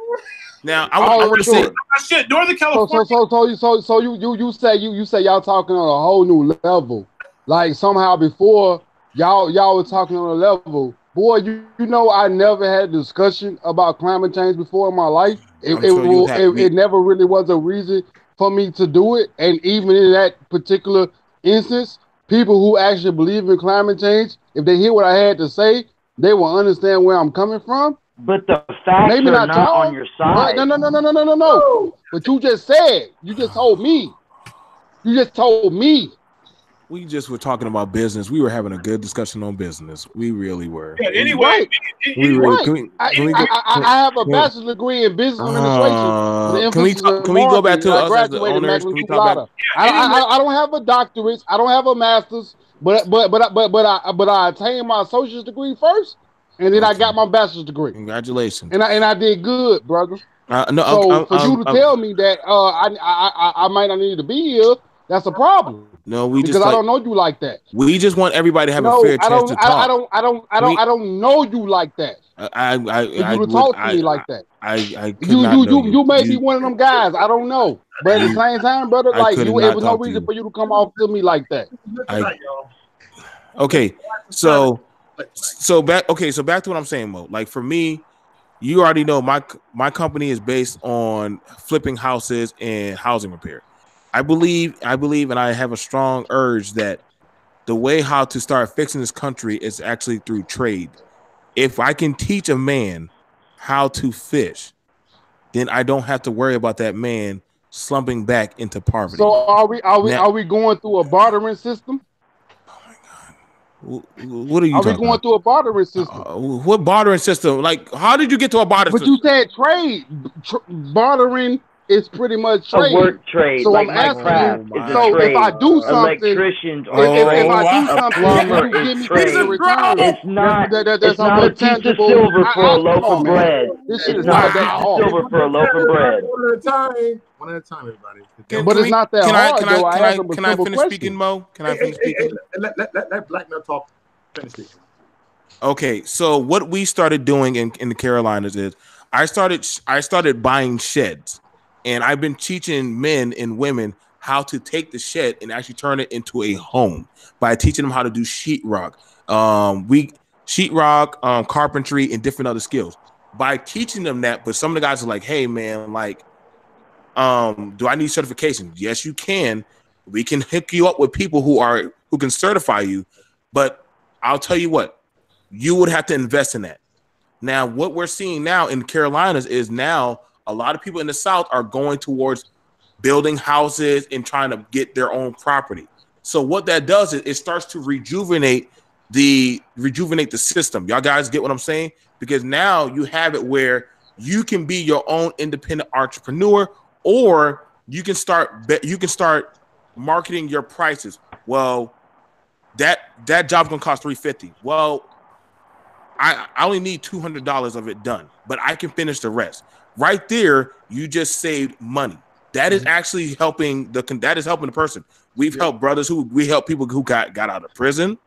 Speaker 6: Now, I want to say,
Speaker 4: shit, Northern California.
Speaker 3: So you say y'all talking on a whole new level. Like somehow before y'all were talking on a level. Boy, you know I never had a discussion about climate change before in my life. It never really was a reason for me to do it. And even in that particular instance, people who actually believe in climate change, if they hear what I had to say, they will understand where I'm coming from.
Speaker 8: But the facts are not on your side.
Speaker 3: No. But you just told me.
Speaker 6: We just were talking about business. We were having a good discussion on business. We really were.
Speaker 4: Yeah, anyway.
Speaker 3: I have a bachelor's degree in business administration.
Speaker 6: Can we go back to us as the owners? Can we talk back?
Speaker 3: I don't have a doctorate. I don't have a master's, but I attained my associate's degree first, and then I got my bachelor's degree.
Speaker 6: Congratulations.
Speaker 3: And I did good, brother.
Speaker 6: No,
Speaker 3: for you to tell me that I might not need to be here, that's a problem.
Speaker 6: No,
Speaker 3: because I don't know you like that.
Speaker 6: We just want everybody to have a fair chance to talk.
Speaker 3: I don't know you like that. You would talk to me like that. You may be one of them guys. I don't know, but at the same time, brother, like it was no reason for you to come off to me like that.
Speaker 6: Okay, so back to what I'm saying, Mo. Like for me, you already know my company is based on flipping houses and housing repair. I believe, and I have a strong urge that the way how to start fixing this country is actually through trade. If I can teach a man how to fish, then I don't have to worry about that man slumping back into poverty.
Speaker 3: So are we going through a bartering system?
Speaker 6: What are you?
Speaker 3: Are we going through a bartering system?
Speaker 6: What bartering system? Like, how did you get to a bartering system?
Speaker 3: But you said trade. Bartering is pretty much trade.
Speaker 8: A work trade.
Speaker 3: So
Speaker 8: like
Speaker 3: I'm asking
Speaker 8: craft
Speaker 3: you.
Speaker 8: is
Speaker 3: So
Speaker 8: a trade.
Speaker 3: if I do something,
Speaker 8: Electricians
Speaker 3: if I do something,
Speaker 8: plumber
Speaker 3: you give
Speaker 8: is
Speaker 3: me
Speaker 8: trade.
Speaker 3: in return.
Speaker 8: It's not.
Speaker 3: That's
Speaker 8: It's not a piece of silver for a loaf of bread.
Speaker 3: This shit
Speaker 8: It's
Speaker 3: is
Speaker 8: not a
Speaker 3: not that
Speaker 8: piece of
Speaker 3: hard.
Speaker 8: silver for a loaf of bread.
Speaker 1: One at a time, everybody.
Speaker 3: But it's not that hard, though. I asked him a
Speaker 6: Can I
Speaker 3: simple
Speaker 6: finish
Speaker 3: question.
Speaker 6: speaking, Mo? Can I finish speaking?
Speaker 1: Let Black Male talk. Finish speaking.
Speaker 6: Okay, so what we started doing in the Carolinas is I started buying sheds, and I've been teaching men and women how to take the shed and actually turn it into a home by teaching them how to do sheetrock, carpentry, and different other skills. By teaching them that, but some of the guys are like, "Hey, man, like, do I need certification?" Yes, you can. We can hook you up with people who can certify you, but I'll tell you what. You would have to invest in that. Now, what we're seeing now in Carolinas is now a lot of people in the South are going towards building houses and trying to get their own property. So what that does is it starts to rejuvenate the system. Y'all guys get what I'm saying? Because now you have it where you can be your own independent entrepreneur, or you can start marketing your prices. Well, that job's gonna cost $350. Well, I only need $200 of it done, but I can finish the rest. Right there, you just saved money. That is actually helping the person. We've helped brothers we help people who got out of prison,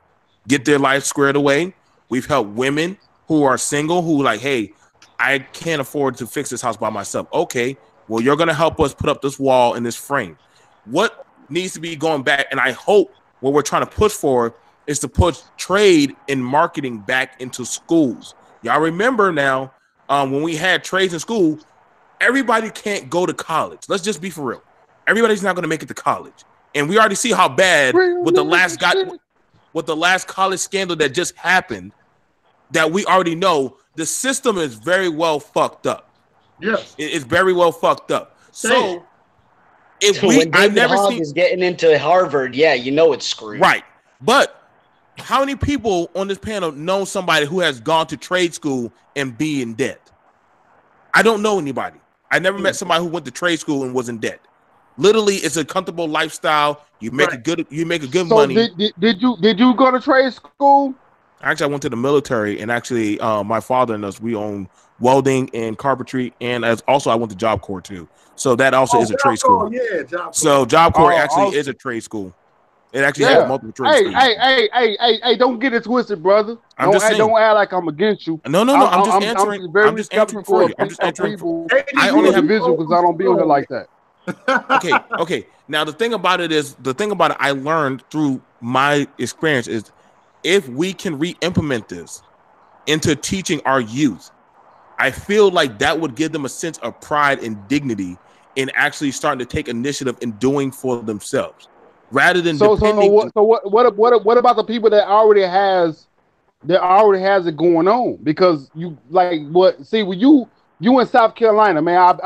Speaker 6: get their life squared away. We've helped women who are single, who like, hey, I can't afford to fix this house by myself. Okay, well, you're going to help us put up this wall and this frame. What needs to be going back? And I hope what we're trying to push for is to push trade and marketing back into schools. Y'all remember now when we had trades in school, everybody can't go to college. Let's just be for real. Everybody's not going to make it to college. And we already see how bad with the last college scandal that just happened, that we already know the system is very well fucked up.
Speaker 1: Yes.
Speaker 6: It's very well fucked up. So if
Speaker 5: So when David Hogg is getting into Harvard, yeah, you know it's screwed.
Speaker 6: Right. But how many people on this panel know somebody who has gone to trade school and be in debt? I don't know anybody. I never met somebody who went to trade school and was in debt. Literally, it's a comfortable lifestyle. You make a good money.
Speaker 3: Did you go to trade school?
Speaker 6: Actually, I went to the military, and actually, my father and us, we own welding and carpentry, and also I went to Job Corps too. So that also is a trade school.
Speaker 1: Yeah, Job Corps.
Speaker 6: So Job Corps actually is a trade school. It actually has multiple trade schools.
Speaker 3: Hey! Don't get it twisted, brother. Don't act like I'm against you.
Speaker 6: No. I'm just answering. I'm just answering for you. I'm just answering.
Speaker 3: I only have visual because I don't be on here like that.
Speaker 6: Okay. Now the thing about it I learned through my experience is if we can re-implement this into teaching our youth, I feel like that would give them a sense of pride and dignity in actually starting to take initiative in doing for themselves, rather than depending.
Speaker 3: What about the people that already has it going on? Because you when you in South Carolina, man.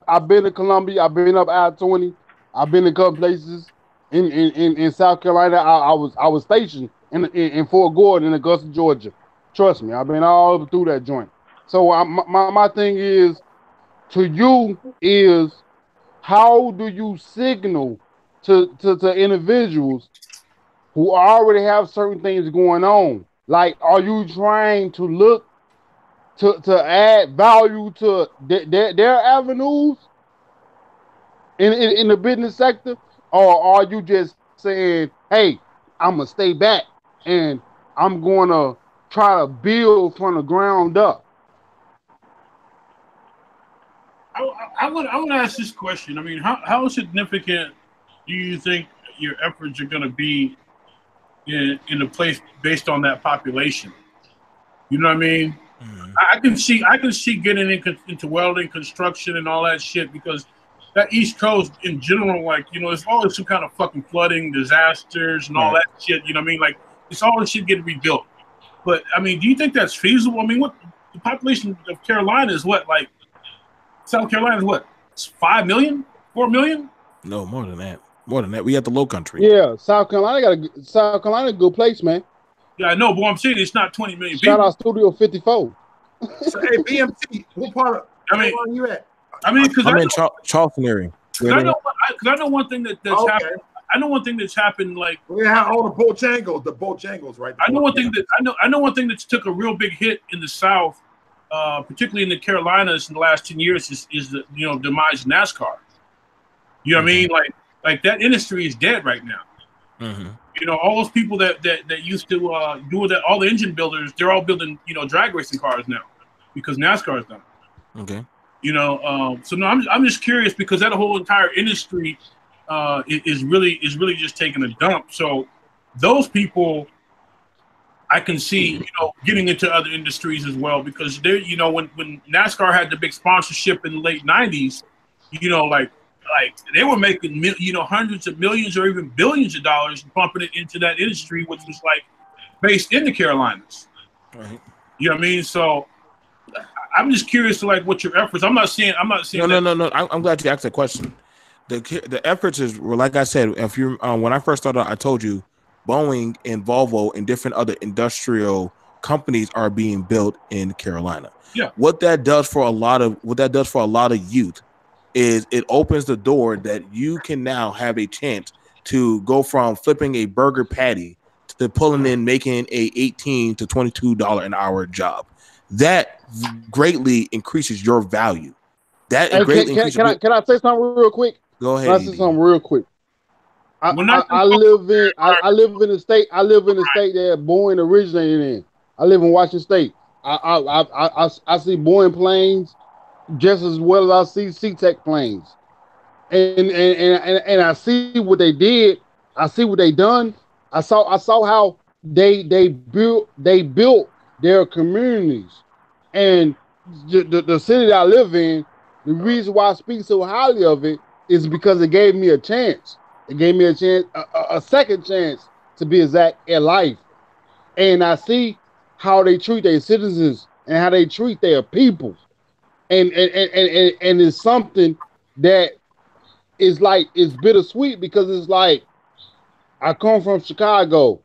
Speaker 3: I've been to Columbia. I've been up I-20. I've been to a couple places in South Carolina. I was stationed in Fort Gordon in Augusta, Georgia. Trust me, I've been all over through that joint. So my thing is to you is how do you signal to individuals who already have certain things going on? Like, are you trying to look to add value to their avenues in the business sector, or are you just saying, "Hey, I'm gonna stay back and I'm gonna try to build from the ground up"?
Speaker 4: I want to ask this question. I mean, how significant do you think your efforts are going to be in a place based on that population? You know what I mean? Mm-hmm. I can see getting into welding, construction, and all that shit, because that East Coast in general, like, you know, there's always some kind of fucking flooding, disasters, and all that shit. You know what I mean? Like, it's all this shit getting rebuilt. But I mean, do you think that's feasible? I mean, what the population of Carolina is? What, like South Carolina is what? It's 5 million, 4 million?
Speaker 6: No, more than that. More than that. We have the Low Country.
Speaker 3: Yeah, South Carolina a good place, man.
Speaker 4: Yeah, I know, but I'm saying it's not 20 million
Speaker 3: people.
Speaker 4: Shout
Speaker 3: out Studio 54.
Speaker 1: So, hey, BMT, what part of? Where are you at?
Speaker 6: I'm in Charleston area.
Speaker 4: Because I know one thing that's happened. I know one thing that's happened. Like
Speaker 1: we have all the Bojangles, right?
Speaker 4: I know one thing that took a real big hit in the South, particularly in the Carolinas in the last 10 years, is the demise of NASCAR. You know what I mean? Like that industry is dead right now. Mm-hmm. You know, all those people that used to do that, all the engine builders, they're all building drag racing cars now because NASCAR is done.
Speaker 6: Okay.
Speaker 4: You know, so no, I'm just curious because that whole entire industry is really just taking a dump. So those people, I can see getting into other industries as well, because they're when NASCAR had the big sponsorship in the late '90s, like they were making hundreds of millions or even billions of dollars pumping it into that industry, which was like based in the Carolinas.
Speaker 6: Right.
Speaker 4: You know what I mean? So I'm just curious to what your efforts. I'm not saying.
Speaker 6: No. I'm glad you asked that question. The efforts is, like I said, if you when I first started, I told you Boeing and Volvo and different other industrial companies are being built in Carolina.
Speaker 4: Yeah.
Speaker 6: What that does for a lot of youth is it opens the door that you can now have a chance to go from flipping a burger patty to pulling in making a $18 to $22 an hour job. That greatly increases your value. That greatly increases.
Speaker 3: Can I say something real quick?
Speaker 6: Go ahead.
Speaker 3: Can I say something real quick? I live in a state that Boeing originated in. I live in Washington State. I see Boeing planes just as well as I see SeaTac planes, and I see what they did. I see what they done. I saw how they built their communities, and the city that I live in. The reason why I speak so highly of it is because it gave me a chance. It gave me a chance, a second chance to be exact, at life. And I see how they treat their citizens and how they treat their people. And it's something that is like, it's bittersweet because it's like, I come from Chicago.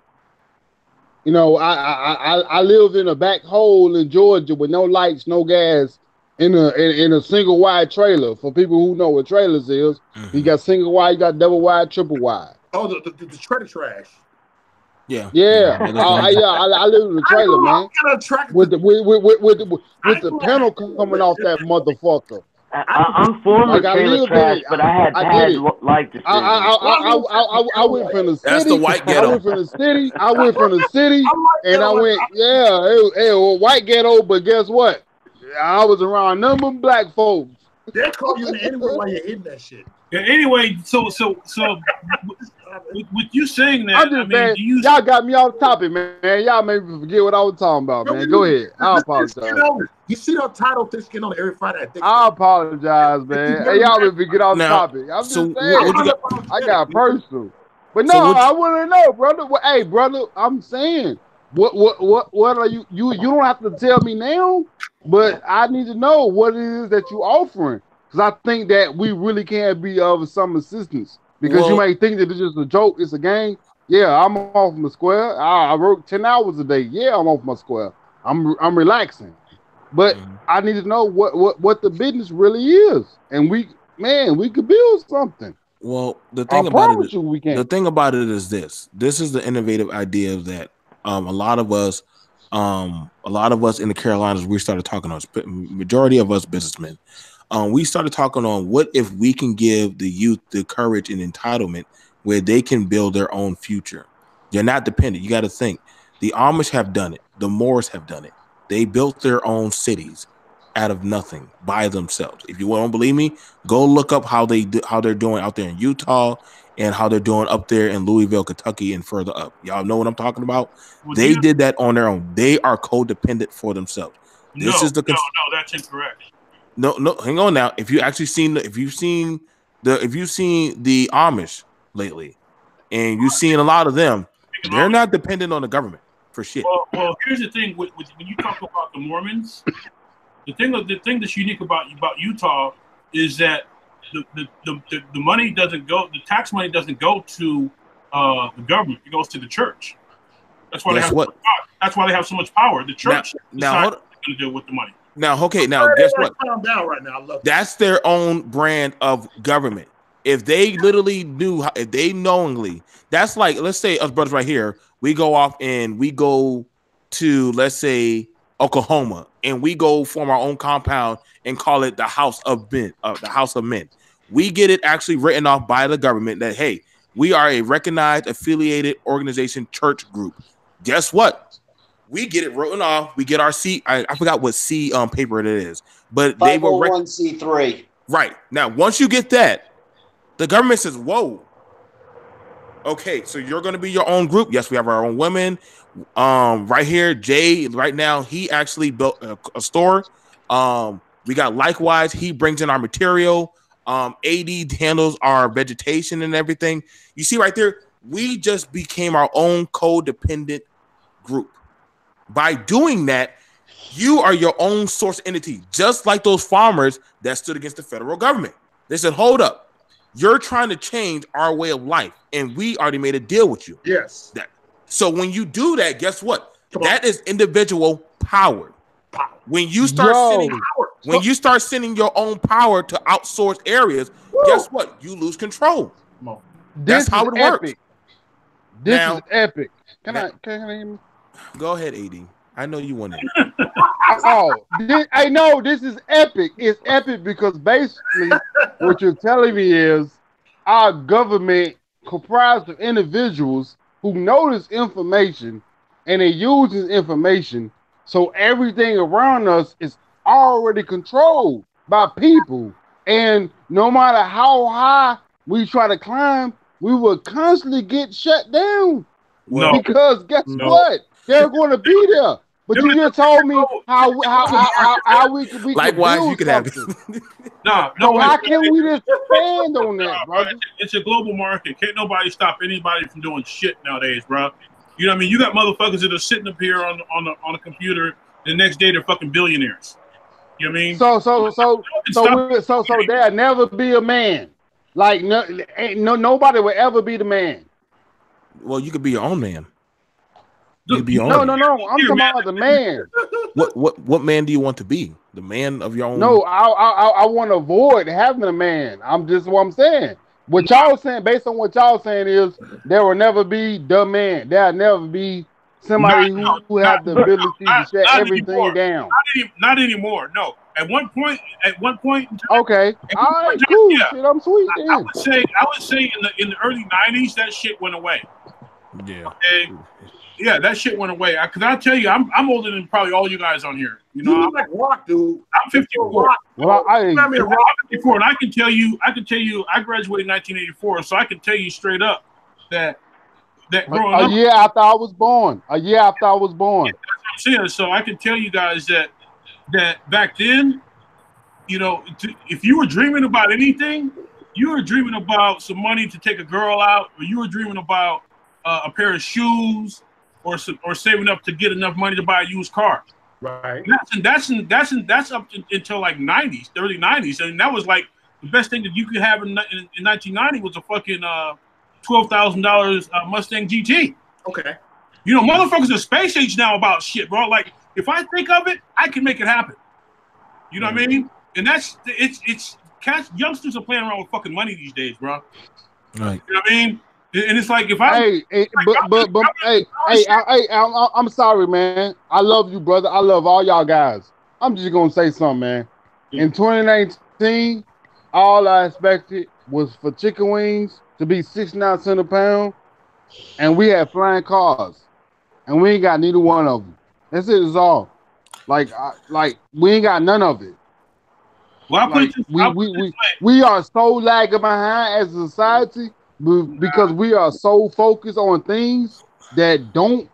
Speaker 3: You know, I live in a back hole in Georgia with no lights, no gas, in a single wide trailer. For people who know what trailers is, you got single wide, you got double wide, triple wide.
Speaker 1: Oh, the trailer trash.
Speaker 3: Yeah. I live in a trailer, man. With the panel coming off that motherfucker.
Speaker 8: I'm for the trailer trash, but I had life decisions.
Speaker 3: I went from the city.
Speaker 6: That's the white ghetto.
Speaker 3: I went from the city, and I went, it was white ghetto, but guess what? I was around a number of black folks.
Speaker 1: They'll call you anyway while you're hitting that shit.
Speaker 4: Yeah, anyway, so with you saying that,
Speaker 3: I'm just saying, y'all got me off topic, man. Y'all made me forget what I was talking about, man. Go ahead. I apologize.
Speaker 1: You see that title this get on every Friday.
Speaker 3: I apologize, man. Hey, y'all made me get off topic. I'm just saying. I got personal. But no, I want to know, brother. Hey, brother, I'm saying, what are you don't have to tell me now, but I need to know what it is that you're offering. Because I think that we really can be of some assistance. Because you may think that it's just a joke, it's a game. Yeah, I'm off my square. I work 10 hours a day. Yeah, I'm off my square. I'm relaxing. But I need to know what the business really is. And we could build something.
Speaker 6: Well, the thing about it is this. This is the innovative idea that a lot of us in the Carolinas, we started talking on, majority of us businessmen, we started talking on what if we can give the youth the courage and entitlement where they can build their own future. You're not dependent. You got to think. The Amish have done it. The Moors have done it. They built their own cities out of nothing by themselves. If you don't believe me, go look up how they're doing out there in Utah and how they're doing up there in Louisville, Kentucky, and further up. Y'all know what I'm talking about? They did that on their own. They are codependent for themselves.
Speaker 4: No, that's incorrect.
Speaker 6: No, hang on now. If you've seen the Amish lately, and you've seen a lot of them, they're not dependent on the government for shit.
Speaker 4: Well, here's the thing: when you talk about the Mormons, the thing that's unique about Utah is that the money doesn't go, the tax money doesn't go to the government; it goes to the church. That's why That's why they have so much power. The church
Speaker 6: now
Speaker 4: going to deal with the money.
Speaker 6: Now, okay, now guess what?
Speaker 1: Calm down right now. I love
Speaker 6: That's their own brand of government. If they literally knew, if they knowingly, that's like, let's say us brothers right here, we go off and we go to, let's say, Oklahoma, and we go form our own compound and call it the House of Men. We get it actually written off by the government that, hey, we are a recognized affiliated organization church group. Guess what? We get it written off. We get our C. I forgot what C paper it is, but they were
Speaker 5: 501c3.
Speaker 6: Right now, once you get that, the government says, "Whoa, okay, so you're going to be your own group." Yes, we have our own women. Right here, Jay. Right now, he actually built a store. We got likewise. He brings in our material. AD handles our vegetation and everything. You see right there, we just became our own codependent group. By doing that, you are your own source entity, just like those farmers that stood against the federal government. They said, hold up, you're trying to change our way of life, and we already made a deal with you.
Speaker 1: Yes.
Speaker 6: So when you do that, guess what? That is individual power. When you start sending your own power to outsourced areas, guess what? You lose control. That's how it works.
Speaker 3: This is epic. Can I hear me?
Speaker 6: Go ahead, AD. I know you want it.
Speaker 3: I know this is epic. It's epic because basically what you're telling me is our government comprised of individuals who know this information and they use this information So everything around us is already controlled by people. And no matter how high we try to climb, we will constantly get shut down.
Speaker 4: No.
Speaker 3: Because guess
Speaker 4: No.
Speaker 3: what? They're going to be there. But you just told me how we could
Speaker 6: Likewise,
Speaker 3: build
Speaker 6: you could have
Speaker 3: something.
Speaker 4: No,
Speaker 3: So how can we just expand on that, brother?
Speaker 4: It's a global market. Can't nobody stop anybody from doing shit nowadays, bro. You know what I mean? You got motherfuckers that are sitting up here on a computer. The next day they're fucking billionaires. You know what I mean?
Speaker 3: So there'll never be a man. Like nobody will ever be the man.
Speaker 6: Well, you could be your own man. You could be your own
Speaker 3: No.
Speaker 6: man.
Speaker 3: I'm talking about the man.
Speaker 6: What man do you want to be? The man of your own.
Speaker 3: No, I want to avoid having a man. I'm just what I'm saying. What y'all saying, based on what y'all saying, is there will never be the man. There'll never be somebody who have the ability to shut everything down.
Speaker 4: Not anymore. No. At one point.
Speaker 3: Okay. All right. Cool.
Speaker 4: Yeah.
Speaker 3: Shit, I'm sweet. Then.
Speaker 4: I would say in the early '90s that shit went away.
Speaker 6: Yeah.
Speaker 4: And, yeah, that shit went away. Because I'll tell you, I'm older than probably all you guys on here. You know,
Speaker 1: I'm like rock, dude.
Speaker 4: I'm 54.
Speaker 3: Well,
Speaker 4: I'm 54, and I can tell you, I graduated in 1984, so I can tell you straight up that growing up,
Speaker 3: a year after I was born.
Speaker 4: That's what I'm saying. So I can tell you guys that back then, you know, if you were dreaming about anything, you were dreaming about some money to take a girl out, or you were dreaming about a pair of shoes, or saving up to get enough money to buy a used car.
Speaker 1: Right.
Speaker 4: That's up until like '90s, the early '90s, and that was like the best thing that you could have in 1990 was a fucking $12,000 Mustang GT.
Speaker 1: Okay.
Speaker 4: You know, motherfuckers are space age now about shit, bro. Like, if I think of it, I can make it happen. You know what I mean? And it's cats, youngsters are playing around with fucking money these days, bro.
Speaker 6: Right.
Speaker 4: You know what I mean? And it's like if I
Speaker 3: I'm sorry, man. I love you, brother. I love all y'all guys. I'm just gonna say something, man. In 2019, all I expected was for chicken wings to be 69 cents a pound, and we had flying cars, and we ain't got neither one of them. That's it. Is all. Like we ain't got none of it.
Speaker 4: Well,
Speaker 3: we are so lagging behind as a society because we are so focused on things that don't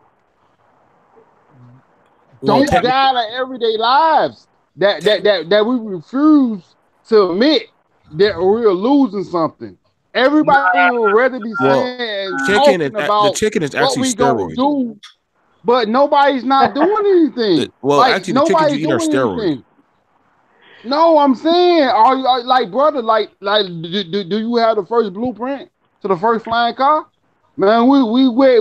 Speaker 3: guide our everyday lives. That we refuse to admit that we're losing something. Everybody would rather be saying
Speaker 6: the chicken is actually steroids.
Speaker 3: Do, but nobody's not doing anything.
Speaker 6: Actually, the chickens you eat are steroids.
Speaker 3: No, I'm saying, are you like, brother, like, do you have the first blueprint to the first flying car? Man, we way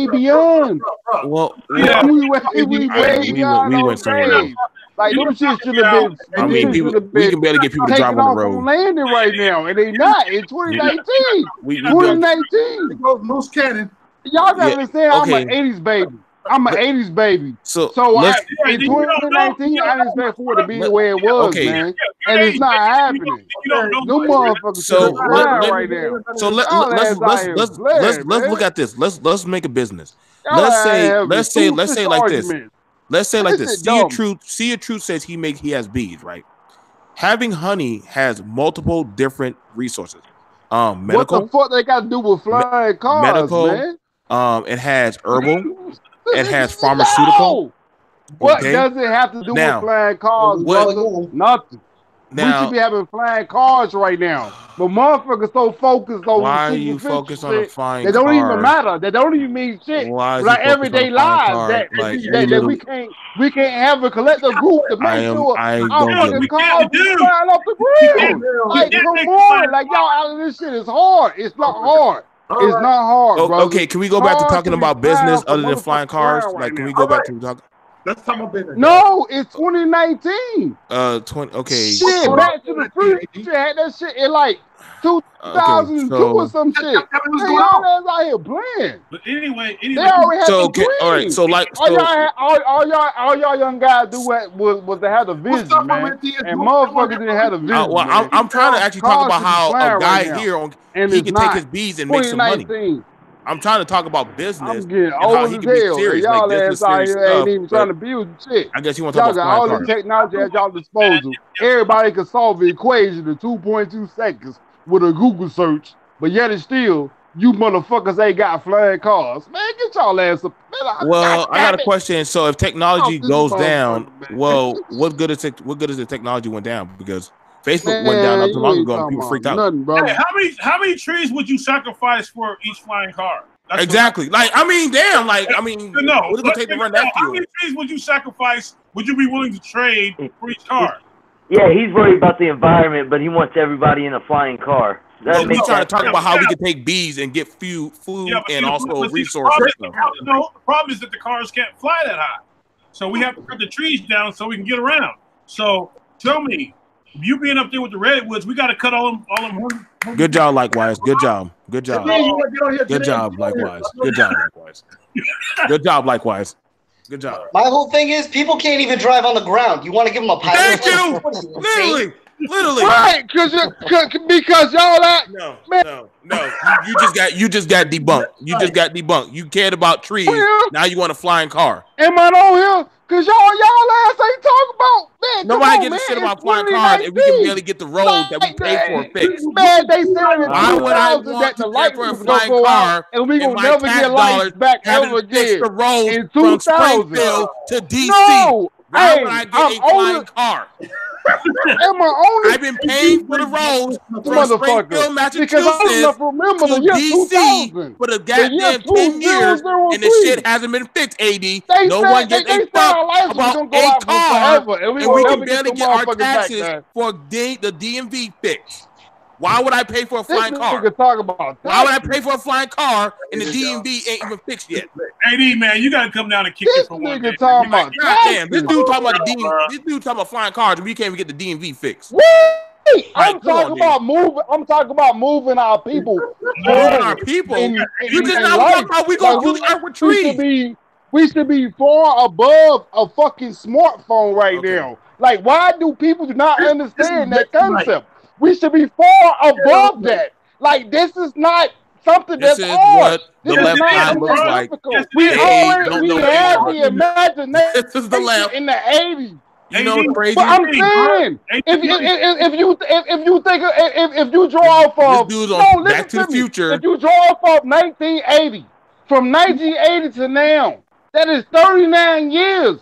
Speaker 3: beyond.
Speaker 6: Well,
Speaker 3: we way beyond.
Speaker 6: We went somewhere.
Speaker 3: Like them shit should have been.
Speaker 6: I mean, we can barely get people to drive on the road.
Speaker 3: Landing right now, and they not in 2019. 2019.
Speaker 1: Loose cannon.
Speaker 3: Y'all gotta understand, I'm an 80s baby. I'm an 80s baby. So in 2019, I didn't expect for it to be the way it was, man. And it's not happening. No motherfuckers right now.
Speaker 6: So let's look at this. Let's make a business. Let's say like this. Let's say like this. See a Truth says he has bees, right? Having honey has multiple different resources. Medical.
Speaker 3: What the fuck they got to do with flying cars,
Speaker 6: medical,
Speaker 3: man?
Speaker 6: It has herbal. It has pharmaceutical.
Speaker 3: What does it have to do with flying cars, brother? Nothing. We should be having flying cars right now. But motherfuckers so focused on
Speaker 6: why are you focused on the flying
Speaker 3: cars? They don't even matter. They don't even mean shit. Like everyday lives that we can't have a collective group to make sure our fucking cars flying off the ground. Like, come on. Like, y'all, this shit is hard. It's not hard. It's not hard, bro.
Speaker 6: Okay, can we go back to talking about business other than flying cars? Like, can we go back to talk?
Speaker 1: Let's talk about business.
Speaker 3: No, it's 2019.
Speaker 6: Okay.
Speaker 3: Shit, Back to the Future had that shit in like 2002 or some shit. Y'all out here playing.
Speaker 4: But anyway,
Speaker 3: they already had the dream.
Speaker 6: All right, so like,
Speaker 3: all y'all young guys do was to have the vision, man. And motherfuckers didn't have the vision.
Speaker 6: Well, I'm trying to actually talk about how a guy here he can take his bees and make some money. I'm trying to talk about business.
Speaker 3: I'm getting
Speaker 6: and how
Speaker 3: old
Speaker 6: he
Speaker 3: as
Speaker 6: can be
Speaker 3: hell.
Speaker 6: serious.
Speaker 3: Y'all
Speaker 6: Like, this is
Speaker 3: ass out
Speaker 6: serious
Speaker 3: here ain't
Speaker 6: stuff,
Speaker 3: even
Speaker 6: but
Speaker 3: trying to build shit.
Speaker 6: I guess you want to talk
Speaker 3: Y'all
Speaker 6: about
Speaker 3: got all
Speaker 6: flying
Speaker 3: the
Speaker 6: cars.
Speaker 3: technology at y'all disposal. Everybody can solve the equation in 2.2 seconds with a Google search, but yet it's still you motherfuckers ain't got flying cars. Man, get y'all ass up. Man,
Speaker 6: Well, I got a
Speaker 3: goddammit.
Speaker 6: question. So if technology
Speaker 3: Off this
Speaker 6: goes down,
Speaker 3: motherfucker, man.
Speaker 6: well, what good is the technology went down? Because Facebook went down
Speaker 3: Man,
Speaker 6: not too
Speaker 3: you
Speaker 6: long
Speaker 3: ain't
Speaker 6: ago and
Speaker 3: talking
Speaker 6: people
Speaker 3: about
Speaker 6: freaked out.
Speaker 3: nothing, brother.
Speaker 4: Hey, how many trees would you sacrifice for each flying car? That's
Speaker 6: Exactly. Like, I mean, damn. Like, I mean,
Speaker 4: No,
Speaker 6: what's it gonna take to run that
Speaker 4: how
Speaker 6: fuel?
Speaker 4: many trees would you sacrifice? Would you be willing to trade for each car?
Speaker 8: Yeah, he's worried about the environment, but he wants everybody in a flying car. That
Speaker 6: But we
Speaker 8: makes
Speaker 6: trying to
Speaker 8: that
Speaker 6: talk
Speaker 8: sense.
Speaker 6: about how we can take bees and get food
Speaker 4: Yeah, but
Speaker 6: and
Speaker 4: see,
Speaker 6: also
Speaker 4: but see,
Speaker 6: resources.
Speaker 4: the problem is that the cars can't fly that high. So we have to cut the trees down so we can get around. So tell me, you being up there with the redwoods, we got to cut all them.
Speaker 6: Good job, likewise. Good job. Good job. Good job, likewise. Good job, likewise. Good job, likewise. Good job.
Speaker 5: My whole thing is people can't even drive on the ground. You want to give them a pilot?
Speaker 6: Thank you.
Speaker 5: What are insane?
Speaker 6: Literally.
Speaker 3: Right, because y'all that
Speaker 6: No,
Speaker 3: man.
Speaker 6: no. You just got debunked. You just got debunked. You cared about trees. Now you want a flying car.
Speaker 3: Am I on here? Cause y'all ass ain't talking about man.
Speaker 6: Nobody gives
Speaker 3: man.
Speaker 6: a shit about
Speaker 3: It's
Speaker 6: flying cars if we can
Speaker 3: 2019.
Speaker 6: barely get the road that we pay for fixed.
Speaker 3: Man, they said in
Speaker 6: Why would I
Speaker 3: 2000
Speaker 6: want
Speaker 3: that the
Speaker 6: to pay
Speaker 3: lights
Speaker 6: for a
Speaker 3: was gonna
Speaker 6: flying
Speaker 3: go
Speaker 6: car
Speaker 3: out and we
Speaker 6: and
Speaker 3: gonna
Speaker 6: my
Speaker 3: never
Speaker 6: tax
Speaker 3: get lights
Speaker 6: dollars
Speaker 3: back
Speaker 6: having
Speaker 3: ever
Speaker 6: to fix
Speaker 3: again?
Speaker 6: the road
Speaker 3: In
Speaker 6: from
Speaker 3: 2000.
Speaker 6: Springfield to DC?
Speaker 3: No,
Speaker 6: Why
Speaker 3: hey,
Speaker 6: would I get
Speaker 3: I'm
Speaker 6: a flying
Speaker 3: older.
Speaker 6: car?
Speaker 3: Am I only
Speaker 6: I've been paying for the roads from
Speaker 3: motherfucker?
Speaker 6: Springfield,
Speaker 3: Because I don't
Speaker 6: Massachusetts
Speaker 3: remember
Speaker 6: to
Speaker 3: the year
Speaker 6: DC
Speaker 3: 2000.
Speaker 6: for the
Speaker 3: The year
Speaker 6: goddamn 10 years, and the
Speaker 3: 2003.
Speaker 6: shit hasn't been fixed, AD.
Speaker 3: They
Speaker 6: No
Speaker 3: said
Speaker 6: one
Speaker 3: they
Speaker 6: gets a
Speaker 3: said
Speaker 6: fuck
Speaker 3: our lights was
Speaker 6: about
Speaker 3: gonna go
Speaker 6: a
Speaker 3: out for
Speaker 6: car,
Speaker 3: forever, and we
Speaker 6: and
Speaker 3: will
Speaker 6: we
Speaker 3: never
Speaker 6: can
Speaker 3: get
Speaker 6: barely
Speaker 3: the
Speaker 6: get our
Speaker 3: motherfuckers back
Speaker 6: taxes
Speaker 3: there.
Speaker 6: for the DMV fixed. Why would I pay for a
Speaker 3: This
Speaker 6: flying car?
Speaker 3: nigga talk about
Speaker 6: Why would I
Speaker 3: taxes.
Speaker 6: pay for a flying car and the DMV ain't even fixed yet?
Speaker 4: AD, man, you got to come down and kick
Speaker 3: This
Speaker 4: it for one
Speaker 3: nigga
Speaker 4: day.
Speaker 3: talking about
Speaker 6: God damn, this
Speaker 3: taxes.
Speaker 6: dude talking about the DMV. This dude talking about flying cars, and we can't even get the DMV fixed.
Speaker 3: Wait, I'm
Speaker 6: Right, come on,
Speaker 3: talking about moving. I'm talking about moving our people
Speaker 6: Moving our
Speaker 3: forward
Speaker 6: people.
Speaker 3: in
Speaker 6: You just
Speaker 3: in
Speaker 6: now
Speaker 3: life.
Speaker 6: talking about we gonna
Speaker 3: Like
Speaker 6: kill the earth with trees.
Speaker 3: we should be far above a fucking smartphone right
Speaker 6: Okay.
Speaker 3: now. Like, why do people not understand that concept? We should be far above that. Like, this is not something
Speaker 6: This
Speaker 3: that's
Speaker 6: is
Speaker 3: hard.
Speaker 6: what
Speaker 3: This
Speaker 6: the
Speaker 3: is
Speaker 6: left
Speaker 3: not
Speaker 6: eye
Speaker 3: something
Speaker 6: looks
Speaker 3: that's
Speaker 6: like.
Speaker 3: difficult.
Speaker 4: Yes, it is.
Speaker 6: Don't
Speaker 3: We
Speaker 6: know
Speaker 3: had
Speaker 6: anymore.
Speaker 3: the imagination
Speaker 6: This is the left.
Speaker 3: in the 80s.
Speaker 6: You know what's crazy?
Speaker 3: But I'm saying, if you draw off
Speaker 6: This
Speaker 3: of
Speaker 6: dude's on
Speaker 3: listen
Speaker 6: Back to the
Speaker 3: me.
Speaker 6: Future.
Speaker 3: If you draw off of 1980, from 1980 to now, that is 39 years.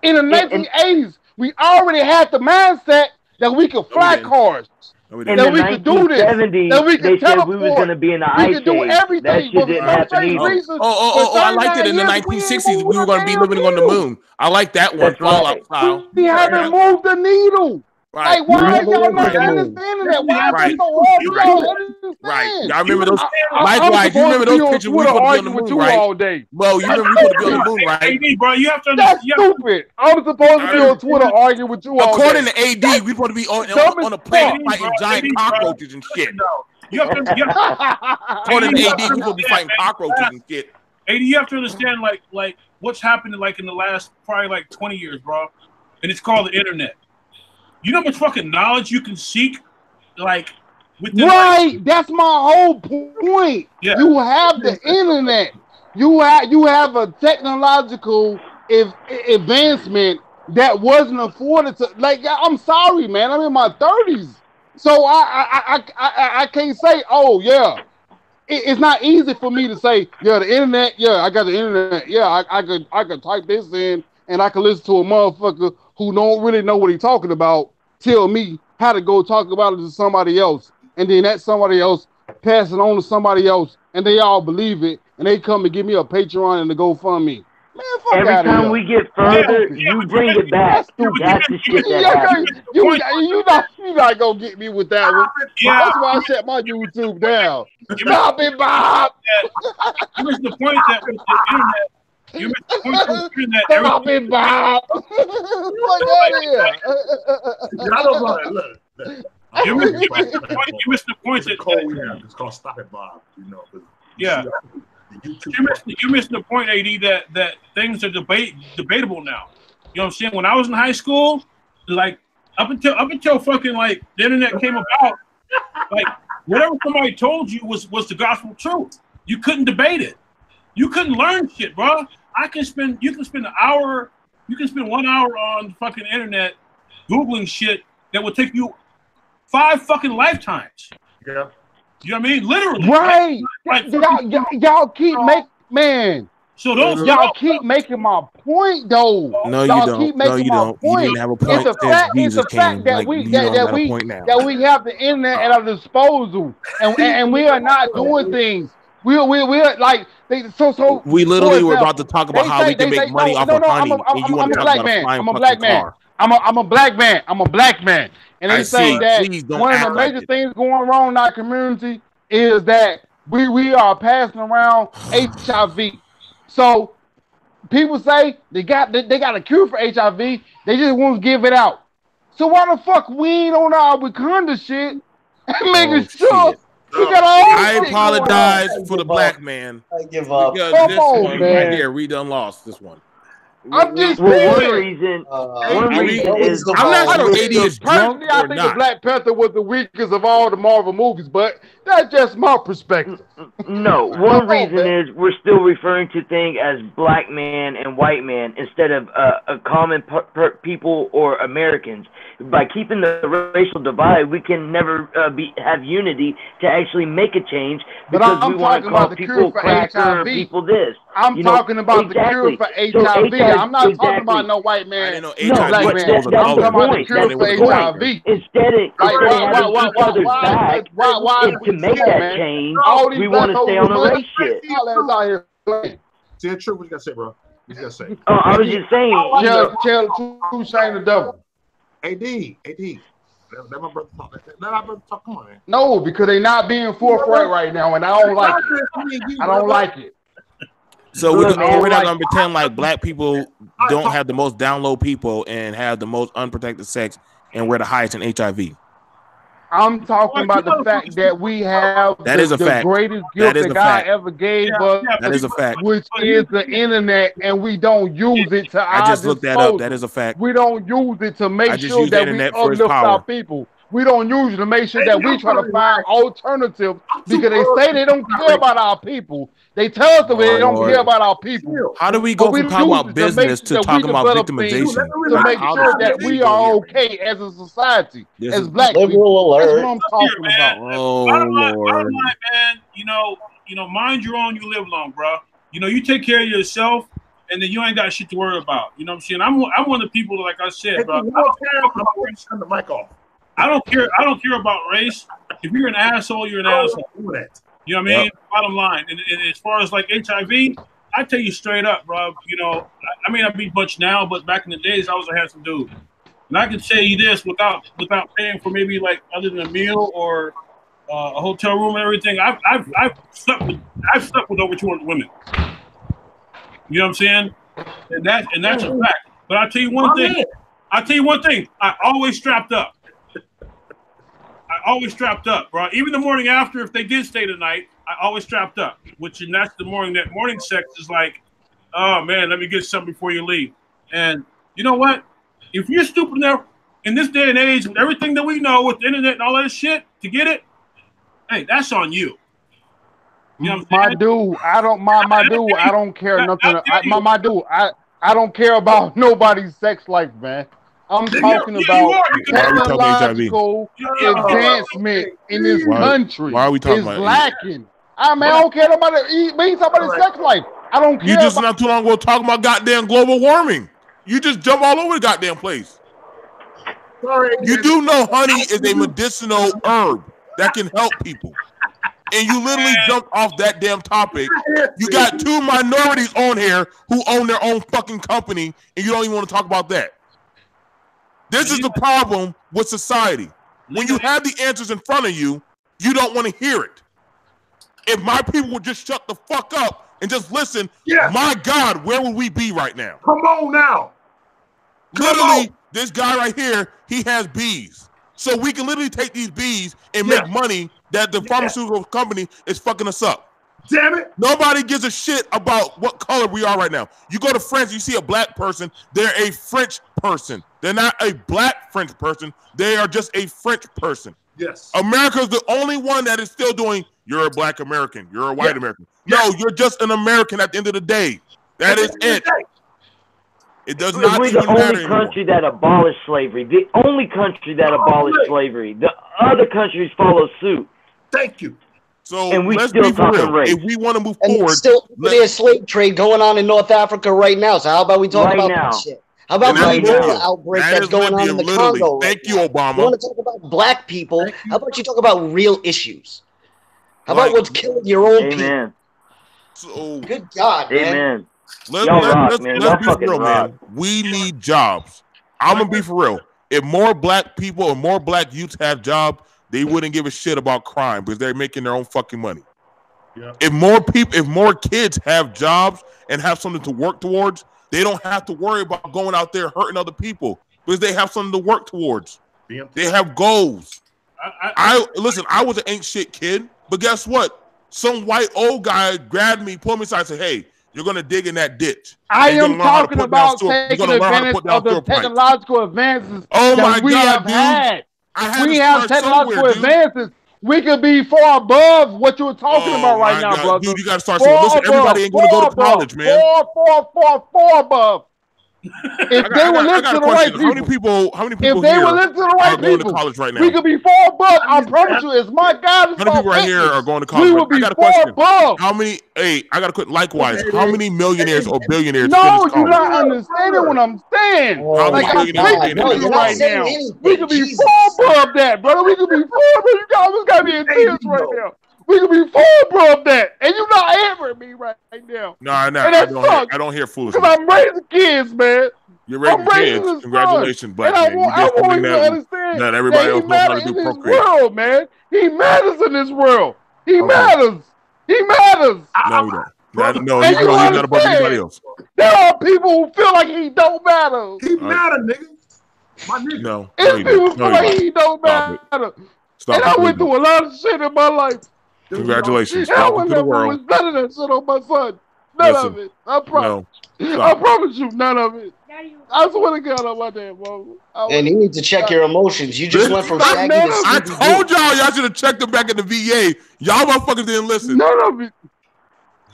Speaker 3: In the 1980s, we already had the mindset that we could fly
Speaker 6: didn't.
Speaker 3: cars.
Speaker 6: No, we
Speaker 8: In
Speaker 6: didn't.
Speaker 8: the
Speaker 3: That we could do this.
Speaker 8: 1970s,
Speaker 3: That we
Speaker 8: they
Speaker 3: could
Speaker 8: said we was
Speaker 3: teleport.
Speaker 8: going to be in the
Speaker 3: We
Speaker 8: ice
Speaker 3: could do
Speaker 8: age. That
Speaker 3: everything.
Speaker 8: shit
Speaker 3: But for
Speaker 8: didn't
Speaker 3: some
Speaker 8: happen
Speaker 3: strange
Speaker 8: either.
Speaker 3: reason,
Speaker 6: I liked it in the
Speaker 3: 39 years, we
Speaker 6: 1960s.
Speaker 3: ain't
Speaker 6: We were
Speaker 3: moved
Speaker 6: going to be
Speaker 3: a
Speaker 6: living on the
Speaker 3: damn needle.
Speaker 6: moon. I like that one,
Speaker 8: That's
Speaker 6: Fallout
Speaker 8: right.
Speaker 6: style.
Speaker 3: We haven't moved the needle.
Speaker 6: Right.
Speaker 3: Like, why
Speaker 9: never
Speaker 3: y'all
Speaker 9: went
Speaker 3: not
Speaker 9: to the moon.
Speaker 3: understanding that? Why is
Speaker 6: Right.
Speaker 3: it so hard for
Speaker 6: Right.
Speaker 3: y'all to understand?
Speaker 6: Right. Y'all remember those?
Speaker 3: I'm
Speaker 6: Likewise, you
Speaker 3: supposed
Speaker 6: remember
Speaker 3: to be
Speaker 6: those
Speaker 3: on
Speaker 6: pictures we
Speaker 3: Twitter
Speaker 6: supposed to be on
Speaker 3: arguing
Speaker 6: the
Speaker 3: with
Speaker 6: moon,
Speaker 3: you
Speaker 6: right?
Speaker 3: all day.
Speaker 6: Well, you remember we supposed to be on the moon, right?
Speaker 4: AD, bro, you have to
Speaker 3: That's
Speaker 4: understand.
Speaker 3: stupid. I'm supposed to be on Twitter arguing with you all
Speaker 6: According
Speaker 3: day.
Speaker 6: to AD, we supposed to be
Speaker 3: dumb
Speaker 6: on a
Speaker 3: as
Speaker 6: planet
Speaker 3: fuck.
Speaker 6: fighting giant
Speaker 4: AD, bro.
Speaker 6: cockroaches and shit.
Speaker 4: You have to
Speaker 6: According to AD, we supposed to be fighting cockroaches and shit.
Speaker 4: AD, you have to understand like what's happening like in the last probably like 20 years, bro. And it's called the internet. You know how much fucking knowledge you can seek, like within
Speaker 3: Right, that's my whole point.
Speaker 4: Yeah.
Speaker 3: You have the internet. You have a technological advancement that wasn't afforded to. Like, I'm sorry, man. I'm in my 30s, so I can't say, oh yeah. It's not easy for me to say, yeah, the internet. Yeah, I got the internet. Yeah, I could type this in and I could listen to a motherfucker who don't really know what he's talking about tell me how to go talk about it to somebody else, and then that somebody else pass it on to somebody else, and they all believe it, and they come and give me a Patreon and a GoFundMe. Man, fuck
Speaker 8: Every
Speaker 3: out of
Speaker 8: time
Speaker 3: here.
Speaker 8: we get further, you bring it back. That's the shit that happens.
Speaker 3: You not gonna get me with that one.
Speaker 4: Yeah.
Speaker 3: That's why I shut my YouTube down. Stop it, Bob.
Speaker 4: You missed the point that with the internet. You missed the point with the internet.
Speaker 3: Stop it, Bob. Fuck out of here.
Speaker 1: I don't know. Look.
Speaker 4: You missed the point
Speaker 1: It's a code we have. It's called Stop It, Bob. You know.
Speaker 4: Yeah.
Speaker 1: The YouTube
Speaker 4: You missed the point, AD, that things are debatable now. You know what I'm saying? When I was in high school, like up until fucking like the internet came about, like whatever somebody told you was the gospel truth. You couldn't debate it. You couldn't learn shit, bro. You can spend an hour, you can spend 1 hour on the fucking internet Googling shit that will take you 5 fucking lifetimes.
Speaker 1: Yeah.
Speaker 4: You know what I mean? Literally.
Speaker 3: Right.
Speaker 4: Like,
Speaker 3: Y'all keep man.
Speaker 4: so those
Speaker 3: Y'all keep making my point though.
Speaker 6: No, you
Speaker 3: Y'all
Speaker 6: don't.
Speaker 3: keep
Speaker 6: No,
Speaker 3: making
Speaker 6: you
Speaker 3: my
Speaker 6: don't. You
Speaker 3: point.
Speaker 6: didn't have a point
Speaker 3: It's
Speaker 6: since
Speaker 3: the
Speaker 6: Jesus
Speaker 3: fact
Speaker 6: came.
Speaker 3: that
Speaker 6: Like,
Speaker 3: we
Speaker 6: you don't
Speaker 3: that
Speaker 6: got a
Speaker 3: we
Speaker 6: point now.
Speaker 3: that we have the internet at our disposal, and we are not doing things. We're like so.
Speaker 6: We literally
Speaker 3: for
Speaker 6: were about
Speaker 3: example,
Speaker 6: to talk about
Speaker 3: they
Speaker 6: how
Speaker 3: say-
Speaker 6: we can
Speaker 3: they
Speaker 6: make
Speaker 3: say,
Speaker 6: money
Speaker 3: no,
Speaker 6: off
Speaker 3: no,
Speaker 6: of
Speaker 3: no,
Speaker 6: honey,
Speaker 3: I'm
Speaker 6: and you
Speaker 3: a
Speaker 6: want to talk
Speaker 3: black
Speaker 6: about a
Speaker 3: man.
Speaker 6: flying
Speaker 3: I'm a
Speaker 6: fucking
Speaker 3: black man.
Speaker 6: car.
Speaker 3: I'm a black man. I'm a black man. And they
Speaker 6: I
Speaker 3: say
Speaker 6: see.
Speaker 3: that
Speaker 6: Please don't
Speaker 3: one of
Speaker 6: act
Speaker 3: the
Speaker 6: like
Speaker 3: major
Speaker 6: it.
Speaker 3: things going wrong in our community is that we are passing around HIV. So people say they got a cure for HIV. They just won't give it out. So why the fuck we ain't on our Wakanda shit and making sure
Speaker 6: shit.
Speaker 3: we got our own
Speaker 6: I
Speaker 3: shit going on?
Speaker 6: apologize
Speaker 5: I
Speaker 6: for the
Speaker 5: give
Speaker 6: black
Speaker 5: up.
Speaker 6: man
Speaker 5: I give up.
Speaker 6: because
Speaker 3: Come
Speaker 6: this
Speaker 3: on,
Speaker 6: one right
Speaker 3: man.
Speaker 6: here, we done lost this one.
Speaker 3: I'm just
Speaker 8: Well, one
Speaker 3: saying.
Speaker 8: reason
Speaker 6: Are we-
Speaker 8: is
Speaker 6: I'm not sure AD is drunk
Speaker 3: Personally, I
Speaker 6: or
Speaker 3: think the
Speaker 6: not.
Speaker 3: Black Panther was the weakest of all the Marvel movies, but that's just my perspective.
Speaker 8: no.
Speaker 3: Come
Speaker 8: One
Speaker 3: on,
Speaker 8: reason
Speaker 3: man.
Speaker 8: is we're still referring to things as black man and white man instead of a common people or Americans. By keeping the racial divide, we can never have unity to actually make a change
Speaker 3: But
Speaker 8: because
Speaker 3: I'm
Speaker 8: we want to
Speaker 3: talking
Speaker 8: call
Speaker 3: about the cure
Speaker 8: people
Speaker 3: for
Speaker 8: cracker or
Speaker 3: HIV.
Speaker 8: people this.
Speaker 3: I'm
Speaker 8: You know,
Speaker 3: talking about the cure
Speaker 8: exactly.
Speaker 3: for
Speaker 8: So
Speaker 3: HIV. I'm not talking
Speaker 8: exactly.
Speaker 3: about no white
Speaker 6: I
Speaker 3: man,
Speaker 6: didn't know
Speaker 3: no
Speaker 6: HIV
Speaker 3: black
Speaker 8: but
Speaker 3: man.
Speaker 6: was a
Speaker 8: that's
Speaker 3: I'm
Speaker 8: the
Speaker 3: talking about the
Speaker 8: point.
Speaker 3: cure
Speaker 8: That's
Speaker 3: for
Speaker 8: the point.
Speaker 3: HIV.
Speaker 8: Instead of having each other's back, to make that change,
Speaker 3: All these
Speaker 8: we want to stay on the
Speaker 3: black
Speaker 8: race shit.
Speaker 3: All that's out here playing.
Speaker 1: See, it's true. What you gotta say, bro? What you gotta say?
Speaker 8: Oh, I was just saying, you know,
Speaker 3: Tell Shane the devil.
Speaker 1: AD. Let my brother talk. Let my brother talk. Come on, man.
Speaker 3: No, because they not being forthright right now, and I don't like it. I don't like it.
Speaker 6: So
Speaker 8: Look,
Speaker 6: we're
Speaker 8: man,
Speaker 6: not gonna pretend like black people don't have the most download people and have the most unprotected sex, and we're the highest in HIV.
Speaker 3: I'm talking about the fact that we have
Speaker 6: That is a
Speaker 3: the
Speaker 6: fact.
Speaker 3: greatest
Speaker 6: That
Speaker 3: gift
Speaker 6: is
Speaker 3: that
Speaker 6: a
Speaker 3: God
Speaker 6: fact.
Speaker 3: ever gave us,
Speaker 6: That is a fact.
Speaker 3: which is the internet, and we don't use it to
Speaker 6: I
Speaker 3: our
Speaker 6: just looked that
Speaker 3: disposal.
Speaker 6: up. That is a fact.
Speaker 3: We don't use it to
Speaker 6: I
Speaker 3: make
Speaker 6: just
Speaker 3: sure
Speaker 6: use the
Speaker 3: that we
Speaker 6: internet for its
Speaker 3: uplift
Speaker 6: power.
Speaker 3: our people. We don't use it to make sure that we try to find alternatives because they say they don't care about our people. They tell us that they don't
Speaker 6: Lord.
Speaker 3: care about our people.
Speaker 6: How do we
Speaker 3: But
Speaker 6: go
Speaker 3: we
Speaker 6: from talking
Speaker 3: use
Speaker 6: about
Speaker 3: it
Speaker 6: business
Speaker 3: make
Speaker 6: to
Speaker 3: sure that
Speaker 6: talking
Speaker 3: we
Speaker 6: about
Speaker 3: develop things
Speaker 6: victimization?
Speaker 3: to
Speaker 6: Like,
Speaker 3: make
Speaker 6: how
Speaker 3: sure
Speaker 6: did
Speaker 3: that
Speaker 6: we
Speaker 3: we
Speaker 6: go
Speaker 3: are
Speaker 6: here?
Speaker 3: okay as a society,
Speaker 6: This
Speaker 3: as
Speaker 6: is
Speaker 3: black people.
Speaker 5: Liberal
Speaker 3: That's
Speaker 5: alert.
Speaker 3: what I'm talking about.
Speaker 6: Oh
Speaker 4: bottom line,
Speaker 6: Lord.
Speaker 4: man, you know, mind your own, you live long, bro. You know, you take care of yourself, and then you ain't got shit to worry about. You know what I'm saying? I'm one of the people, like I said, bro.
Speaker 1: Turn the mic off.
Speaker 4: I don't care about race. If you're an asshole, you're an asshole.
Speaker 1: Do that.
Speaker 4: You know what I mean? Bottom line. And as far as like HIV, I tell you straight up, bro. You know, I may not be much now, but back in the days, I was a handsome dude. And I can tell you this without paying for maybe like other than a meal or a hotel room and everything. I've slept with over 200 women. You know what I'm saying? And that's a fact. But I'll tell you one thing. I always strapped up. Bro. Even the morning after, if they did stay the night, I always strapped up. And that's the morning. That morning sex is like, oh man, let me get something before you leave. And you know what? If you're stupid enough in this day and age with everything that we know with the internet and all that shit to get it, hey, that's on you. You know what I'm saying?
Speaker 3: Dude, I don't care nothing. I don't care about nobody's sex life, man. I'm talking about technological advancement in this country.
Speaker 6: Why are we talking
Speaker 3: is
Speaker 6: about
Speaker 3: lacking. I don't care about it. We ain't talking about his sex life. I don't care.
Speaker 6: You just not too long ago talking about goddamn global warming. You just jump all over the goddamn place.
Speaker 1: Sorry.
Speaker 6: You do know honey is a medicinal herb that can help people. And you literally jumped off that damn topic. You got two minorities on here who own their own fucking company, and you don't even want to talk about that. This is the problem with society. When you have the answers in front of you, you don't want to hear it. If my people would just shut the fuck up and just listen, my God, where would we be right now?
Speaker 1: Come on now.
Speaker 6: Literally, this guy right here, he has bees. So we can literally take these bees and make money that the pharmaceutical company is fucking us up.
Speaker 1: Damn it.
Speaker 6: Nobody gives a shit about what color we are right now. You go to France, you see a black person, they're a French person. They're not a black French person. They are just a French person.
Speaker 1: Yes.
Speaker 6: America's the only one that is still doing, you're a black American, you're a white American. No, you're just an American at the end of the day. That is it. It does not
Speaker 8: We're
Speaker 6: even
Speaker 8: the
Speaker 6: matter
Speaker 8: only
Speaker 6: anymore.
Speaker 8: country that abolished slavery. The only country that abolished slavery. The other countries follow suit.
Speaker 1: Thank you.
Speaker 6: So
Speaker 8: And we
Speaker 6: let's
Speaker 8: still
Speaker 6: be for
Speaker 8: talking
Speaker 6: real.
Speaker 8: race.
Speaker 6: If we want to move
Speaker 5: And
Speaker 6: forward,
Speaker 5: still, there's slave trade going on in North Africa right now. So how about we talk
Speaker 8: Right
Speaker 5: about
Speaker 8: now.
Speaker 5: that shit? How about
Speaker 6: And
Speaker 5: the
Speaker 6: that's
Speaker 5: Ebola
Speaker 6: Libya.
Speaker 5: outbreak
Speaker 6: That
Speaker 5: that's
Speaker 6: is
Speaker 5: going on
Speaker 6: Libya,
Speaker 5: in the
Speaker 6: literally.
Speaker 5: Congo
Speaker 6: Thank
Speaker 5: right
Speaker 6: you,
Speaker 5: now?
Speaker 6: Obama.
Speaker 5: You want to talk about black people?
Speaker 1: Thank you.
Speaker 5: How about you talk about real issues? How
Speaker 6: Like-
Speaker 5: about what's killing your own people?
Speaker 8: Amen.
Speaker 6: so
Speaker 5: Good God, man.
Speaker 8: Amen.
Speaker 6: let's
Speaker 8: Y'all rock,
Speaker 6: be
Speaker 8: man. Y'all
Speaker 6: for
Speaker 8: fucking
Speaker 6: real,
Speaker 8: rock.
Speaker 6: man. We need jobs. I'm gonna be for real. If more black people or more black youths have jobs, they wouldn't give a shit about crime because they're making their own fucking money.
Speaker 1: Yeah.
Speaker 6: If more kids have jobs and have something to work towards, they don't have to worry about going out there hurting other people because they have something to work towards.
Speaker 1: BMT.
Speaker 6: They have goals.
Speaker 4: I
Speaker 6: Listen, I was an ain't shit kid, but guess what? Some white old guy grabbed me, pulled me aside, and said, "Hey, you're gonna dig in that ditch.
Speaker 3: I
Speaker 6: You're
Speaker 3: am
Speaker 6: gonna learn how to
Speaker 3: talking
Speaker 6: put down
Speaker 3: about
Speaker 6: sewer- you're
Speaker 3: taking
Speaker 6: gonna learn how to
Speaker 3: advantage
Speaker 6: put down
Speaker 3: of the
Speaker 6: sewer pipes."
Speaker 3: technological advances
Speaker 6: Oh my
Speaker 3: that we
Speaker 6: God,
Speaker 3: have
Speaker 6: dude.
Speaker 3: had.
Speaker 6: I had
Speaker 3: We
Speaker 6: to
Speaker 3: have
Speaker 6: start
Speaker 3: technological
Speaker 6: somewhere, dude.
Speaker 3: advances. We could be far above what you're talking
Speaker 6: Oh
Speaker 3: about right
Speaker 6: my
Speaker 3: now,
Speaker 6: God.
Speaker 3: brother.
Speaker 6: Dude, you gotta start somewhere. Listen, everybody ain't gonna go to college, man.
Speaker 3: Far above. If they would listen
Speaker 6: I got
Speaker 3: to
Speaker 6: a
Speaker 3: the right
Speaker 6: question. How many
Speaker 3: people,
Speaker 6: people
Speaker 3: if they
Speaker 6: here
Speaker 3: would listen to the
Speaker 6: are
Speaker 3: right
Speaker 6: going to
Speaker 3: people,
Speaker 6: college right now?
Speaker 3: we could be far above. I promise you, it's my guidance.
Speaker 6: How many people right here are going to college?
Speaker 3: We
Speaker 6: right
Speaker 3: would
Speaker 6: now? I
Speaker 3: be
Speaker 6: got a
Speaker 3: far
Speaker 6: question.
Speaker 3: above.
Speaker 6: How many? Hey, I got a question. Likewise, how many millionaires or billionaires
Speaker 3: No,
Speaker 6: finish
Speaker 3: you're
Speaker 6: college?
Speaker 3: not understanding what I'm saying.
Speaker 5: Oh
Speaker 6: How
Speaker 3: Like
Speaker 6: many
Speaker 3: I'm
Speaker 6: millionaires
Speaker 3: preaching
Speaker 6: are
Speaker 3: to
Speaker 6: paying
Speaker 3: you
Speaker 5: you're
Speaker 6: attention?
Speaker 5: not
Speaker 3: right
Speaker 5: saying
Speaker 3: now.
Speaker 5: anything.
Speaker 3: We could be
Speaker 5: Jesus.
Speaker 3: far above that, brother. We could be far above. You guys got me intense
Speaker 1: Hey,
Speaker 3: right
Speaker 1: yo.
Speaker 3: now. We could be far above that, and you're not answering me right now.
Speaker 6: No, I
Speaker 3: that sucks.
Speaker 6: don't hear
Speaker 3: Because
Speaker 6: foolishness.
Speaker 3: I'm raising kids, man.
Speaker 6: You're raising
Speaker 3: I'm raising
Speaker 6: kids.
Speaker 3: his
Speaker 6: Congratulations,
Speaker 3: son.
Speaker 6: black
Speaker 3: And I
Speaker 6: man.
Speaker 3: want,
Speaker 6: You did
Speaker 3: I want
Speaker 6: something
Speaker 3: you to
Speaker 6: that
Speaker 3: understand
Speaker 6: that everybody
Speaker 3: that he
Speaker 6: else knows how to
Speaker 3: matters
Speaker 6: do.
Speaker 3: in this
Speaker 6: Procreate.
Speaker 3: world, man. He matters in this world. He
Speaker 6: Okay.
Speaker 3: matters. He matters.
Speaker 6: No, you don't.
Speaker 1: Brother,
Speaker 6: No,
Speaker 3: and
Speaker 6: he's
Speaker 3: you
Speaker 6: got above everybody
Speaker 3: understand,
Speaker 6: else.
Speaker 3: there are people who feel like he don't matter.
Speaker 1: He matter, nigga. My nigga.
Speaker 6: No,
Speaker 3: And
Speaker 6: you
Speaker 3: people
Speaker 6: don't.
Speaker 3: feel
Speaker 6: No, you
Speaker 3: like
Speaker 6: don't.
Speaker 3: he don't
Speaker 6: Stop it.
Speaker 3: matter.
Speaker 6: Stop
Speaker 3: And
Speaker 6: it.
Speaker 3: I
Speaker 6: No, you
Speaker 3: went
Speaker 6: don't.
Speaker 3: through a lot of shit in my life.
Speaker 6: Congratulations.
Speaker 3: And I
Speaker 6: Welcome
Speaker 3: would
Speaker 6: to the
Speaker 3: never
Speaker 6: world.
Speaker 3: wish none of that shit on my son. None
Speaker 6: Listen,
Speaker 3: of it. I promise.
Speaker 6: No,
Speaker 3: I
Speaker 6: stop.
Speaker 3: promise you, none of it. I swear to God on my damn mama.
Speaker 5: And you need to check your emotions. You just went from Shaggy to
Speaker 6: I
Speaker 5: Scooby-Doo.
Speaker 6: told y'all should have checked them back in the VA. Y'all motherfuckers didn't listen.
Speaker 3: None of it.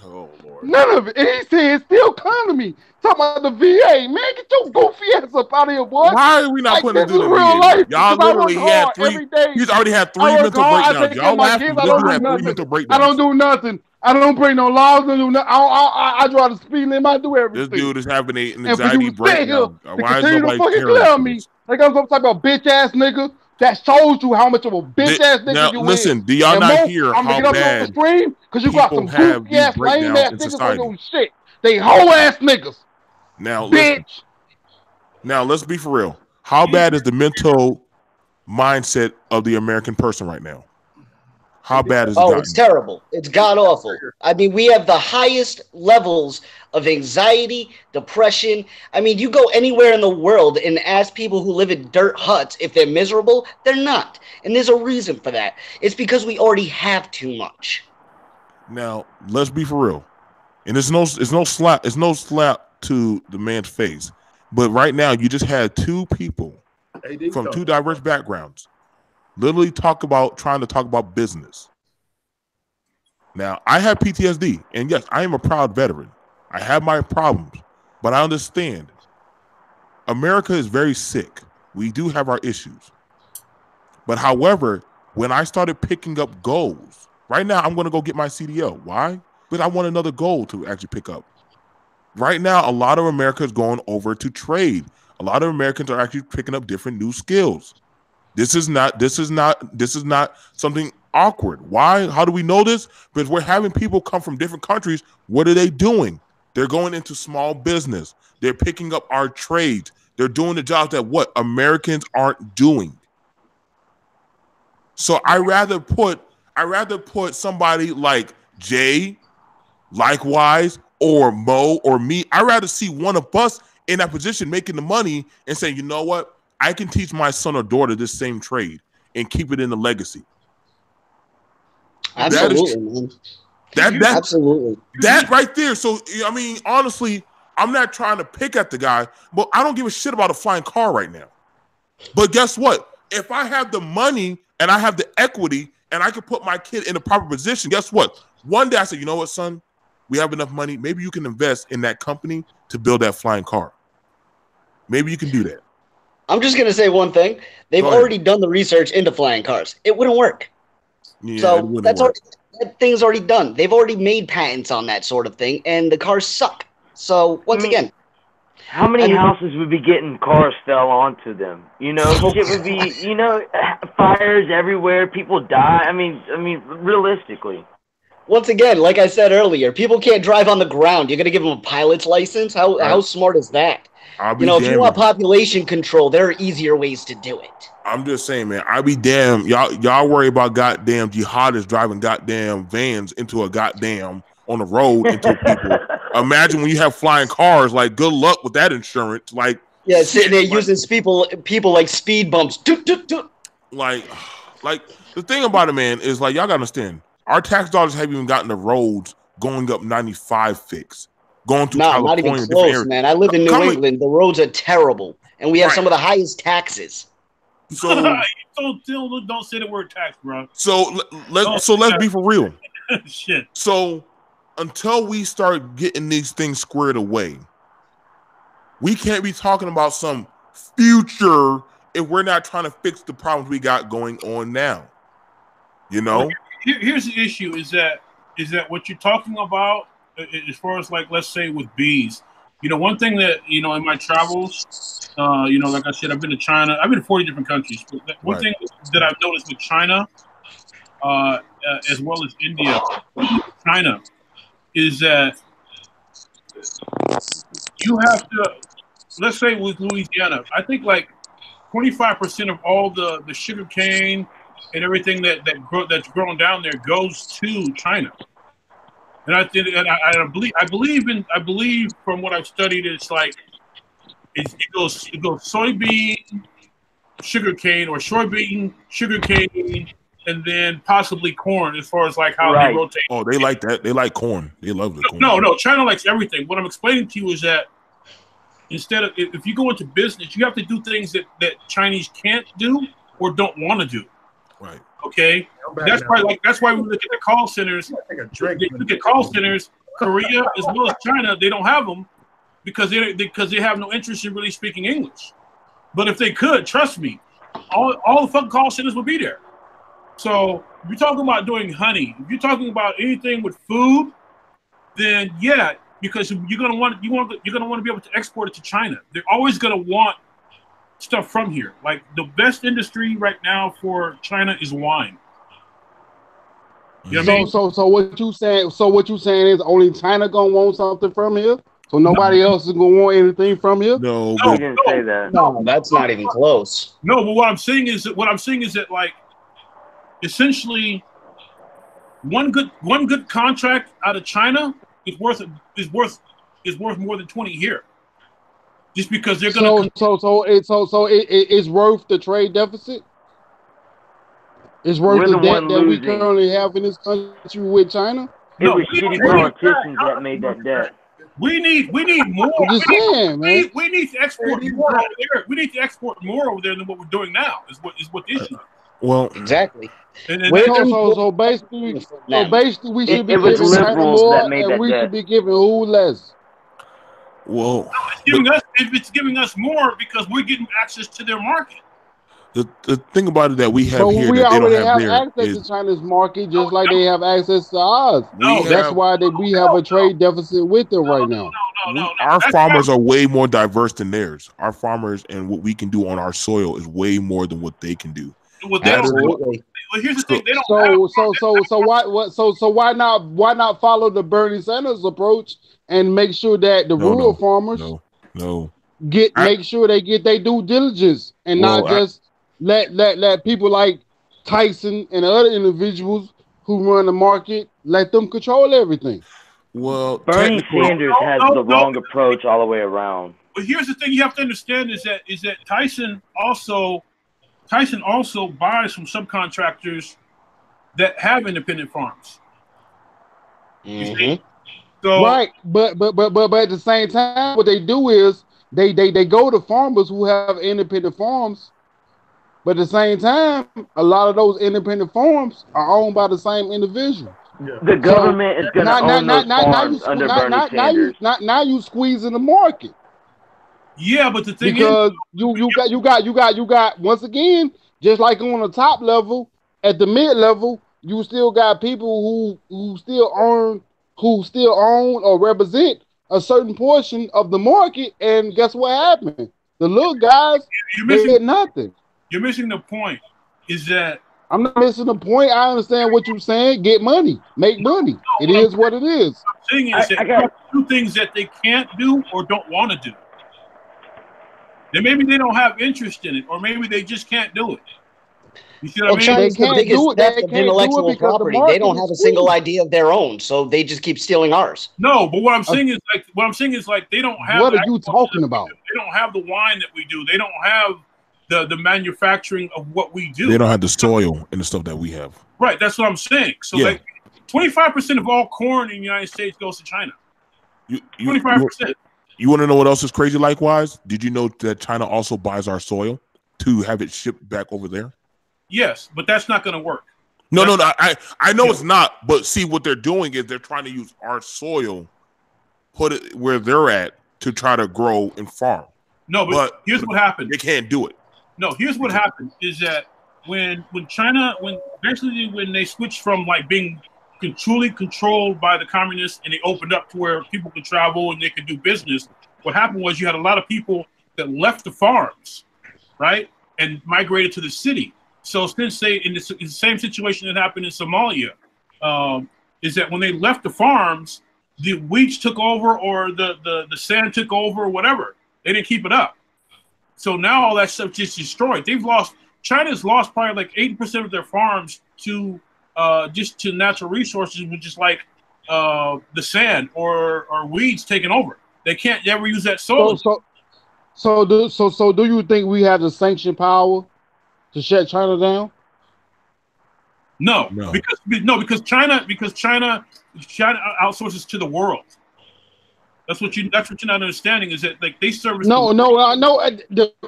Speaker 6: Oh Lord.
Speaker 3: None of it. And he said it's still coming to me. Talking about the VA. Man, get your goofy ass up out of here, boy.
Speaker 6: Why are we not
Speaker 3: Like,
Speaker 6: putting
Speaker 3: this
Speaker 6: him to
Speaker 3: is
Speaker 6: the
Speaker 3: real
Speaker 6: VA?
Speaker 3: life.
Speaker 6: Y'all
Speaker 3: Because I
Speaker 6: literally
Speaker 3: work
Speaker 6: he had
Speaker 3: hard
Speaker 6: three.
Speaker 3: every day.
Speaker 6: He's already had
Speaker 3: I
Speaker 6: three
Speaker 3: work
Speaker 6: mental
Speaker 3: hard. I
Speaker 6: breakdowns.
Speaker 3: take care
Speaker 6: Y'all
Speaker 3: of my
Speaker 6: laughing,
Speaker 3: kids.
Speaker 6: but
Speaker 3: I
Speaker 6: this
Speaker 3: don't
Speaker 6: dude
Speaker 3: do
Speaker 6: had three
Speaker 3: nothing.
Speaker 6: mental
Speaker 3: I
Speaker 6: breakdowns.
Speaker 3: don't do nothing. I don't break no laws. I don't do nothing. I draw the speed limit. I do everything.
Speaker 6: This dude is having an
Speaker 3: And for
Speaker 6: anxiety
Speaker 3: you to stay here
Speaker 6: breakdown.
Speaker 3: to
Speaker 6: Why is
Speaker 3: continue to
Speaker 6: nobody
Speaker 3: fucking
Speaker 6: caring
Speaker 3: clear
Speaker 6: for
Speaker 3: me,
Speaker 6: this?
Speaker 3: like I'm some type of bitch ass nigga that shows you how much of a bitch ass nigga
Speaker 6: Now,
Speaker 3: you
Speaker 6: listen,
Speaker 3: is.
Speaker 6: do y'all
Speaker 3: And
Speaker 6: not
Speaker 3: Mo,
Speaker 6: hear
Speaker 3: I'm
Speaker 6: how
Speaker 3: gonna get up on the
Speaker 6: bad
Speaker 3: stream because you got
Speaker 6: people
Speaker 3: some
Speaker 6: have
Speaker 3: goofy
Speaker 6: these
Speaker 3: ass, lame
Speaker 6: breakdowns
Speaker 3: ass
Speaker 6: in
Speaker 3: niggas on
Speaker 6: society?
Speaker 3: your shit. They whole ass niggas.
Speaker 6: Now, listen.
Speaker 3: Bitch.
Speaker 6: Now, let's be for real. How bad is the mental mindset of the American person right now? How bad is it
Speaker 5: Oh,
Speaker 6: gotten?
Speaker 5: it's terrible. It's god awful. I mean, we have the highest levels of anxiety, depression. I mean, you go anywhere in the world and ask people who live in dirt huts if they're miserable. They're not. And there's a reason for that. It's because we already have too much.
Speaker 6: Now, let's be for real. And it's no slap to the man's face. But right now, you just had two people from two diverse backgrounds literally trying to talk about business. Now, I have PTSD, and yes, I am a proud veteran. I have my problems, but I understand America is very sick. We do have our issues. But however, when I started picking up goals, right now I'm going to go get my CDL. Why? Because I want another goal to actually pick up. Right now, a lot of America is going over to trade. A lot of Americans are actually picking up different new skills. This is not something awkward. Why? How do we know this? Because we're having people come from different countries. What are they doing? They're going into small business. They're picking up our trades. They're doing the jobs that what Americans aren't doing. So I rather put somebody like Jay, likewise, or Mo or me. I rather see one of us in that position making the money and saying, you know what? I can teach my son or daughter this same trade and keep it in the legacy.
Speaker 5: Absolutely, man. Absolutely.
Speaker 6: That right there. So, I mean, honestly, I'm not trying to pick at the guy, but I don't give a shit about a flying car right now. But guess what? If I have the money and I have the equity and I can put my kid in a proper position, guess what? One day I said, you know what, son? We have enough money. Maybe you can invest in that company to build that flying car. Maybe you can do that.
Speaker 5: I'm just gonna say one thing. They've
Speaker 6: Go ahead.
Speaker 5: already done the research into flying cars. It wouldn't work.
Speaker 6: Yeah, it
Speaker 5: So
Speaker 6: wouldn't
Speaker 5: that's
Speaker 6: work.
Speaker 5: that thing's already done. They've already made patents on that sort of thing, and the cars suck. So once again,
Speaker 8: How many
Speaker 5: And-
Speaker 8: houses would be getting cars fell onto them? You know, shit would be, you know, fires everywhere. People die. I mean, realistically.
Speaker 5: once again, like I said earlier, people can't drive on the ground. You're gonna give them a pilot's license? How
Speaker 6: Right.
Speaker 5: smart is that?
Speaker 6: I'll be
Speaker 5: You know, if you
Speaker 6: damned.
Speaker 5: want population control, there are easier ways to do it.
Speaker 6: I'm just saying, man. I'll be damn. Y'all worry about goddamn jihadists driving goddamn vans into a goddamn on the road into people. Imagine when you have flying cars. Like, good luck with that insurance. Like,
Speaker 5: Yeah, sitting there
Speaker 6: like-
Speaker 5: using people like speed bumps. Doot, doot, doot.
Speaker 6: like the thing about it, man, is like y'all gotta understand. Our tax dollars haven't even gotten the roads going up 95 fix, going to
Speaker 5: No, not
Speaker 6: California,
Speaker 5: even
Speaker 6: and different
Speaker 5: close,
Speaker 6: areas.
Speaker 5: man. I live in New
Speaker 6: Come-
Speaker 5: England. The roads are terrible, and we have
Speaker 6: Right.
Speaker 5: some of the highest taxes.
Speaker 6: So
Speaker 4: Don't say the word tax, bro.
Speaker 6: let's be for real.
Speaker 4: Shit.
Speaker 6: So until we start getting these things squared away, we can't be talking about some future if we're not trying to fix the problems we got going on now. You know?
Speaker 4: Here's the issue: is that what you're talking about, as far as like, let's say with bees. You know, one thing that, you know, in my travels, you know, like I said, I've been to China. I've been to 40 different countries. But one
Speaker 6: Right.
Speaker 4: thing that I've noticed with China, as well as India, China, is that you have to, let's say with Louisiana, I think like 25% of all the sugar cane and everything that's grown down there goes to China. And I think, and I believe from what I've studied, it's like it goes soybean, sugarcane, or soybean, sugarcane, and then possibly corn. As far as like how
Speaker 8: Right.
Speaker 4: they rotate.
Speaker 6: Oh, they like that. They like corn. They love the corn.
Speaker 4: No, China likes everything. What I'm explaining to you is that instead of, if you go into business, you have to do things that Chinese can't do or don't want to do.
Speaker 6: Right.
Speaker 4: Okay,
Speaker 1: I'm back
Speaker 4: that's
Speaker 1: now.
Speaker 4: why that's why we look at the call centers.
Speaker 1: Take a drink.
Speaker 4: They look at call centers. Korea as well as China, they don't have them because they have no interest in really speaking English. But if they could, trust me, all the fucking call centers would be there. So if you're talking about doing honey, if you're talking about anything with food, then yeah, because you're gonna want to be able to export it to China. They're always gonna want stuff from here. Like the best industry right now for China is wine. You know what I mean?
Speaker 3: So what you saying? So what you saying is only China gonna want something from here? So nobody else is gonna want anything from here?
Speaker 6: No,
Speaker 8: He
Speaker 6: but
Speaker 8: didn't say that.
Speaker 5: No, that's not even close.
Speaker 4: No, but what I'm saying is that like essentially one good contract out of China is worth more than 20 here. Just because they're gonna
Speaker 3: So it's worth the trade deficit. It's worth
Speaker 8: We're
Speaker 3: the
Speaker 8: the
Speaker 3: debt
Speaker 8: one
Speaker 3: that we
Speaker 8: losing.
Speaker 3: currently have in this country with China.
Speaker 8: It
Speaker 4: No,
Speaker 8: was
Speaker 4: we
Speaker 8: shitty
Speaker 4: don't-
Speaker 8: politicians that made that debt.
Speaker 4: we need more.
Speaker 3: I'm just saying, man.
Speaker 4: We need to export more over there. We need to export more over there than what we're doing now. Is what the issue is.
Speaker 6: well,
Speaker 5: Exactly.
Speaker 4: And
Speaker 5: Where-
Speaker 3: So basically, we should be
Speaker 8: It was
Speaker 3: giving China
Speaker 8: liberals
Speaker 3: more,
Speaker 8: that made
Speaker 3: and
Speaker 8: that
Speaker 3: we
Speaker 8: debt.
Speaker 3: should be giving who less.
Speaker 6: well,
Speaker 4: it's giving us more because we're getting access to their market.
Speaker 6: the thing about it that we have
Speaker 3: So
Speaker 6: here
Speaker 3: we
Speaker 6: that they
Speaker 3: already
Speaker 6: don't
Speaker 3: have
Speaker 6: have there
Speaker 3: access
Speaker 6: is
Speaker 3: to China's market, just like they have access to ours.
Speaker 4: No,
Speaker 6: we
Speaker 3: That's
Speaker 6: have-
Speaker 3: why we have a trade deficit with them right now.
Speaker 4: No.
Speaker 6: our
Speaker 4: That's
Speaker 6: farmers are way more diverse than theirs. Our farmers and what we can do on our soil is way more than what they can do.
Speaker 4: what they don't do.
Speaker 5: Absolutely.
Speaker 4: Well, here's the thing: they don't have.
Speaker 3: So why not follow the Bernie Sanders approach and make sure that the
Speaker 6: No,
Speaker 3: rural farmers
Speaker 6: No.
Speaker 3: make sure they get their due diligence and not
Speaker 6: Well,
Speaker 3: just let people like Tyson and other individuals who run the market let them control everything.
Speaker 6: Well,
Speaker 8: Bernie
Speaker 6: technically,
Speaker 8: Sanders has
Speaker 4: No,
Speaker 8: the
Speaker 4: no.
Speaker 8: wrong approach all the way around.
Speaker 4: But here's the thing: you have to understand is that Tyson also buys from subcontractors that have independent farms.
Speaker 5: Mhm.
Speaker 4: So
Speaker 3: Right, but at the same time, what they do is they go to farmers who have independent farms, but at the same time, a lot of those independent farms are owned by the same individual.
Speaker 8: The government is going to own those farms under Bernie Sanders.
Speaker 3: Now you squeezing the market.
Speaker 4: Yeah, but the thing
Speaker 3: because
Speaker 4: is,
Speaker 3: you got once again, just like on the top level, at the mid level, you still got people who still own or represent a certain portion of the market, and guess what happened? The little guys they get nothing.
Speaker 4: You're missing the point. Is that
Speaker 3: I'm not missing the point. I understand what you're saying. Get money, make money. It is what it is.
Speaker 4: The thing is that there are two things that they can't do or don't want to do. Then maybe they don't have interest in it, or maybe they just can't do it. You see what I mean?
Speaker 5: China's the biggest theft of intellectual property. They don't have a single idea of their own, so they just keep stealing ours.
Speaker 4: No, but what I'm saying is they don't have.
Speaker 3: What are you talking about?
Speaker 4: They don't have the wine that we do. They don't have the manufacturing of what we do.
Speaker 6: They don't have the soil and the stuff that we have.
Speaker 4: Right, that's what I'm saying. So like 25% of all corn in the United States goes to China. 25%.
Speaker 6: You want to know what else is crazy? Likewise, did you know that China also buys our soil to have it shipped back over there?
Speaker 4: Yes, but that's not going to work.
Speaker 6: No. I know it's not. But see, what they're doing is they're trying to use our soil, put it where they're at to try to grow and farm.
Speaker 4: No, but here's what happened.
Speaker 6: They can't do it.
Speaker 4: No, here's what happened is that when China, when they switched from like being truly controlled by the communists and they opened up to where people could travel and they could do business, what happened was you had a lot of people that left the farms, right, and migrated to the city. So since they in the same situation that happened in Somalia, is that when they left the farms, the weeds took over or the sand took over or whatever. They didn't keep it up. So now all that stuff just destroyed. China's lost probably like 80% of their farms to just to natural resources, which is like the sand or weeds taking over. They can't ever use that soil.
Speaker 3: So do you think we have the sanction power to shut China down?
Speaker 4: No. Because China outsources to the world. That's what you're not understanding is that like they service.
Speaker 3: No.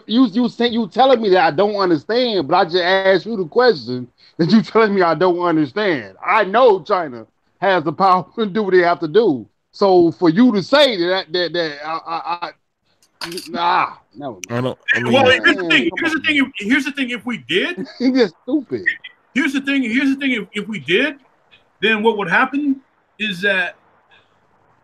Speaker 3: You telling me that I don't understand, but I just asked you the question that you telling me I don't understand. I know China has the power to do what they have to do. So for you to say that no.
Speaker 6: I know.
Speaker 4: Well, here's the thing. If we did,
Speaker 3: you're stupid.
Speaker 4: Here's the thing. If we did, then what would happen is that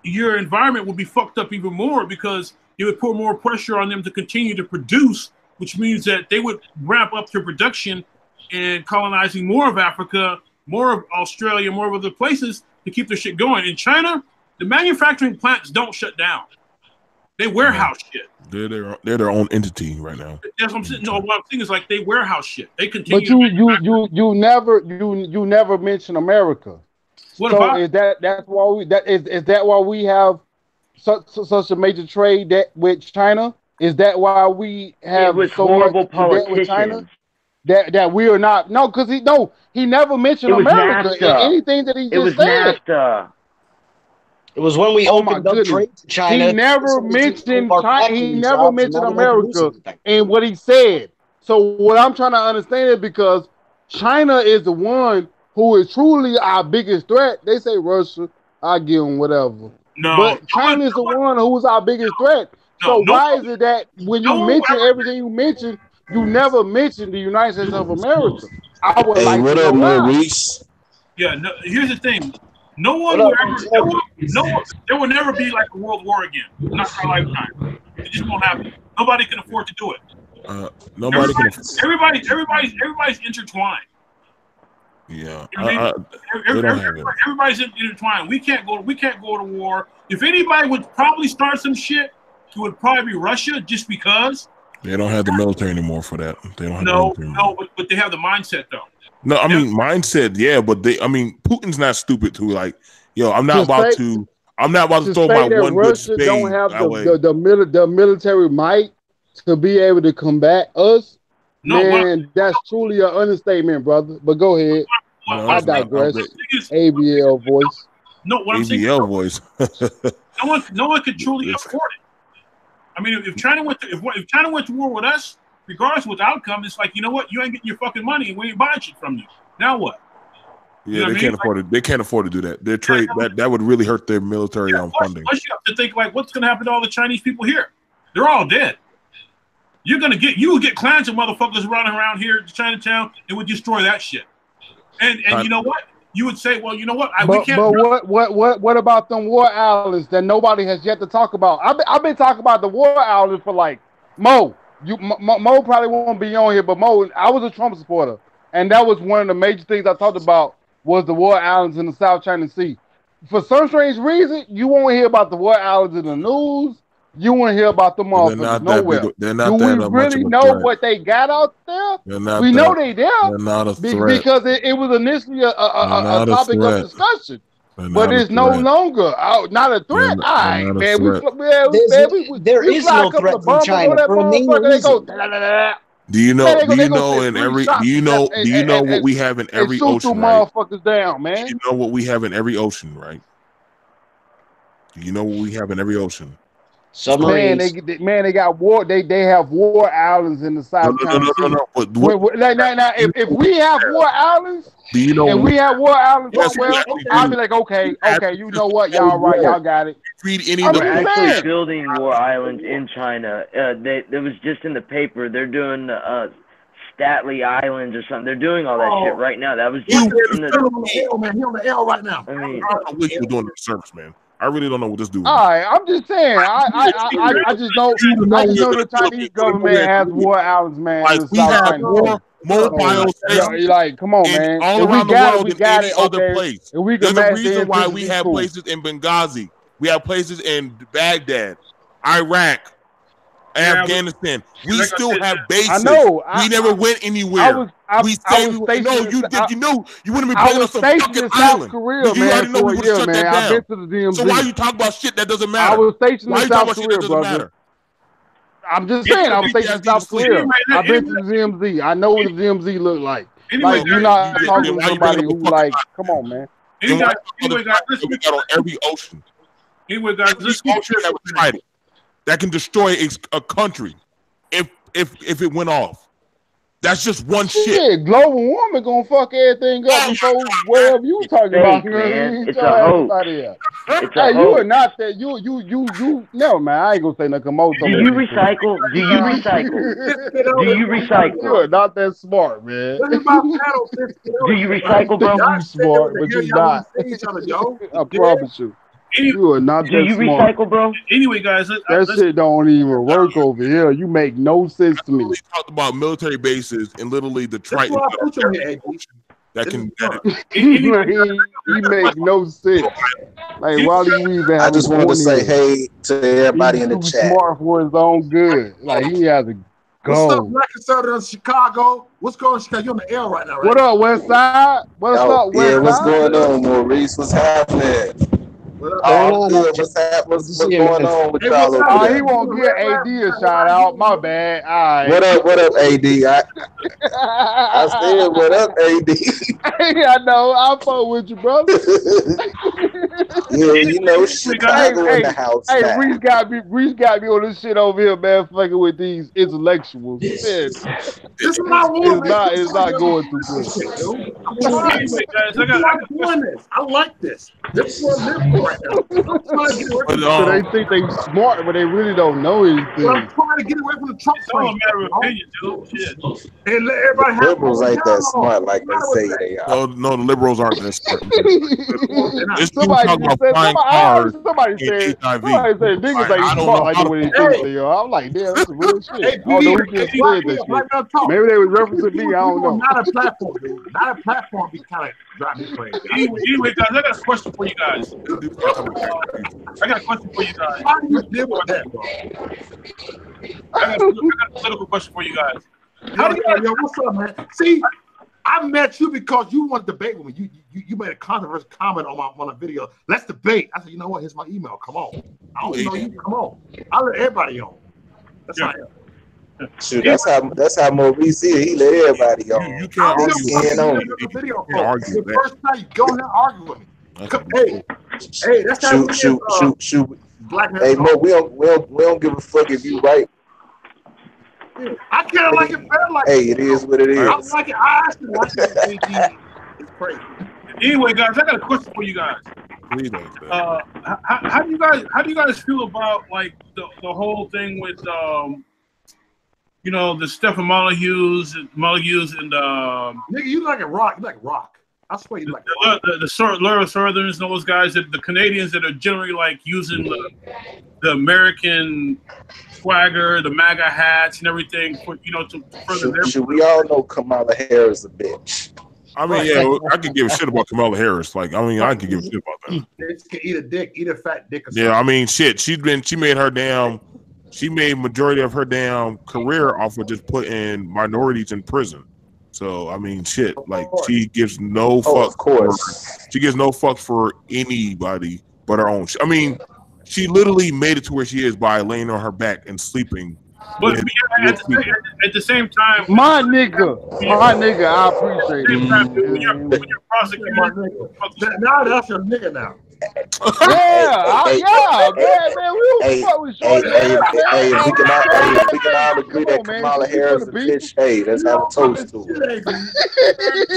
Speaker 4: your environment would be fucked up even more because it would put more pressure on them to continue to produce, which means that they would ramp up their production and colonizing more of Africa, more of Australia, more of other places to keep their shit going. In China, the manufacturing plants don't shut down. They warehouse shit.
Speaker 6: They're their own entity right now.
Speaker 4: That's what I'm saying. No, what I'm saying is like they warehouse shit. They continue.
Speaker 3: But you never mention America.
Speaker 4: What
Speaker 3: so
Speaker 4: about?
Speaker 3: Is that why we have such a major trade with China? Is that why we have so
Speaker 8: horrible
Speaker 3: much debt with China? That we are not because he never mentioned America in anything that he just said.
Speaker 8: NAFTA.
Speaker 5: It was when we opened up trade to China.
Speaker 3: He never mentioned China. He never mentioned America in what he said. So what I'm trying to understand is because China is the one who is truly our biggest threat. They say Russia, I give them whatever.
Speaker 4: No,
Speaker 3: but China is the one who is our biggest threat. So why is it that when you mention everything you mention, you never mention the United States of America? I would like
Speaker 9: what
Speaker 3: to
Speaker 9: up,
Speaker 3: know why.
Speaker 9: Maurice?
Speaker 4: Yeah, no, here's the thing. No one will ever. There will never be like a world war again. Not for a lifetime. It just won't happen. Nobody can afford to do it. Everybody's intertwined.
Speaker 6: Yeah,
Speaker 4: everybody's intertwined. We can't go to war. If anybody would probably start some shit, it would probably be Russia, just because
Speaker 6: they don't have the military anymore for that. They don't have the military
Speaker 4: but they have the mindset though.
Speaker 6: No, I mean mindset, yeah, but Putin's not stupid too. Like, yo, I'm not about to throw my one good
Speaker 3: Russia
Speaker 6: spade.
Speaker 3: Don't have the military might to be able to combat us. That's truly an understatement, brother. But go ahead. I digress. ABL voice.
Speaker 4: No, what I'm saying.
Speaker 6: ABL voice.
Speaker 4: no one could truly afford it. I mean, if China went to war with us, regardless of what the outcome, it's like, you know what? You ain't getting your fucking money and we ain't buying shit from you. Now what?
Speaker 6: Yeah,
Speaker 4: You know what
Speaker 6: they
Speaker 4: I
Speaker 6: can't
Speaker 4: mean?
Speaker 6: afford it. They can't afford to do that. Their trade that would really hurt their military funding.
Speaker 4: Plus you have to think like, what's going to happen to all the Chinese people here? They're all dead. You will get clans of motherfuckers running around here to Chinatown and would destroy that shit. And you know what? You would say, well, you know what? We can't.
Speaker 3: But what about them war islands that nobody has yet to talk about? I've been talking about the war islands for like Mo. Mo probably won't be on here, but Mo, I was a Trump supporter, and that was one of the major things I talked about was the war islands in the South China Sea. For some strange reason, you won't hear about the war islands in the news. You won't hear about them motherfuckers nowhere.
Speaker 6: They're not
Speaker 3: Do we
Speaker 6: that
Speaker 3: really
Speaker 6: much
Speaker 3: know
Speaker 6: of a threat.
Speaker 3: what they got out there?
Speaker 6: We
Speaker 3: know they there.
Speaker 6: They're not a threat.
Speaker 3: Because it was initially a topic of discussion. But it's no longer not a threat. All right, man.
Speaker 5: There is no threat from China for a main reason.
Speaker 6: Do you know what we have in every ocean, right?
Speaker 3: Motherfuckers down, man.
Speaker 6: You know what we have in every ocean, right? Do you know what we have in every ocean?
Speaker 5: Submarines.
Speaker 3: Man, they got war. They have war islands in the South China Sea.
Speaker 6: No.
Speaker 3: If we have war islands,
Speaker 6: do you know?
Speaker 3: And we have war islands somewhere, I'll be like, okay, you know what, y'all right, y'all got it.
Speaker 6: Read any
Speaker 8: We're actually building war islands in China. There was just in the paper. They're doing Statly Islands or something. They're doing all that shit right now. That was just in the
Speaker 1: man. He on the L right now.
Speaker 6: I mean, I wish you were doing the service, man. I really don't know what this dude.
Speaker 3: All right, I'm just saying. I just know the Chinese government has war islands, man.
Speaker 6: Like we have more mobile stations.
Speaker 3: Like, come on, man.
Speaker 6: All around the world than any other place.
Speaker 3: There's
Speaker 6: a reason why we have places in Benghazi. We have places in Baghdad, Iraq, Afghanistan. We still have bases.
Speaker 3: I know.
Speaker 6: We never went anywhere. You wouldn't be playing on some fucking island.
Speaker 3: Korea,
Speaker 6: you already know we would shut that down.
Speaker 3: I've been to the DMZ.
Speaker 6: So why you talk about shit that doesn't matter?
Speaker 3: I was stationed in South Korea, brother. I'm just saying, I was stationed in South Korea. I've been to the DMZ. I know what the DMZ look like. Like, you're not talking to somebody who, like, come on, man.
Speaker 6: We got on every ocean.
Speaker 4: Anyway, guys,
Speaker 6: this ocean that was fighting that can destroy a country if it went off. That's just one shit.
Speaker 3: Yeah, global warming gonna fuck everything up before whatever you talking about.
Speaker 8: Man. It's a hoax. It's a hoax.
Speaker 3: You are not that. You. No, man. I ain't gonna say nothing.
Speaker 8: Do you recycle? Do you recycle?
Speaker 3: You are not that smart, man.
Speaker 8: Do you recycle, bro?
Speaker 3: You smart, but you're not. I promise you. You are not that smart.
Speaker 8: Do you recycle, bro?
Speaker 4: Anyway, guys,
Speaker 3: that shit don't even work over here. You make no sense to me.
Speaker 6: We talked about military bases in literally Detroit. That can.
Speaker 3: He make no sense. Like, why do you even?
Speaker 9: I just wanted to say hey to everybody in the chat.
Speaker 3: Smart for his own good. Like, he has to go.
Speaker 1: What's up, Black Conservative in Chicago? What's going on, Chicago? You're on the L right now, right?
Speaker 3: What up, West Side? What's up, West Side?
Speaker 9: What's going on, Maurice? What's happening? What's going on with y'all over there?
Speaker 3: He won't give AD a shout out. My bad. All right.
Speaker 9: What up, AD? I said, what up, AD?
Speaker 3: I know. I'll fuck with you, brother.
Speaker 9: Yeah, you know, Chicago in the house.
Speaker 3: Hey, Reese got me on this shit over here, man, fucking with these intellectuals.
Speaker 1: This is not one.
Speaker 3: It's not going too good.
Speaker 1: I like this. This is what I'm for right now.
Speaker 3: So they think they smart, but they really don't know anything.
Speaker 1: I'm trying to get away from the Trump
Speaker 4: thing. Matter of opinion, dude. Shit.
Speaker 1: And let everybody have
Speaker 9: liberals ain't that smart like they say they are.
Speaker 6: No, the liberals aren't that smart.
Speaker 3: Somebody said niggas ain't smart like the way they think they are. I'm like, damn, that's some real shit. I don't know who just said that shit. Maybe they was referencing me. I don't know.
Speaker 1: Not a platform, dude. Not a platform. Be kind of driving me crazy.
Speaker 4: Anyway, guys, I got a question for you guys. I got a question for you guys.
Speaker 1: How do you deal with that, bro?
Speaker 4: I got a political question for you guys.
Speaker 1: Yo, what's up, man? See, I met you because you want to debate with me. You made a controversial comment on a video. Let's debate. I said, you know what? Here's my email. Come on. I don't know you. Come on. I'll let everybody on. That's how I am.
Speaker 9: Shoot, that's how Maurice is. He let everybody on.
Speaker 6: You can't argue.
Speaker 1: The first time you go in there and argue with me. Hey, that's how
Speaker 9: shoot. Hey, Mo, we don't give a fuck if you right.
Speaker 1: I kind of like it better like
Speaker 9: hey, it is what it is.
Speaker 1: I like it. I actually like it. It's crazy.
Speaker 4: Anyway, guys, I got a question for you guys.
Speaker 6: Please don't say.
Speaker 4: How do you guys feel about like the whole thing with the Stephen Molyneux's and
Speaker 1: Nigga, you like a rock. You like rock. I swear you like rock.
Speaker 4: the Laura Southerns and those guys, the Canadians that are generally like using the American swagger, the MAGA hats and everything for to further their.
Speaker 9: Should we all know Kamala Harris a bitch?
Speaker 6: I mean, yeah, I could give a shit about Kamala Harris. Like, I mean, I could give a shit about that.
Speaker 1: Bitch can eat a dick, eat a fat dick. Or
Speaker 6: Yeah, I mean, shit. She made majority of her damn career off of just putting minorities in prison. So I mean, shit. Like, she gives no fuck.
Speaker 9: Of course.
Speaker 6: She gives no fuck for anybody but her own. I mean, she literally made it to where she is by laying on her back and sleeping.
Speaker 4: But at the same time,
Speaker 3: my nigga, I appreciate it.
Speaker 4: When you're prosecuting,
Speaker 1: now that's your nigga now.
Speaker 3: Man, we fuck with shorty.
Speaker 9: Hey, we can all agree that Kamala Harris is a bitch. Hey, let's have a toast to her.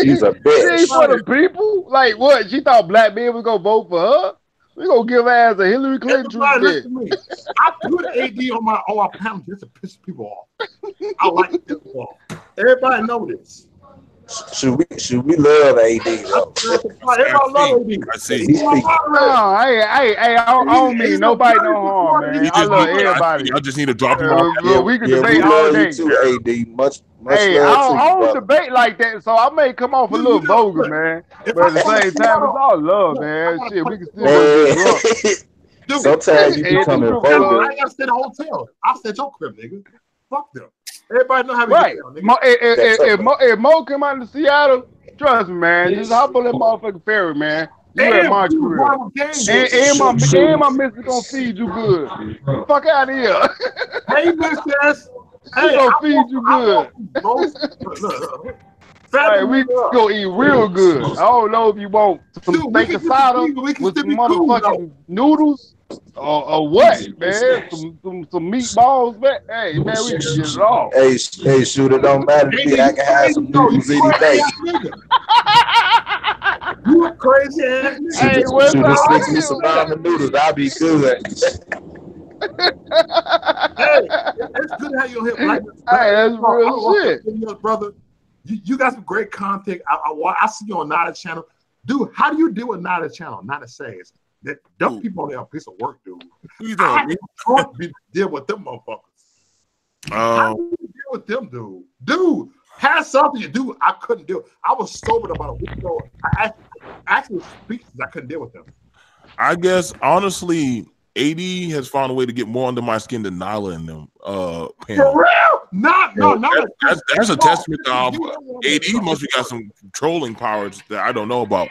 Speaker 9: She's a bitch.
Speaker 3: She ain't for the people. Like what? She thought black men was gonna vote for her. We gonna give her ass a Hillary Clinton.
Speaker 1: Listen to me. I put AD on my panel just to piss people off. I like this off. Everybody know this.
Speaker 9: Should we love AD though?
Speaker 1: Everybody love AD.
Speaker 6: I see.
Speaker 3: No, I don't mean nobody no harm, man. I love everybody.
Speaker 6: I just need to drop him off.
Speaker 3: We can debate all day.
Speaker 9: You too, AD. Much
Speaker 3: Hey,
Speaker 9: love
Speaker 3: I
Speaker 9: to you,
Speaker 3: don't debate like that, so I may come off a little vulgar, man. But at the same time, it's all love, man. Shit, we can still go
Speaker 9: Dude, sometimes you become vulgar.
Speaker 1: I gotta stay in a hotel. I stay at your crib, nigga. Fuck them. Everybody know how we
Speaker 3: right.
Speaker 1: get down, nigga.
Speaker 3: If Mo come out to Seattle, trust me, man. Just hop on that motherfucking ferry, man. You at my crib. And my missus gonna feed you good. Fuck out of here.
Speaker 1: Hey, missus.
Speaker 3: Hey, gonna feed you good. Hey, we gonna eat real good. I don't know if you want some steak asada with some motherfucking noodles or what, man. Some meatballs, man. Hey, man, we can get it all.
Speaker 9: Hey, shoot, it don't matter to me. I can have some noodles any day.
Speaker 1: You a crazy ass nigga.
Speaker 3: Hey,
Speaker 9: Shoot, just fix me some ramen noodles. I'll be good.
Speaker 1: Hey, it's good how you hit like this.
Speaker 3: Hey, that's real shit.
Speaker 1: Brother, you got some great content. I see you on Nada channel. Dude, how do you deal with Nada channel? Nada says that them people on there are a piece of work, dude.
Speaker 6: You
Speaker 1: I can't deal with them motherfuckers. How do you deal with them, dude? Dude, had something to do. I couldn't deal. I was sober about a week ago. I actually speak because I couldn't deal with them.
Speaker 6: I guess honestly, AD has found a way to get more under my skin than Nala and them.
Speaker 1: For real? That's
Speaker 6: a testament to how AD must have got some trolling powers that I don't know about.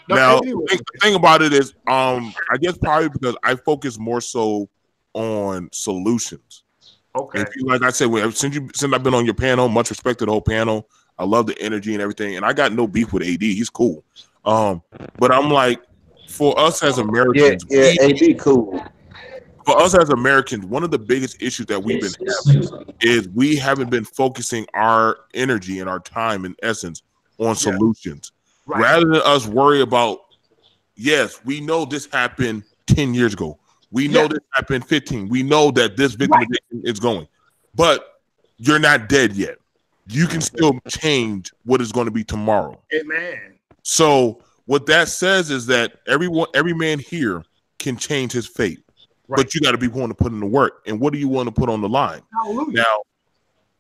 Speaker 6: Now, the thing about it is, I guess probably because I focus more so on solutions.
Speaker 1: Okay.
Speaker 6: Like I said, since I've been on your panel, much respect to the whole panel. I love the energy and everything, and I got no beef with AD. He's cool. But I'm like, for us as Americans,
Speaker 9: AD cool.
Speaker 6: For us as Americans, one of the biggest issues that we've been having is we haven't been focusing our energy and our time, in essence, on solutions. Right. Rather than us worry about, yes, we know this happened 10 years ago. We know this happened 15. We know that this victimization is going. But you're not dead yet. You can still change what is going to be tomorrow.
Speaker 1: Amen.
Speaker 6: So what that says is that every man here can change his fate. Right. But you got to be willing to put in the work. And what do you want to put on the line?
Speaker 1: Hallelujah.
Speaker 6: Now,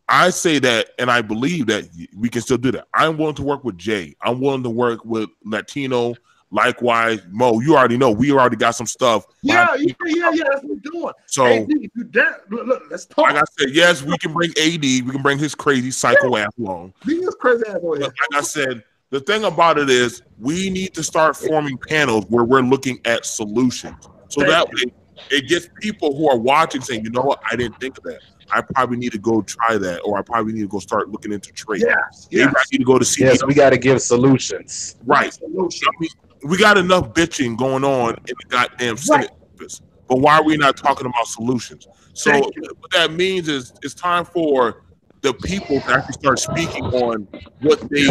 Speaker 6: I say that, and I believe that we can still do that. I'm willing to work with Jay. I'm willing to work with Latino. Likewise, Mo, you already know we already got some stuff.
Speaker 1: Yeah, that's what we're doing.
Speaker 6: So,
Speaker 1: AD, look, let's talk.
Speaker 6: Like I said, yes, we can bring AD. We can bring his crazy psycho ass along.
Speaker 1: Bring his crazy ass along.
Speaker 6: Like I said, the thing about it is we need to start forming panels where we're looking at solutions. So that way, it gets people who are watching saying, you know what, I didn't think of that. I probably need to go try that, or I probably need to go start looking into trade. Maybe I need to go to CDL.
Speaker 9: Yes, we got to give solutions.
Speaker 6: Right. I mean, we got enough bitching going on in the goddamn Senate office, but why are we not talking about solutions? So what that means is it's time for the people to actually start speaking on what they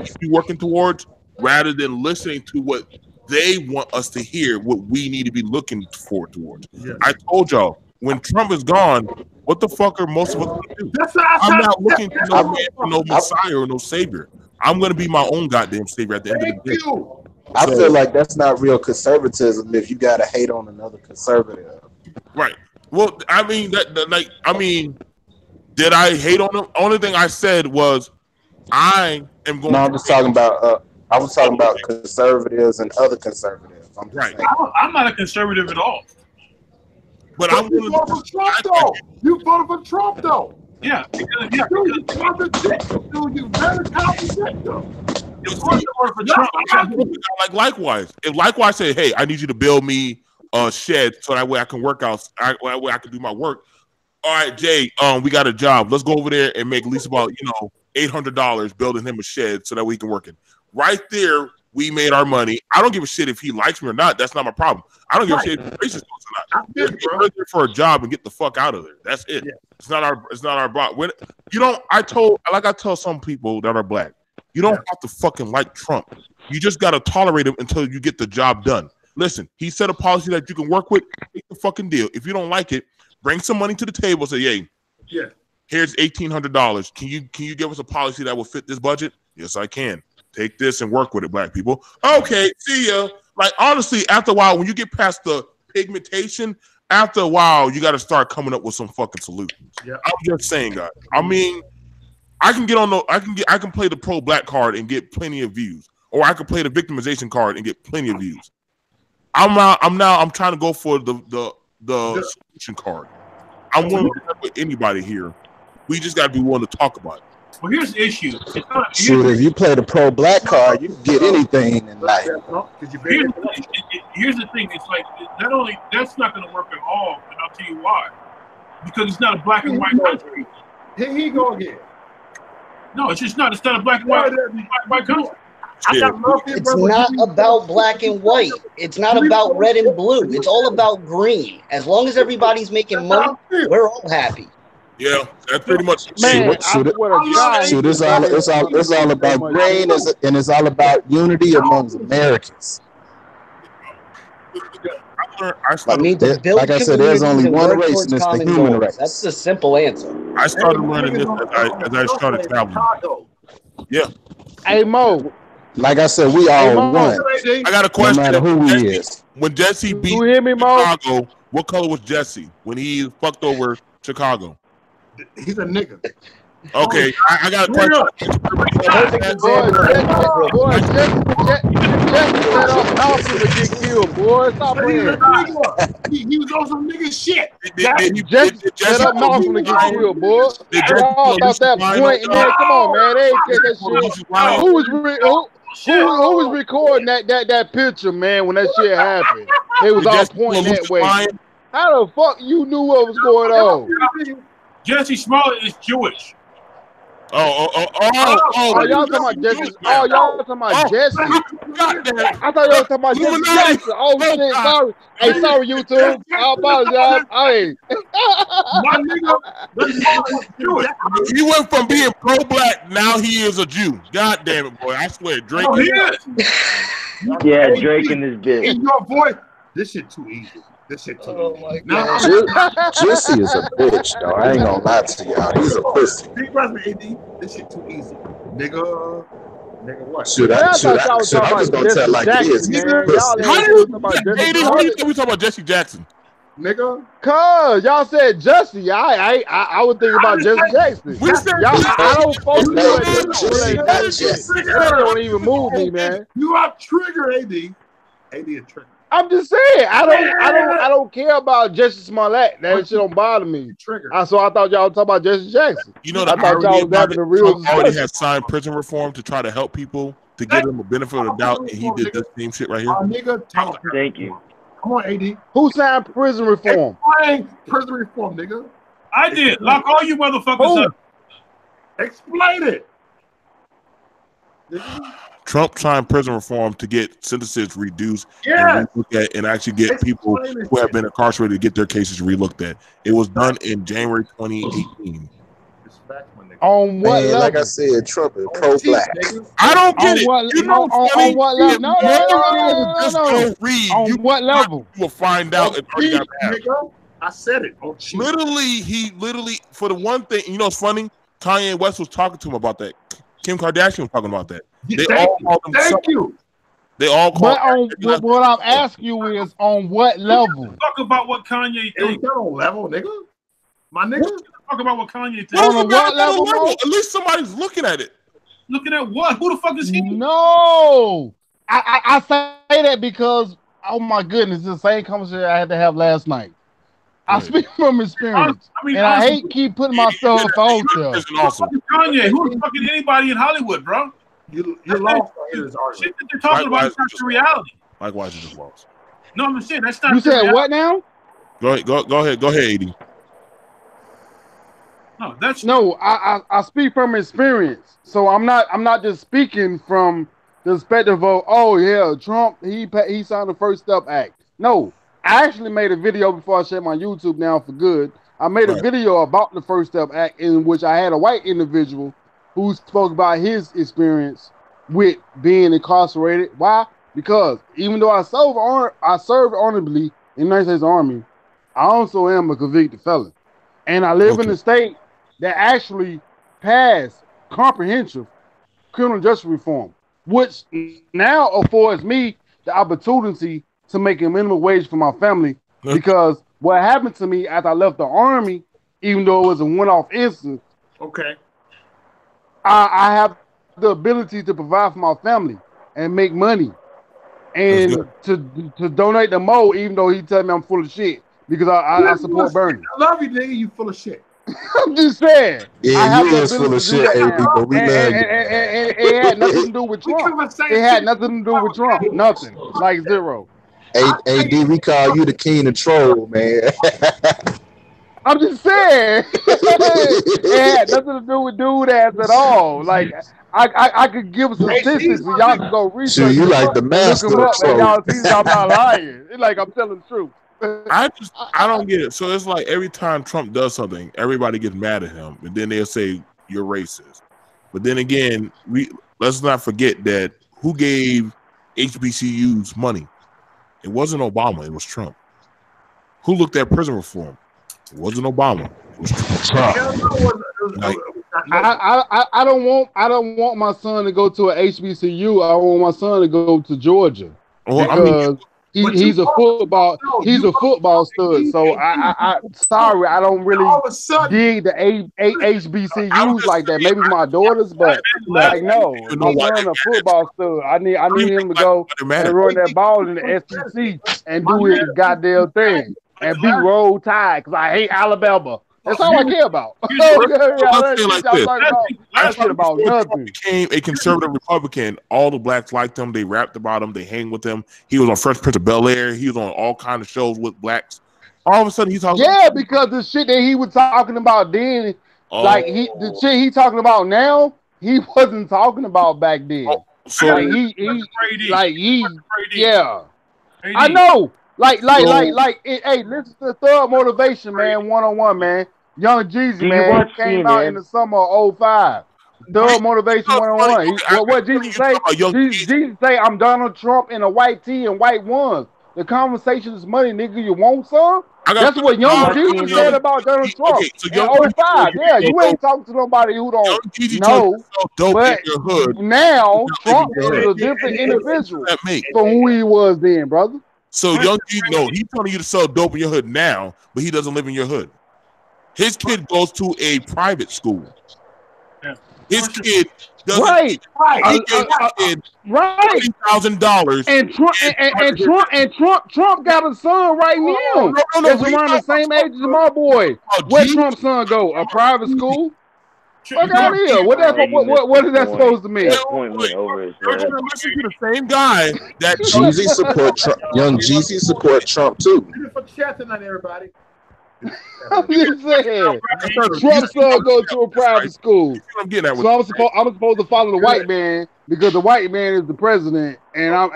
Speaker 6: should be working towards rather than listening to what they want us to hear, what we need to be looking forward towards.
Speaker 1: Yes.
Speaker 6: I told y'all, when Trump is gone, what the fuck are most of us gonna do?
Speaker 1: That's what
Speaker 6: I'm not looking to no man, for no messiah or no savior. I'm gonna be my own goddamn savior at the end of the day.
Speaker 9: I feel like that's not real conservatism if you gotta hate on another conservative.
Speaker 6: Right. Well, I mean did I hate on them? Only thing I said was I am going.
Speaker 9: No, I'm just talking about. I was talking about conservatives and other conservatives. I'm just
Speaker 6: Right.
Speaker 9: saying.
Speaker 4: I'm not a conservative at all.
Speaker 6: But
Speaker 1: But
Speaker 6: I'm
Speaker 1: you voted for Trump, though. You voted for Trump, though.
Speaker 4: Yeah.
Speaker 1: You contradict, dude. You very contradictory.
Speaker 4: Of course I voted for Trump.
Speaker 6: like likewise. If likewise said, "Hey, I need you to build me a shed so that way I can work out, that way I can do my work." All right, Jay, we got a job. Let's go over there and make at least about $800 building him a shed so that we can work it. Right there, we made our money. I don't give a shit if he likes me or not. That's not my problem. I don't give a shit if he's racist or not. Get there for a job and get the fuck out of there. That's it. Yeah. It's not our block. When I tell some people that are black, you don't have to fucking like Trump. You just gotta tolerate him until you get the job done. Listen, he set a policy that you can work with. Take the fucking deal. If you don't like it, bring some money to the table. Say, hey,
Speaker 1: yeah,
Speaker 6: here's $1,800. Can you give us a policy that will fit this budget? Yes, I can. Take this and work with it, black people. Okay, see ya. Like, honestly, after a while, when you get past the pigmentation, after a while, you got to start coming up with some fucking solutions.
Speaker 1: Yeah.
Speaker 6: I'm just saying, guys. I mean, I can play the pro-black card and get plenty of views, or I can play the victimization card and get plenty of views. I'm trying to go for the solution card. I'm willing to work with anybody here. We just got to be willing to talk about it.
Speaker 4: Well, here's the issue.
Speaker 9: Shoot, if you play the pro-black card, you can get anything in life.
Speaker 4: Here's the thing. It's like that's not going to work at all, and I'll tell you why. Because it's not a black and white country.
Speaker 1: Here he go again.
Speaker 4: No, it's just not. It's not a black and white country.
Speaker 5: It's not about black and white. It's not about red and blue. It's all about green. As long as everybody's making money, we're all happy.
Speaker 6: Yeah, that's pretty much
Speaker 9: It's all about grain, and it's all about unity amongst Americans. Like I said, there's only one race, and it's the human race.
Speaker 5: That's the simple answer.
Speaker 6: I started learning this as I started traveling. Yeah.
Speaker 3: Hey Mo.
Speaker 9: Like I said, we all one.
Speaker 6: I got a question.
Speaker 9: No matter who he is.
Speaker 6: When Jesse beat Chicago, what color was Jesse when he fucked over Chicago?
Speaker 1: He's a nigga.
Speaker 6: Okay, I got a question.
Speaker 3: Boy, Jesse set up Malcolm to get killed, boy. Stop playing.
Speaker 1: He was on some nigga shit.
Speaker 3: Jesse set up Malcolm to get killed, boy. All about that point, man. Come on, man. They ain't get that shit. Who was recording that picture, man, when that shit happened? They was all pointing that way. How the fuck you knew what was going on?
Speaker 4: Jesse Smollett is Jewish.
Speaker 3: Y'all talking about Jesse? Oh, y'all talking about Jesse? I thought y'all talking about Jesse Jackson. Oh shit, sorry. Hey, sorry, YouTube. I apologize. Hey.
Speaker 1: My nigga,
Speaker 6: he went from being pro-black, now he is a Jew. God damn it, boy! I swear, Drake.
Speaker 8: Yeah, Drake and his bitch.
Speaker 1: In your voice, this shit too easy. This shit too easy.
Speaker 9: Jesse is a bitch, though. I ain't gonna lie to y'all. He's a pussy.
Speaker 1: This shit too easy. Nigga what?
Speaker 9: I'm just gonna tell like it is. He's a pussy.
Speaker 6: How you we talking about Jesse Jackson?
Speaker 1: Nigga,
Speaker 3: cause y'all said Jesse, I would think about Jesse Jackson. I don't focus on that. That don't even move me, man.
Speaker 1: You are trigger, AD. AD a trigger.
Speaker 3: I'm just saying, I don't care about Jesse Smollett. That shit don't bother me.
Speaker 1: Trigger.
Speaker 3: So I thought y'all was talking about Jesse Jackson.
Speaker 6: You know,
Speaker 3: I thought y'all was having a real
Speaker 6: Trump already had signed prison reform to try to help people to give them a benefit of the doubt, and he did this same shit right here.
Speaker 8: Thank you.
Speaker 1: Come on, AD.
Speaker 3: Who signed prison reform?
Speaker 1: Explain prison reform, nigga.
Speaker 4: I did. Lock all you motherfuckers up.
Speaker 1: Explain it.
Speaker 6: Trump signed prison reform to get sentences reduced and relooked at, and actually get people who have been incarcerated to get their cases relooked at. It was done in January 2018.
Speaker 1: Facts, my nigga.
Speaker 3: On what
Speaker 9: Man,
Speaker 3: level?
Speaker 9: like I said, Trump is pro-black.
Speaker 6: I don't get
Speaker 3: On
Speaker 6: it.
Speaker 3: what-
Speaker 6: You know,
Speaker 3: on what level? No,
Speaker 6: just
Speaker 3: no.
Speaker 6: don't read.
Speaker 3: On
Speaker 6: You
Speaker 3: what level?
Speaker 6: will find out. It already got passed.
Speaker 1: Nigga, I said it. Oh, cheap.
Speaker 6: Literally, for the one thing, you know, it's funny. Kanye West was talking to him about that. Kim Kardashian was talking about that. They all called him.
Speaker 1: Thank you.
Speaker 6: They all called.
Speaker 3: But what I'm asking you is on what level?
Speaker 4: Talk about what Kanye
Speaker 1: It was
Speaker 4: thinks.
Speaker 1: not on level, nigga. My nigga.
Speaker 4: Talk about what Kanye thinks.
Speaker 6: What
Speaker 3: On
Speaker 6: does it
Speaker 3: what
Speaker 6: matter about
Speaker 3: level,
Speaker 6: the level?
Speaker 3: bro?
Speaker 6: At least somebody's looking at it.
Speaker 4: Looking at what? Who the fuck is he?
Speaker 3: No, I say that because oh my goodness, it's the same conversation I had to have last night. I
Speaker 6: Right.
Speaker 3: speak from experience,
Speaker 4: I mean,
Speaker 3: and I
Speaker 4: honestly,
Speaker 3: hate keep putting myself out there.
Speaker 6: Also,
Speaker 4: Kanye. Who the fuck is anybody in Hollywood, bro?
Speaker 1: You lost in this
Speaker 4: Shit
Speaker 1: argument.
Speaker 4: that they're talking about is not the reality.
Speaker 6: likewise, you just lost.
Speaker 4: No, I'm just saying that's not.
Speaker 3: You
Speaker 4: the
Speaker 3: said
Speaker 4: reality.
Speaker 3: what now?
Speaker 6: Go ahead, AD.
Speaker 4: No, that's
Speaker 3: No, I speak from experience. So I'm not just speaking from the perspective of oh yeah, Trump he signed the First Step Act. No, I actually made a video before I shut my YouTube down for good. I made a
Speaker 6: Right.
Speaker 3: video about the First Step Act in which I had a white individual who spoke about his experience with being incarcerated. Why? Because even though I served honorably in the United States Army, I also am a convicted felon, and I live in a state that actually passed comprehensive criminal justice reform, which now affords me the opportunity to make a minimum wage for my family. Because what happened to me after I left the Army, even though it was a one-off instance,
Speaker 1: Okay.
Speaker 3: I have the ability to provide for my family and make money, and to donate the Mo, even though he tell me I'm full of shit because I support Bernie.
Speaker 1: I love you, nigga. You full of shit.
Speaker 3: I'm just saying. I
Speaker 9: Yeah,
Speaker 3: have
Speaker 9: you
Speaker 3: the
Speaker 9: is full
Speaker 3: ability
Speaker 9: of
Speaker 3: to do
Speaker 9: shit,
Speaker 3: that
Speaker 9: AB,
Speaker 3: now.
Speaker 9: but we
Speaker 3: And
Speaker 9: love you.
Speaker 3: it had nothing to do with Trump. It had nothing to do with Trump. Nothing. Like zero.
Speaker 9: AD, we call you the king of troll, man.
Speaker 3: I'm just saying. It had nothing to do with dude ass at all. Like I could give statistics and y'all can go research.
Speaker 9: So you like the
Speaker 3: and
Speaker 9: master
Speaker 3: look 'em
Speaker 9: of
Speaker 3: up and
Speaker 9: troll.
Speaker 3: y'all see that I'm not lying. It's like I'm telling the truth.
Speaker 6: I don't get it. So it's like every time Trump does something, everybody gets mad at him, and then they'll say you're racist. But then again, let's not forget that who gave HBCUs money? It wasn't Obama. It was Trump. Who looked at prison reform? It wasn't Obama. It was Trump. Like,
Speaker 3: I don't want my son to go to a HBCU. I want my son to go to Georgia because he's a football stud. So I sorry, I don't really dig the HBCUs like that. Maybe my daughters, but like no, my son a football stud. I need him to go and run that ball in the SEC and do his goddamn thing and be Roll Tide because I hate Alabama. That's all I care about. About nothing.
Speaker 6: Became a conservative Republican. All the blacks liked him. They rapped about him. They hang with him. He was on Fresh Prince of Bel-Air. He was on all kinds of shows with blacks. All of a sudden, he's talking.
Speaker 3: Yeah, because the shit that he was talking about then, like the shit he talking about now, he wasn't talking about back then.
Speaker 6: So
Speaker 3: like he, yeah. I know. Like, hey, listen to Thug Motivation, man, 101, man. Young Jeezy, man, came out in the summer of 05. Thug Motivation 101. What Jesus say? Jesus say, I'm Donald Trump in a white tee and white ones. The conversation is money, nigga. You want some? That's what Young Jeezy said about Donald Trump in 05. Yeah, you ain't talking to nobody who don't know. But now, Trump is a different individual from who he was then, brother.
Speaker 6: So Young Jeezy, he's telling you to sell dope in your hood now, but he doesn't live in your hood. His kid goes to a private school. His kid doesn't. He gave his kid $20,000.
Speaker 3: And Trump got a son right now. That's around the same age as my boy. Where Trump's son go? A private school? Fuck out of here. What is that supposed to mean?
Speaker 6: Listen to the same guy that
Speaker 9: Jeezy support Trump. Young Jeezy support Trump too.
Speaker 1: For chat tonight, everybody.
Speaker 3: I'm just saying. Trump's son go to a private school.
Speaker 6: I'm getting at.
Speaker 3: So I'm supposed to follow the white man because the white man is the president, and like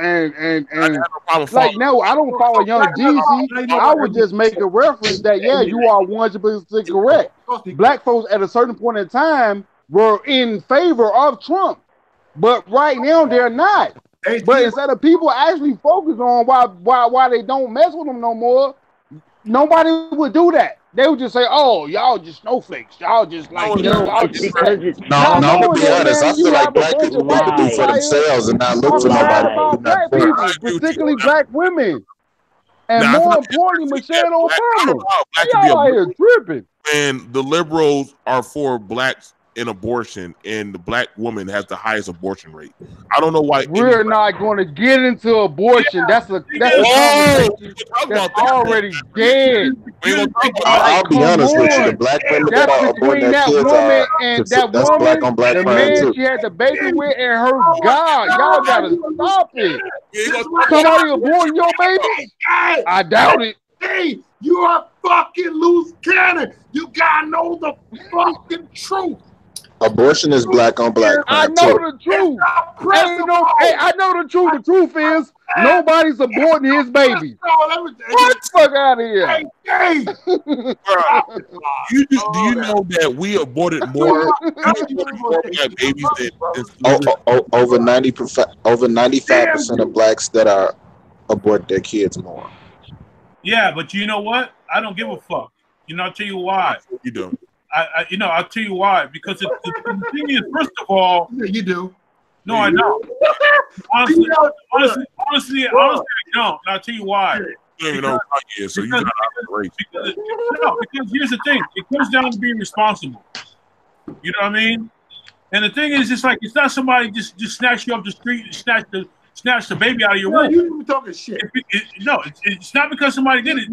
Speaker 3: no, I don't follow Young Jeezy. I would just make a reference that you are 100% correct. Black folks at a certain point in time were in favor of Trump, but right now they're not. But instead of people actually focus on why they don't mess with them no more, nobody would do that. They would just say, "Oh, y'all just snowflakes. Y'all just like y'all just."
Speaker 9: No, I'm gonna be honest. I feel like black people need to do for themselves and not look to nobody.
Speaker 3: About black people, particularly black women, and more importantly, Michelle Obama. Y'all out here tripping.
Speaker 6: And the liberals are for blacks in abortion, and the black woman has the highest abortion rate. I don't know why.
Speaker 3: We're not going to get into abortion. That's a conversation that's already dead.
Speaker 9: I'll be honest with you. The black women that are aborting their kids are that's black on black crime too.
Speaker 3: She had the baby with and her God. Y'all gotta stop it. Somebody aborting your baby? I doubt it.
Speaker 1: Hey, you are fucking loose cannon. You gotta know the fucking truth.
Speaker 9: Abortion is black on black crime
Speaker 3: I know the truth. I know the truth. The truth is nobody's aborting his baby. Get the fuck out of here.
Speaker 6: Do you know that we aborted more babies than
Speaker 9: over 95% of blacks that are abort their kids more.
Speaker 4: Yeah, but you know what? I don't give a fuck. I'll tell you why.
Speaker 6: You don't.
Speaker 4: I'll tell you why. Because the thing is, first of all,
Speaker 1: you do.
Speaker 4: No, I don't. Honestly, I don't. And I'll tell you why.
Speaker 6: You don't even know what it is, so you're not great.
Speaker 4: Because here's the thing. It comes down to being responsible. You know what I mean? And the thing is, it's not somebody just snatch you off the street and snatch the baby out of your womb.
Speaker 1: You talking shit.
Speaker 4: It's not because somebody did it.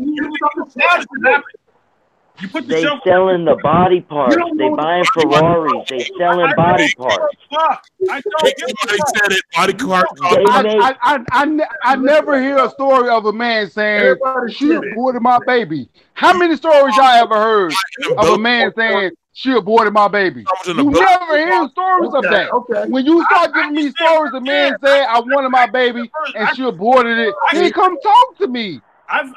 Speaker 4: You put
Speaker 8: they selling the body parts. They buying Ferraris. They selling body parts.
Speaker 3: I never hear a story of a man saying she aborted my baby. How many stories y'all ever heard of a man saying she aborted my baby? You never hear stories of that. When you start giving me stories, a man said I wanted my baby and she aborted it, then come talk to me.
Speaker 8: They make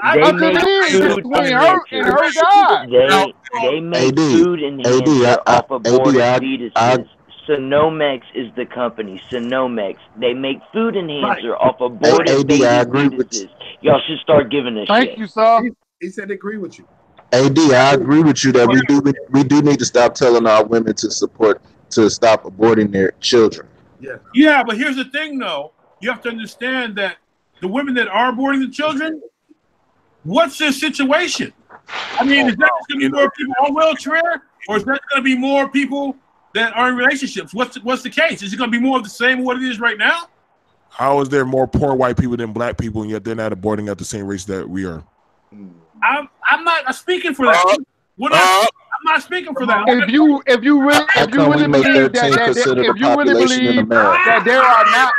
Speaker 8: food enhancers off aborted fetuses. Sonomex is the company. Sonomex. They make food enhancer off aborted baby fetuses. Y'all should start giving a shit.
Speaker 3: Thank you, sir.
Speaker 1: He said agree with you.
Speaker 9: AD, I agree with you that we do need to stop telling our women to stop aborting their children.
Speaker 4: Yeah, but here's the thing, though. You have to understand that the women that are aborting the children, what's their situation? I mean, is that going to be more people on wheelchair, or is that going to be more people that are in relationships? What's the case? Is it going to be more of the same what it is right now?
Speaker 6: How is there more poor white people than black people, and yet they're not aborting at the same race that we are?
Speaker 4: I'm not speaking for that. I'm not speaking for that.
Speaker 3: If you really believe that there are not,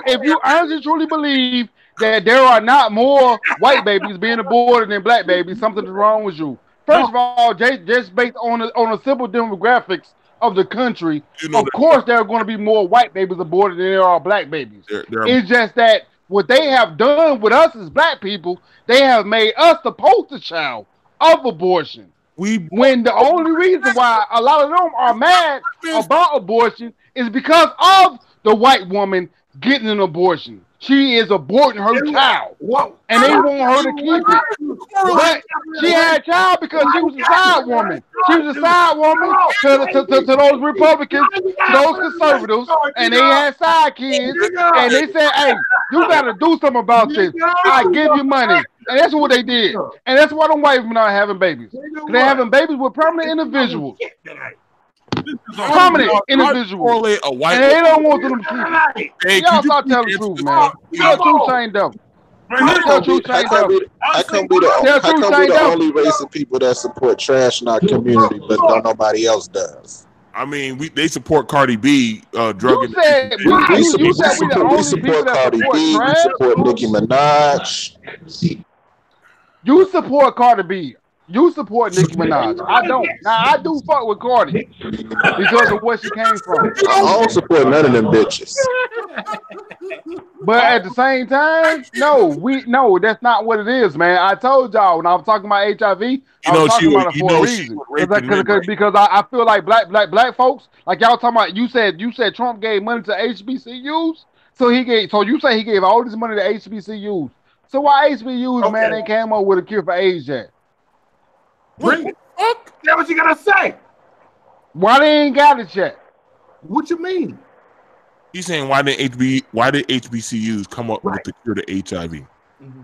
Speaker 3: if you honestly truly believe that there are not more white babies being aborted than black babies, something is wrong with you. First of all, just based on a simple demographics of the country, of course there are going to be more white babies aborted than there are black babies. It's just that what they have done with us as black people, they have made us the poster child of abortion. When the only reason why a lot of them are mad about abortion is because of the white woman getting an abortion. She is aborting her child, and they want her to keep it. But she had a child because she was a side woman. She was a side woman to those Republicans, to those conservatives, and they had side kids. And they said, "Hey, you got to do something about this. I give you money." And that's what they did. And that's why them white women are having babies. They're having babies with permanent individuals. Prominent individuals, and they don't want them to keep it. Y'all start telling the truth, man. Tell truth, ain't dumb.
Speaker 9: How come we the only race of people that support trash in our community, but don't nobody else does?
Speaker 6: I mean, they support Cardi B, drug.
Speaker 9: We support Cardi B. We support Nicki Minaj.
Speaker 3: You support Cardi B. You support Nicki Minaj. I don't. Now I do fuck with Cardi because of where she came from.
Speaker 9: I don't support none of them bitches.
Speaker 3: But at the same time, no, that's not what it is, man. I told y'all when I was talking about HIV, I was talking about it for a reason. Because I feel like black folks, like y'all talking about. You said Trump gave money to HBCUs, so you say he gave all this money to HBCUs. So why HBCUs, man, ain't came up with a cure for AIDS yet?
Speaker 1: Bring it. That's what you gotta say.
Speaker 3: Why they ain't got it yet?
Speaker 1: What you mean?
Speaker 6: He's saying why did HBCUs come up with the cure to HIV?
Speaker 1: Mm-hmm.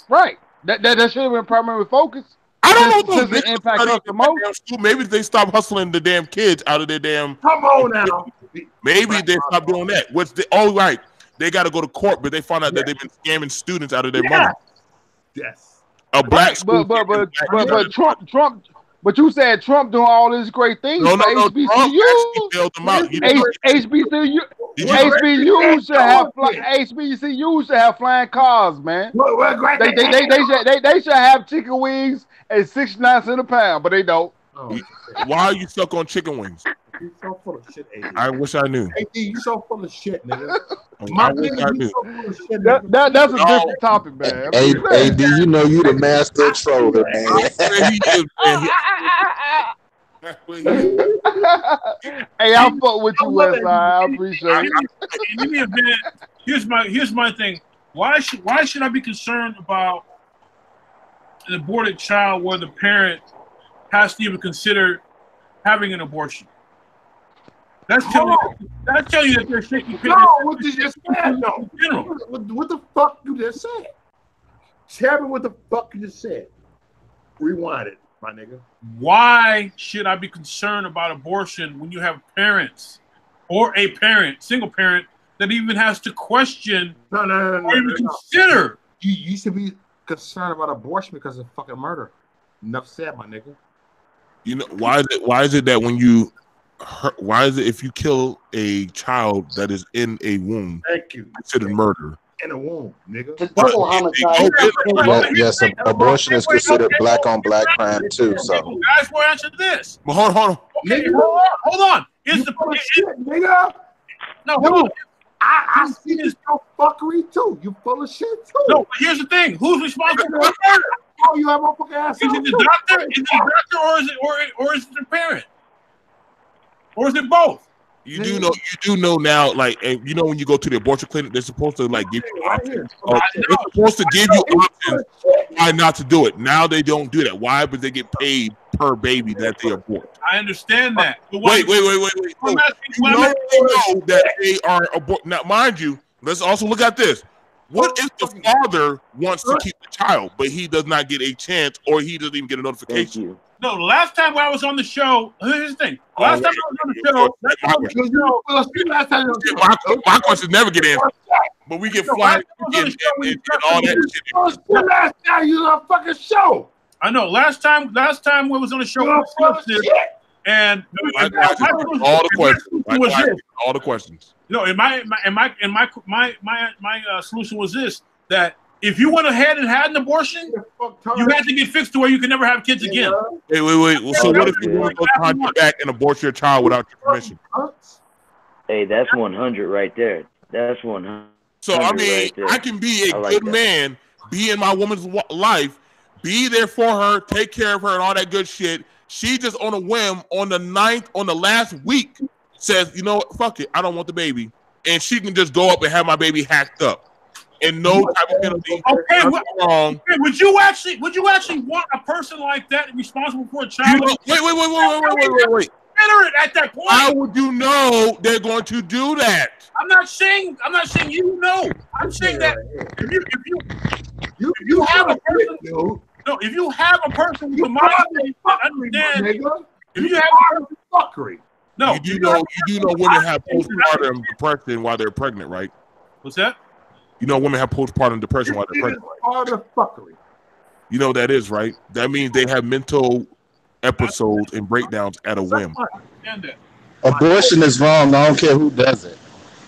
Speaker 3: Right. That should have been primary focus.
Speaker 6: I don't know.
Speaker 3: Does it impact us the most?
Speaker 6: Maybe they stop hustling the damn kids out of their damn.
Speaker 1: Come on now.
Speaker 6: Maybe they stop doing that. Right? They got to go to court, but they found out that they've been scamming students out of their money.
Speaker 1: Yes.
Speaker 6: A black school.
Speaker 3: But Trump. But you said Trump doing all these great things for HBCU. HBCU should have flying cars, man. They should have chicken wings at 69 cents a pound, but they don't.
Speaker 6: Why are you stuck on chicken wings?
Speaker 1: You're so full of shit, AD.
Speaker 6: I wish I knew.
Speaker 1: AD, you so full of shit, nigga.
Speaker 6: I wish I knew.
Speaker 3: That's a different topic, man.
Speaker 9: AD, you know you the master of trolling, man.
Speaker 3: Hey, I fuck with you, Westside. I appreciate it.
Speaker 4: Here's my thing. Why should I be concerned about an aborted child where the parent has to even consider having an abortion? That's telling you that they're shaking.
Speaker 1: No, what you just said, no. What the fuck you just said? Tell me what the fuck you just said. Rewind it, my nigga.
Speaker 4: Why should I be concerned about abortion when you have parents or a parent, single parent, that even has to question
Speaker 1: or
Speaker 4: even consider?
Speaker 1: You should be concerned about abortion because of fucking murder. Enough said, my nigga.
Speaker 6: You know why is it that when you why is it if you kill a child that is in a womb,
Speaker 1: thank you,
Speaker 6: considered murder?
Speaker 1: In a womb, nigga.
Speaker 9: Yes, abortion is considered black on black crime too. So
Speaker 4: guys, will answer this.
Speaker 6: But hold on.
Speaker 4: Okay, hold on. Is the
Speaker 1: shit, nigga?
Speaker 4: No, hold on.
Speaker 1: I see this fuckery too. You full of shit too.
Speaker 4: No, but here's the thing: who's responsible for the murder?
Speaker 1: Oh, you have a fucking ass.
Speaker 4: Is it the doctor? Is it the doctor, or is it the parent? Or is it both?
Speaker 6: You do know now, like, you know, when you go to the abortion clinic, they're supposed to like give you options. They're supposed to give you options why not to do it. Now they don't do that. Why? Because they get paid per baby that they abort.
Speaker 4: I understand that. But
Speaker 6: wait. You know that they are abort. Now, mind you, let's also look at this. What if the father wants to keep the child, but he does not get a chance, or he doesn't even get a notification?
Speaker 4: No, the last time I was on the show, here's the thing. Last time I was on the show,
Speaker 6: my questions never get answered, but we get flying and all that shit.
Speaker 1: Last time you on a fucking show.
Speaker 4: I know. Last time we was on the show, and
Speaker 6: all the questions.
Speaker 4: No, and my solution was this: that if you went ahead and had an abortion, you had to get fixed to where you could never have kids again.
Speaker 6: Wait. Well, so what if you want to go behind your back and abort your child without your permission?
Speaker 8: Hey, that's 100 right there. That's 100.
Speaker 6: So I mean, I can be a good man, be in my woman's life, be there for her, take care of her, and all that good shit. She just on a whim on the last week says, you know what, fuck it, I don't want the baby, and she can just go up and have my baby hacked up. And no type of penalty.
Speaker 4: Okay, wrong. Would you actually want a person like that responsible for a child?
Speaker 6: Wait.
Speaker 4: Consider it at that point.
Speaker 6: How would you know they're going to do that?
Speaker 4: I'm not saying you know. I'm saying that if you have a person, if you have a person with a mind, understand. If you have a person,
Speaker 1: fuckery.
Speaker 6: No, you do know women have postpartum depression while they're pregnant, right?
Speaker 4: What's that?
Speaker 6: You know women have postpartum depression while they're pregnant.
Speaker 1: Fuckery.
Speaker 6: You know what that is, right? That means they have mental episodes and breakdowns at a whim.
Speaker 9: Abortion is wrong. I don't care who does it.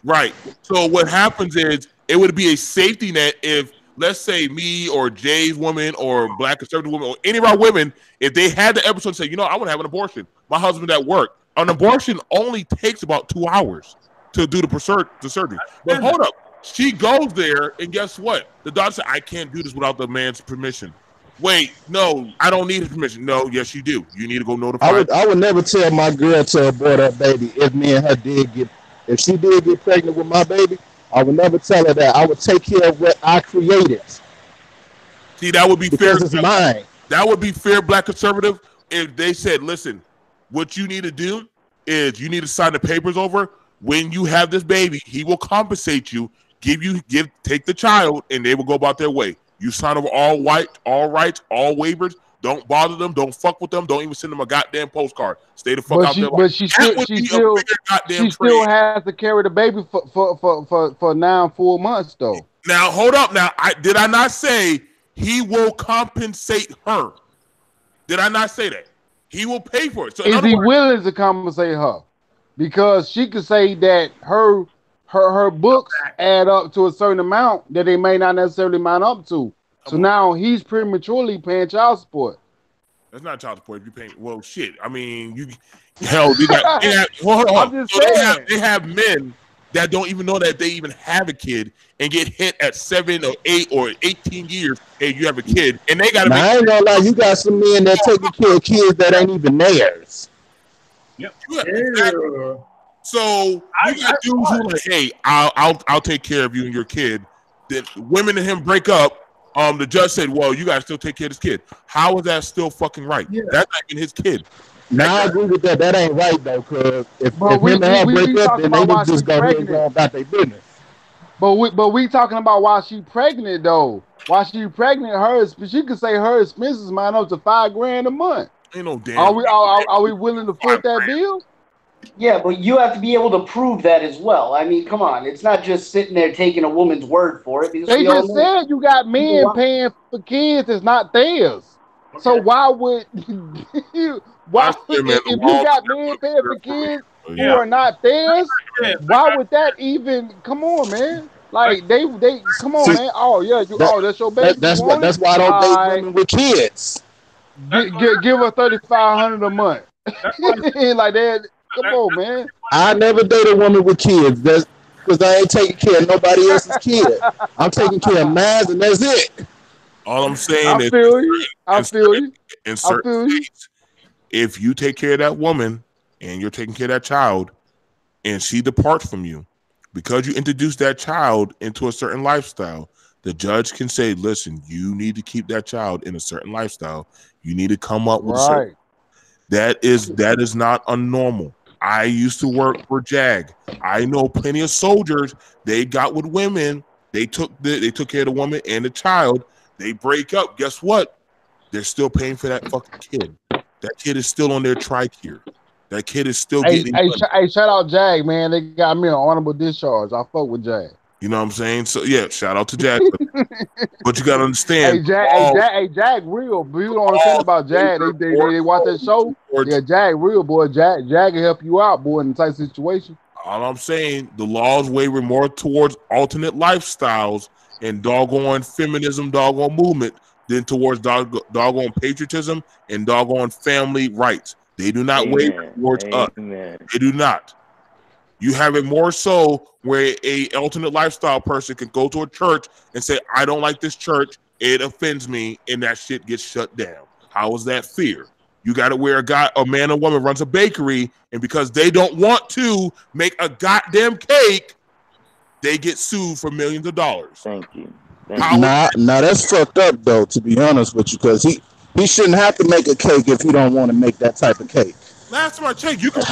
Speaker 6: Right. So what happens is it would be a safety net if, let's say me or Jay's woman or Black conservative woman or any of our women, if they had the episode and say, you know, I want to have an abortion. My husband at work. An abortion only takes about 2 hours to do the surgery. But hold up. She goes there, and guess what? The doctor said, I can't do this without the man's permission. Wait, no, I don't need his permission. No, yes, you do. You need to go notify.
Speaker 9: I would never tell my girl to abort her baby if me and her if she did get pregnant with my baby. I would never tell her that. I would take care of what I created.
Speaker 6: See, that would be fair.
Speaker 9: Because it's mine.
Speaker 6: That would be fair, Black conservative, if they said, listen, what you need to do is you need to sign the papers over. When you have this baby, he will compensate you, take the child, and they will go about their way. You sign over all rights, all waivers. Don't bother them. Don't fuck with them. Don't even send them a goddamn postcard. Stay the fuck out there.
Speaker 3: But she still has to carry the baby for 9 full months, though.
Speaker 6: Now, hold up. Now, did I not say he will compensate her? Did I not say that? He will pay for it. So
Speaker 3: is he willing to compensate her? Because she could say that her books add up to a certain amount that they may not necessarily mount up to. So now he's prematurely paying child support.
Speaker 6: That's not child support. If you paying, well, shit. I mean, they have men that don't even know that they even have a kid and get hit at 7 or 8 or 18 years. Hey, you have a kid, and they got to.
Speaker 9: I ain't gonna lie. You got some men that taking care of kids that ain't even theirs.
Speaker 6: Yep. Exactly. So you got dudes who like, hey, I'll take care of you and your kid. Then women and him break up. The judge said, well, you gotta still take care of this kid. How is that still fucking right? Yeah. That's not even his kid.
Speaker 9: Now I agree with that. That ain't right though, because if him and her break up, then they would just go ahead and go about their business.
Speaker 3: But we talking about why she pregnant though. Why she pregnant? She could say her expenses mine up to $5,000 a month.
Speaker 6: Ain't no damn.
Speaker 3: Are we willing to foot that bill?
Speaker 5: Yeah, but you have to be able to prove that as well. I mean, come on. It's not just sitting there taking a woman's word for it.
Speaker 3: They just said you got men paying for kids that's not theirs. Okay. So why would if you got men paying for kids who are not theirs, why would that even come on, man? Like they come on, man. Oh yeah, that's your baby.
Speaker 9: That's why I don't date women with kids.
Speaker 3: Give her $3,500 a month. Like that. Come on, man.
Speaker 9: I never date a woman with kids. That's because I ain't taking care of nobody else's kid. I'm taking care of mine, and that's it.
Speaker 6: All I'm saying is,
Speaker 3: I feel you.
Speaker 6: In certain states, if you take care of that woman and you're taking care of that child, and she departs from you because you introduced that child into a certain lifestyle, the judge can say, "Listen, you need to keep that child in a certain lifestyle. You need to come up with certain." That is not unnormal. I used to work for JAG. I know plenty of soldiers. They got with women. They took care of the woman and the child. They break up. Guess what? They're still paying for that fucking kid. That kid is still on their TRICARE. That kid is still getting.
Speaker 3: Hey, shout out JAG, man. They got me on honorable discharge. I fuck with JAG.
Speaker 6: You know what I'm saying? So yeah, shout out to JAG. But you gotta understand.
Speaker 3: Hey, JAG real. You don't understand about JAG. They watch that show. Yeah, JAG real, boy. JAG can help you out, boy, in a tight situation.
Speaker 6: All I'm saying, the laws waver more towards alternate lifestyles and doggone feminism, doggone movement than towards doggone patriotism and doggone family rights. They do not waver towards us. They do not. You have it more so where a alternate lifestyle person can go to a church and say, I don't like this church, it offends me, and that shit gets shut down. How is that fair? You got it where a man or woman runs a bakery, and because they don't want to make a goddamn cake, they get sued for millions of dollars.
Speaker 8: Thank you.
Speaker 9: Nah, that's fucked up, though, to be honest with you, because he shouldn't have to make a cake if he don't want to make that type of cake.
Speaker 6: Last time I checked, you can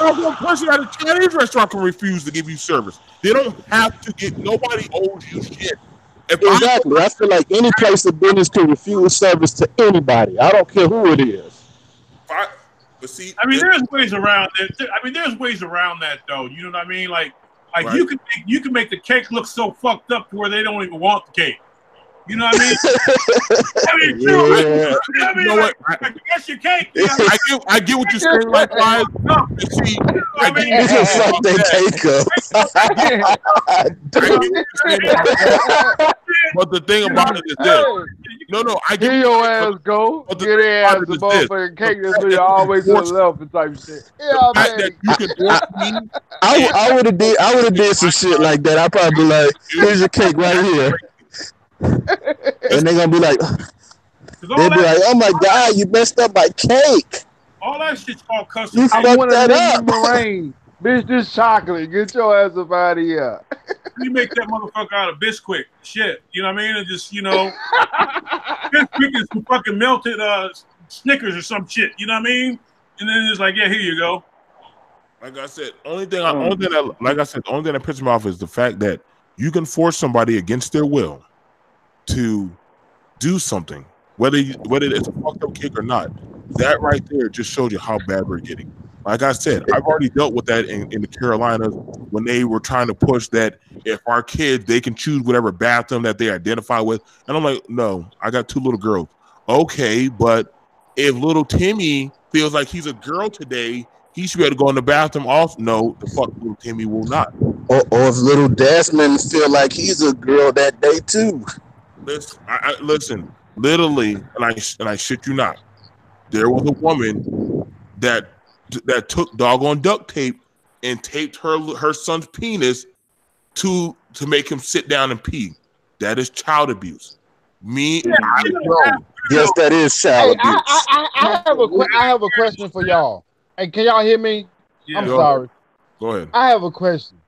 Speaker 6: one person at a Chinese restaurant can refuse to give you service. They don't have to get, nobody owes you shit.
Speaker 9: Exactly. I feel like any place of business can refuse service to anybody. I don't care who it is.
Speaker 6: But see,
Speaker 4: I mean, there's ways around it. There's ways around that, though. You know what I mean? Like right. you can make the cake look so fucked up to where they don't even want the cake. You know what I mean?
Speaker 6: You know what?
Speaker 4: That's your cake.
Speaker 6: I get what you're saying. Likewise, see, I get you
Speaker 9: just fuck that cake up.
Speaker 6: But the thing about it is this. No, I
Speaker 3: Here your ass go.
Speaker 6: But the
Speaker 3: Get their
Speaker 6: thing
Speaker 3: ass
Speaker 6: about
Speaker 3: the
Speaker 6: it is this.
Speaker 3: motherfucking cake that's really always to the left and type shit. Yeah,
Speaker 6: The fact
Speaker 3: man.
Speaker 6: that you can force me.
Speaker 9: I would have did some shit like that. I probably be like, here's your cake right here, and they gonna be like, they'll be like, oh my god, you messed up my cake.
Speaker 4: All that shit's called custom.
Speaker 9: You
Speaker 3: I
Speaker 9: fucked
Speaker 3: want a
Speaker 9: that
Speaker 3: lemon
Speaker 9: up.
Speaker 3: meringue. Bitch, this chocolate. Get your ass up out of here.
Speaker 4: You make that motherfucker out of Bisquick. Shit. You know what I mean? And just, Bisquick is some fucking melted Snickers or some shit. You know what I mean? And then it's like, yeah, here you go.
Speaker 6: Like I said, the only thing that pisses me off is the fact that you can force somebody against their will to do something, whether it's a fucked up cake or not. That right there just shows you how bad we're getting. Like I said, I've already dealt with that in the Carolinas when they were trying to push that if our kids, they can choose whatever bathroom that they identify with. And I'm like, no, I got 2 little girls. Okay, but if little Timmy feels like he's a girl today, he should be able to go in the bathroom also. No, the fuck little Timmy will not.
Speaker 9: Or if little Desmond feel like he's a girl that day too.
Speaker 6: Listen, literally, and I shit you not, there was a woman that took doggone duct tape and taped her son's penis to make him sit down and pee. That is child abuse. Yes,
Speaker 9: that is child abuse.
Speaker 3: I have a question for y'all. Hey, can y'all hear me?
Speaker 4: Yeah.
Speaker 3: I'm sorry.
Speaker 6: Go ahead.
Speaker 3: I have a question.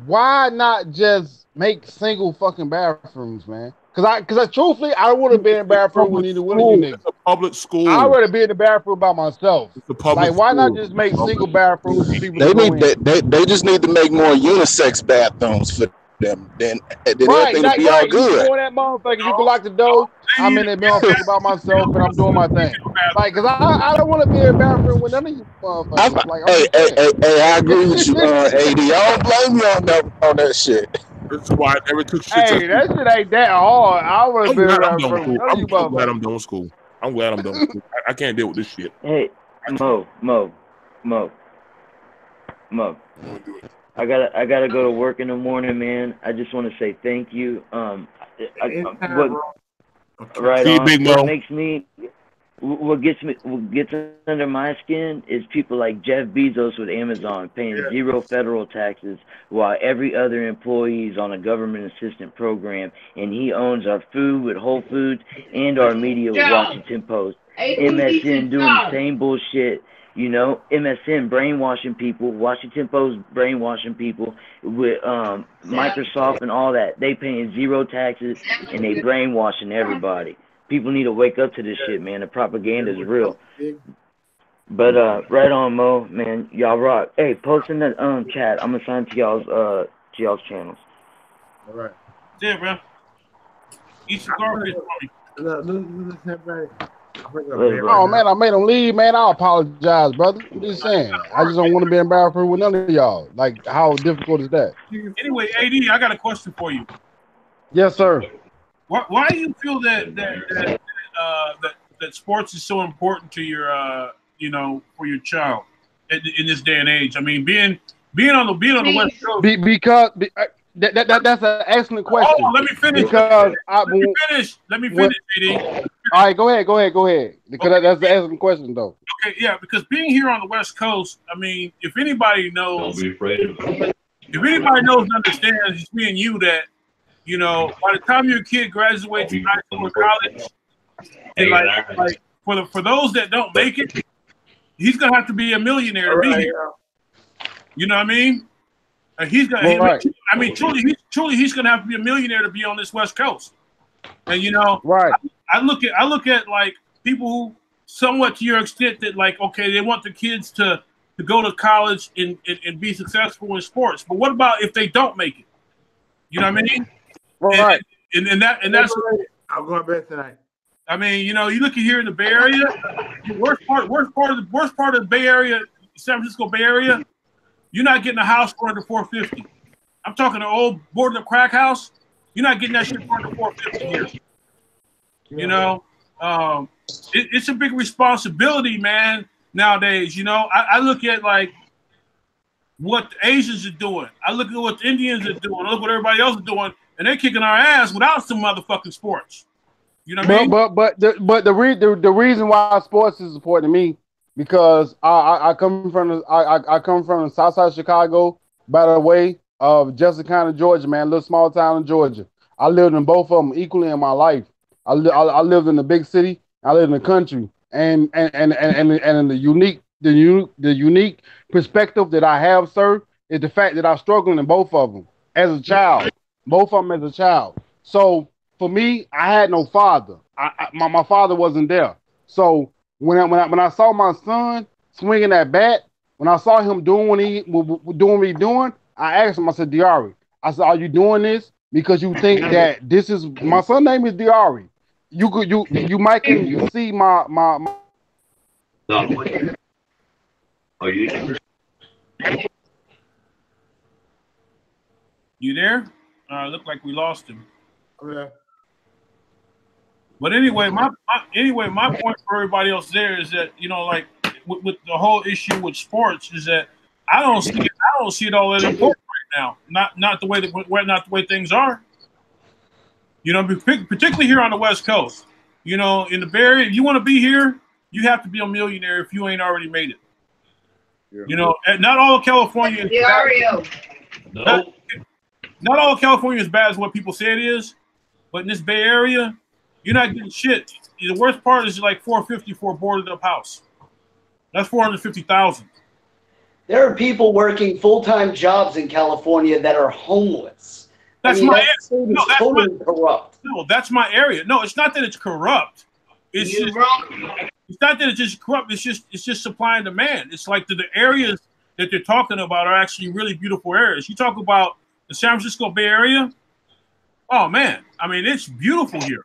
Speaker 3: Why not just make single fucking bathrooms, man? Because truthfully, I would have been in the bathroom with either one of you niggas.
Speaker 6: It's a public school.
Speaker 3: I'd rather be in the bathroom by myself.
Speaker 6: It's a public
Speaker 3: like, why not
Speaker 6: school.
Speaker 3: just make single bathrooms for people
Speaker 9: They
Speaker 3: to go
Speaker 9: need
Speaker 3: in?
Speaker 9: they just need to make more unisex bathrooms for them. Then
Speaker 3: Right,
Speaker 9: everything will be all good.
Speaker 3: You go in that motherfucker, you can lock the door. I'm in that motherfucker by myself and I'm doing my thing. Like, cause I don't want to be in the bathroom with none of you motherfuckers. Like,
Speaker 9: Hey, I agree with you, AD. I don't blame you on that shit.
Speaker 6: That's why I never took shit.
Speaker 3: Hey, that shit ain't that hard. I would have been in
Speaker 6: I'm
Speaker 3: the
Speaker 6: done with
Speaker 3: bathroom
Speaker 6: school.
Speaker 3: with none of you
Speaker 6: I'm glad
Speaker 3: motherfuckers.
Speaker 6: I'm done with school. I'm glad I'm done with school. I can't deal with this shit.
Speaker 8: Hey, Mo. I gotta go to work in the morning, man. I just want to say thank you. Right
Speaker 6: See,
Speaker 8: on.
Speaker 6: Big Mo.
Speaker 8: What gets under my skin is people like Jeff Bezos with Amazon paying 0 federal taxes while every other employee is on a government assistant program, and he owns our food with Whole Foods and our media with Washington Post. MSN doing the same bullshit. MSN brainwashing people, Washington Post brainwashing people with Microsoft and all that. They paying 0 taxes and they brainwashing everybody. People need to wake up to this shit, man. The propaganda is real. But right on, Mo, man. Y'all rock. Hey, post in that chat. I'm assigned to y'all's channels.
Speaker 1: All right.
Speaker 4: Yeah, bro. Eat some garbage for me.
Speaker 3: Oh man, I made him leave, man. I apologize, brother. I'm just saying. I just don't want to be in the bathroom with none of y'all. Like, how difficult is that?
Speaker 4: Anyway, AD, I got a question for you.
Speaker 3: Yes, sir.
Speaker 4: Why do you feel that sports is so important to your for your child in this day and age? I mean, being on the West Coast.
Speaker 3: Because that's an excellent question.
Speaker 4: Oh, let me finish.
Speaker 3: Because
Speaker 4: let me finish, AD.
Speaker 3: All right, go ahead. Because that's the excellent question, though.
Speaker 4: Okay, yeah, because being here on the West Coast, I mean, if anybody knows,
Speaker 10: Don't be afraid of it.
Speaker 4: If anybody knows and understands, it's me and you that, by the time your kid graduates from high school or college, and like for those that don't make it, he's gonna have to be a millionaire to be here. You know what I mean? He's gonna. I mean, truly, he's gonna have to be a millionaire to be on this West Coast. And
Speaker 3: right.
Speaker 4: I look at like people who, somewhat to your extent, that like, okay, they want their kids to go to college and be successful in sports. But what about if they don't make it? You know what I mean?
Speaker 3: Right.
Speaker 4: And that's.
Speaker 1: I'm going to bed tonight.
Speaker 4: I mean, you look at here in the Bay Area, worst part of the Bay Area, San Francisco Bay Area, you're not getting a house for under $450. I'm talking an old boarded up crack house. You're not getting that shit for under $450 here. It's a big responsibility, man. Nowadays, I look at like what the Asians are doing. I look at what the Indians are doing. I look at what everybody else is doing, and they're kicking our ass without some motherfucking sports. You know what I mean?
Speaker 3: But the reason why sports is important to me because I come from the south side of Chicago, by the way, of Jefferson County, Georgia, man, little small town in Georgia. I lived in both of them equally in my life. I lived in the big city. I lived in the country, and the unique perspective that I have, sir, is the fact that I struggled in both of them as a child. Both of them as a child. So for me, I had no father. My father wasn't there. So when I saw my son swinging that bat, when I saw him doing what he doing, I asked him. I said, Diari, I said, are you doing this because you think that this is my son's name is Diari? You might can see my.
Speaker 4: Are you? You there? Looked like we lost him.
Speaker 1: Yeah.
Speaker 4: But anyway, my point for everybody else there is that, you know, like with the whole issue with sports is that I don't see it all that important right now. Not the way things are. You know, particularly here on the West Coast. You know, in the Bay Area, if you want to be here, you have to be a millionaire if you ain't already made it. Yeah. You know, and not all of California is bad. Not all of California is bad as what people say it is, but in this Bay Area, you're not getting shit. The worst part is like $450 for a boarded up house. That's $450,000.
Speaker 5: There are people working full-time jobs in California that are homeless.
Speaker 4: That's
Speaker 5: totally corrupt.
Speaker 4: No, that's my area. No, it's not that it's corrupt. It's not that it's just corrupt. It's just supply and demand. It's like the areas that they're talking about are actually really beautiful areas. You talk about the San Francisco Bay Area. Oh man, I mean it's beautiful here.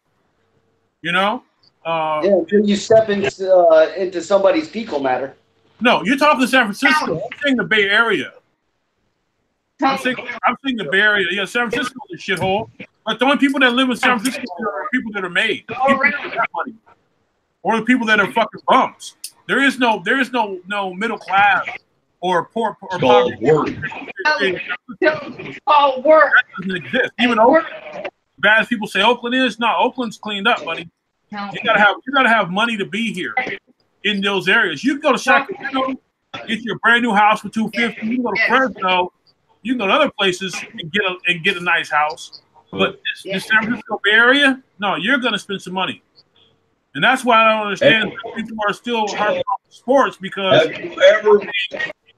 Speaker 4: You know.
Speaker 5: Yeah, you step into somebody's fecal matter.
Speaker 4: No, you're talking San Francisco. I'm saying the Bay Area. I'm saying the Bay Area. Yeah, San Francisco is a shithole. But the only people that live in San Francisco are people that are made. People that have money. Or the people that are fucking bums. There is no middle class or poor or poverty.
Speaker 10: All work.
Speaker 4: That doesn't exist. Even Oakland, bad as people say Oakland is, no, Oakland's cleaned up, buddy. You gotta have money to be here in those areas. You can go to Sacramento, get your brand new house for $250. You can go to Fresno, you can go to other places and get a nice house. But this San Francisco Bay Area, no, you're gonna spend some money. And that's why I don't understand people are still hard sports because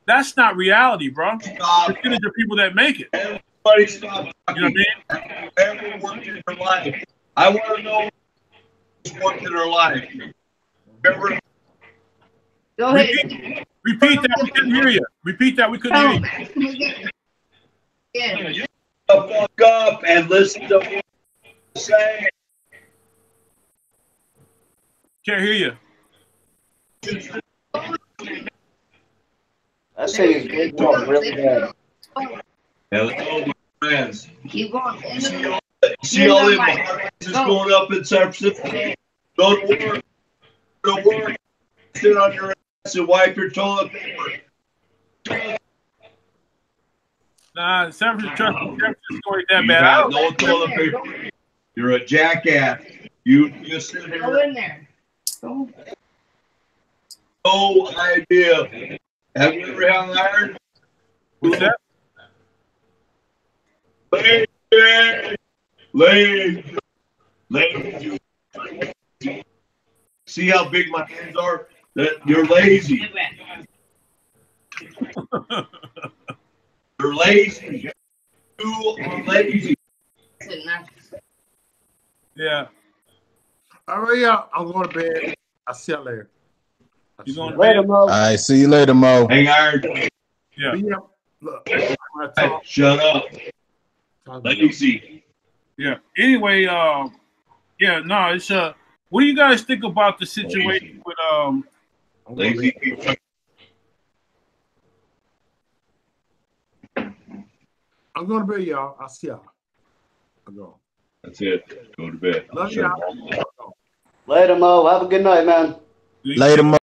Speaker 4: that's not reality, bro. Percentage of people that make it.
Speaker 11: Everybody stop.
Speaker 4: You know what I mean?
Speaker 11: Everyone worked in their life. I want to know who's worked in their life. Remember?
Speaker 10: Go ahead.
Speaker 4: Repeat that. We couldn't hear you. Repeat that. We couldn't hear you.
Speaker 10: Yeah.
Speaker 11: You fuck up and listen to what I'm saying.
Speaker 4: Can't hear you.
Speaker 5: That thing is getting off really bad.
Speaker 11: Hello, my friends.
Speaker 10: Keep going.
Speaker 11: See all them houses going up in San Francisco? Go to work. Go to work. Sit on your ass and wipe your toilet paper.
Speaker 4: Nah, San Francisco ain't that
Speaker 11: You
Speaker 4: bad.
Speaker 11: have no toilet paper. You're a jackass. You just sit
Speaker 10: Go
Speaker 11: here.
Speaker 10: in there. Go.
Speaker 11: No idea. Have you ever hung iron?
Speaker 4: What's that?
Speaker 11: Lazy. See how big my hands are? That you're lazy. You're lazy. You are lazy.
Speaker 4: Yeah.
Speaker 1: All right, yeah. I'm going to bed. I'll see you later.
Speaker 4: You going to
Speaker 5: Later,
Speaker 4: bed?
Speaker 5: Mo.
Speaker 9: All right, see you later, Mo.
Speaker 11: Hang iron.
Speaker 4: Yeah.
Speaker 1: Look,
Speaker 11: Hey, shut up. Lazy.
Speaker 4: Yeah. Anyway, yeah, no, it's what do you guys think about the situation with
Speaker 11: Lazy people.
Speaker 1: I'm going to bed, y'all. I'll see y'all. I'm going.
Speaker 11: That's it. Go to bed.
Speaker 1: Love
Speaker 11: Shut
Speaker 1: y'all.
Speaker 11: up.
Speaker 5: Later, Mo. Have a good night, man.
Speaker 9: Later, Mo.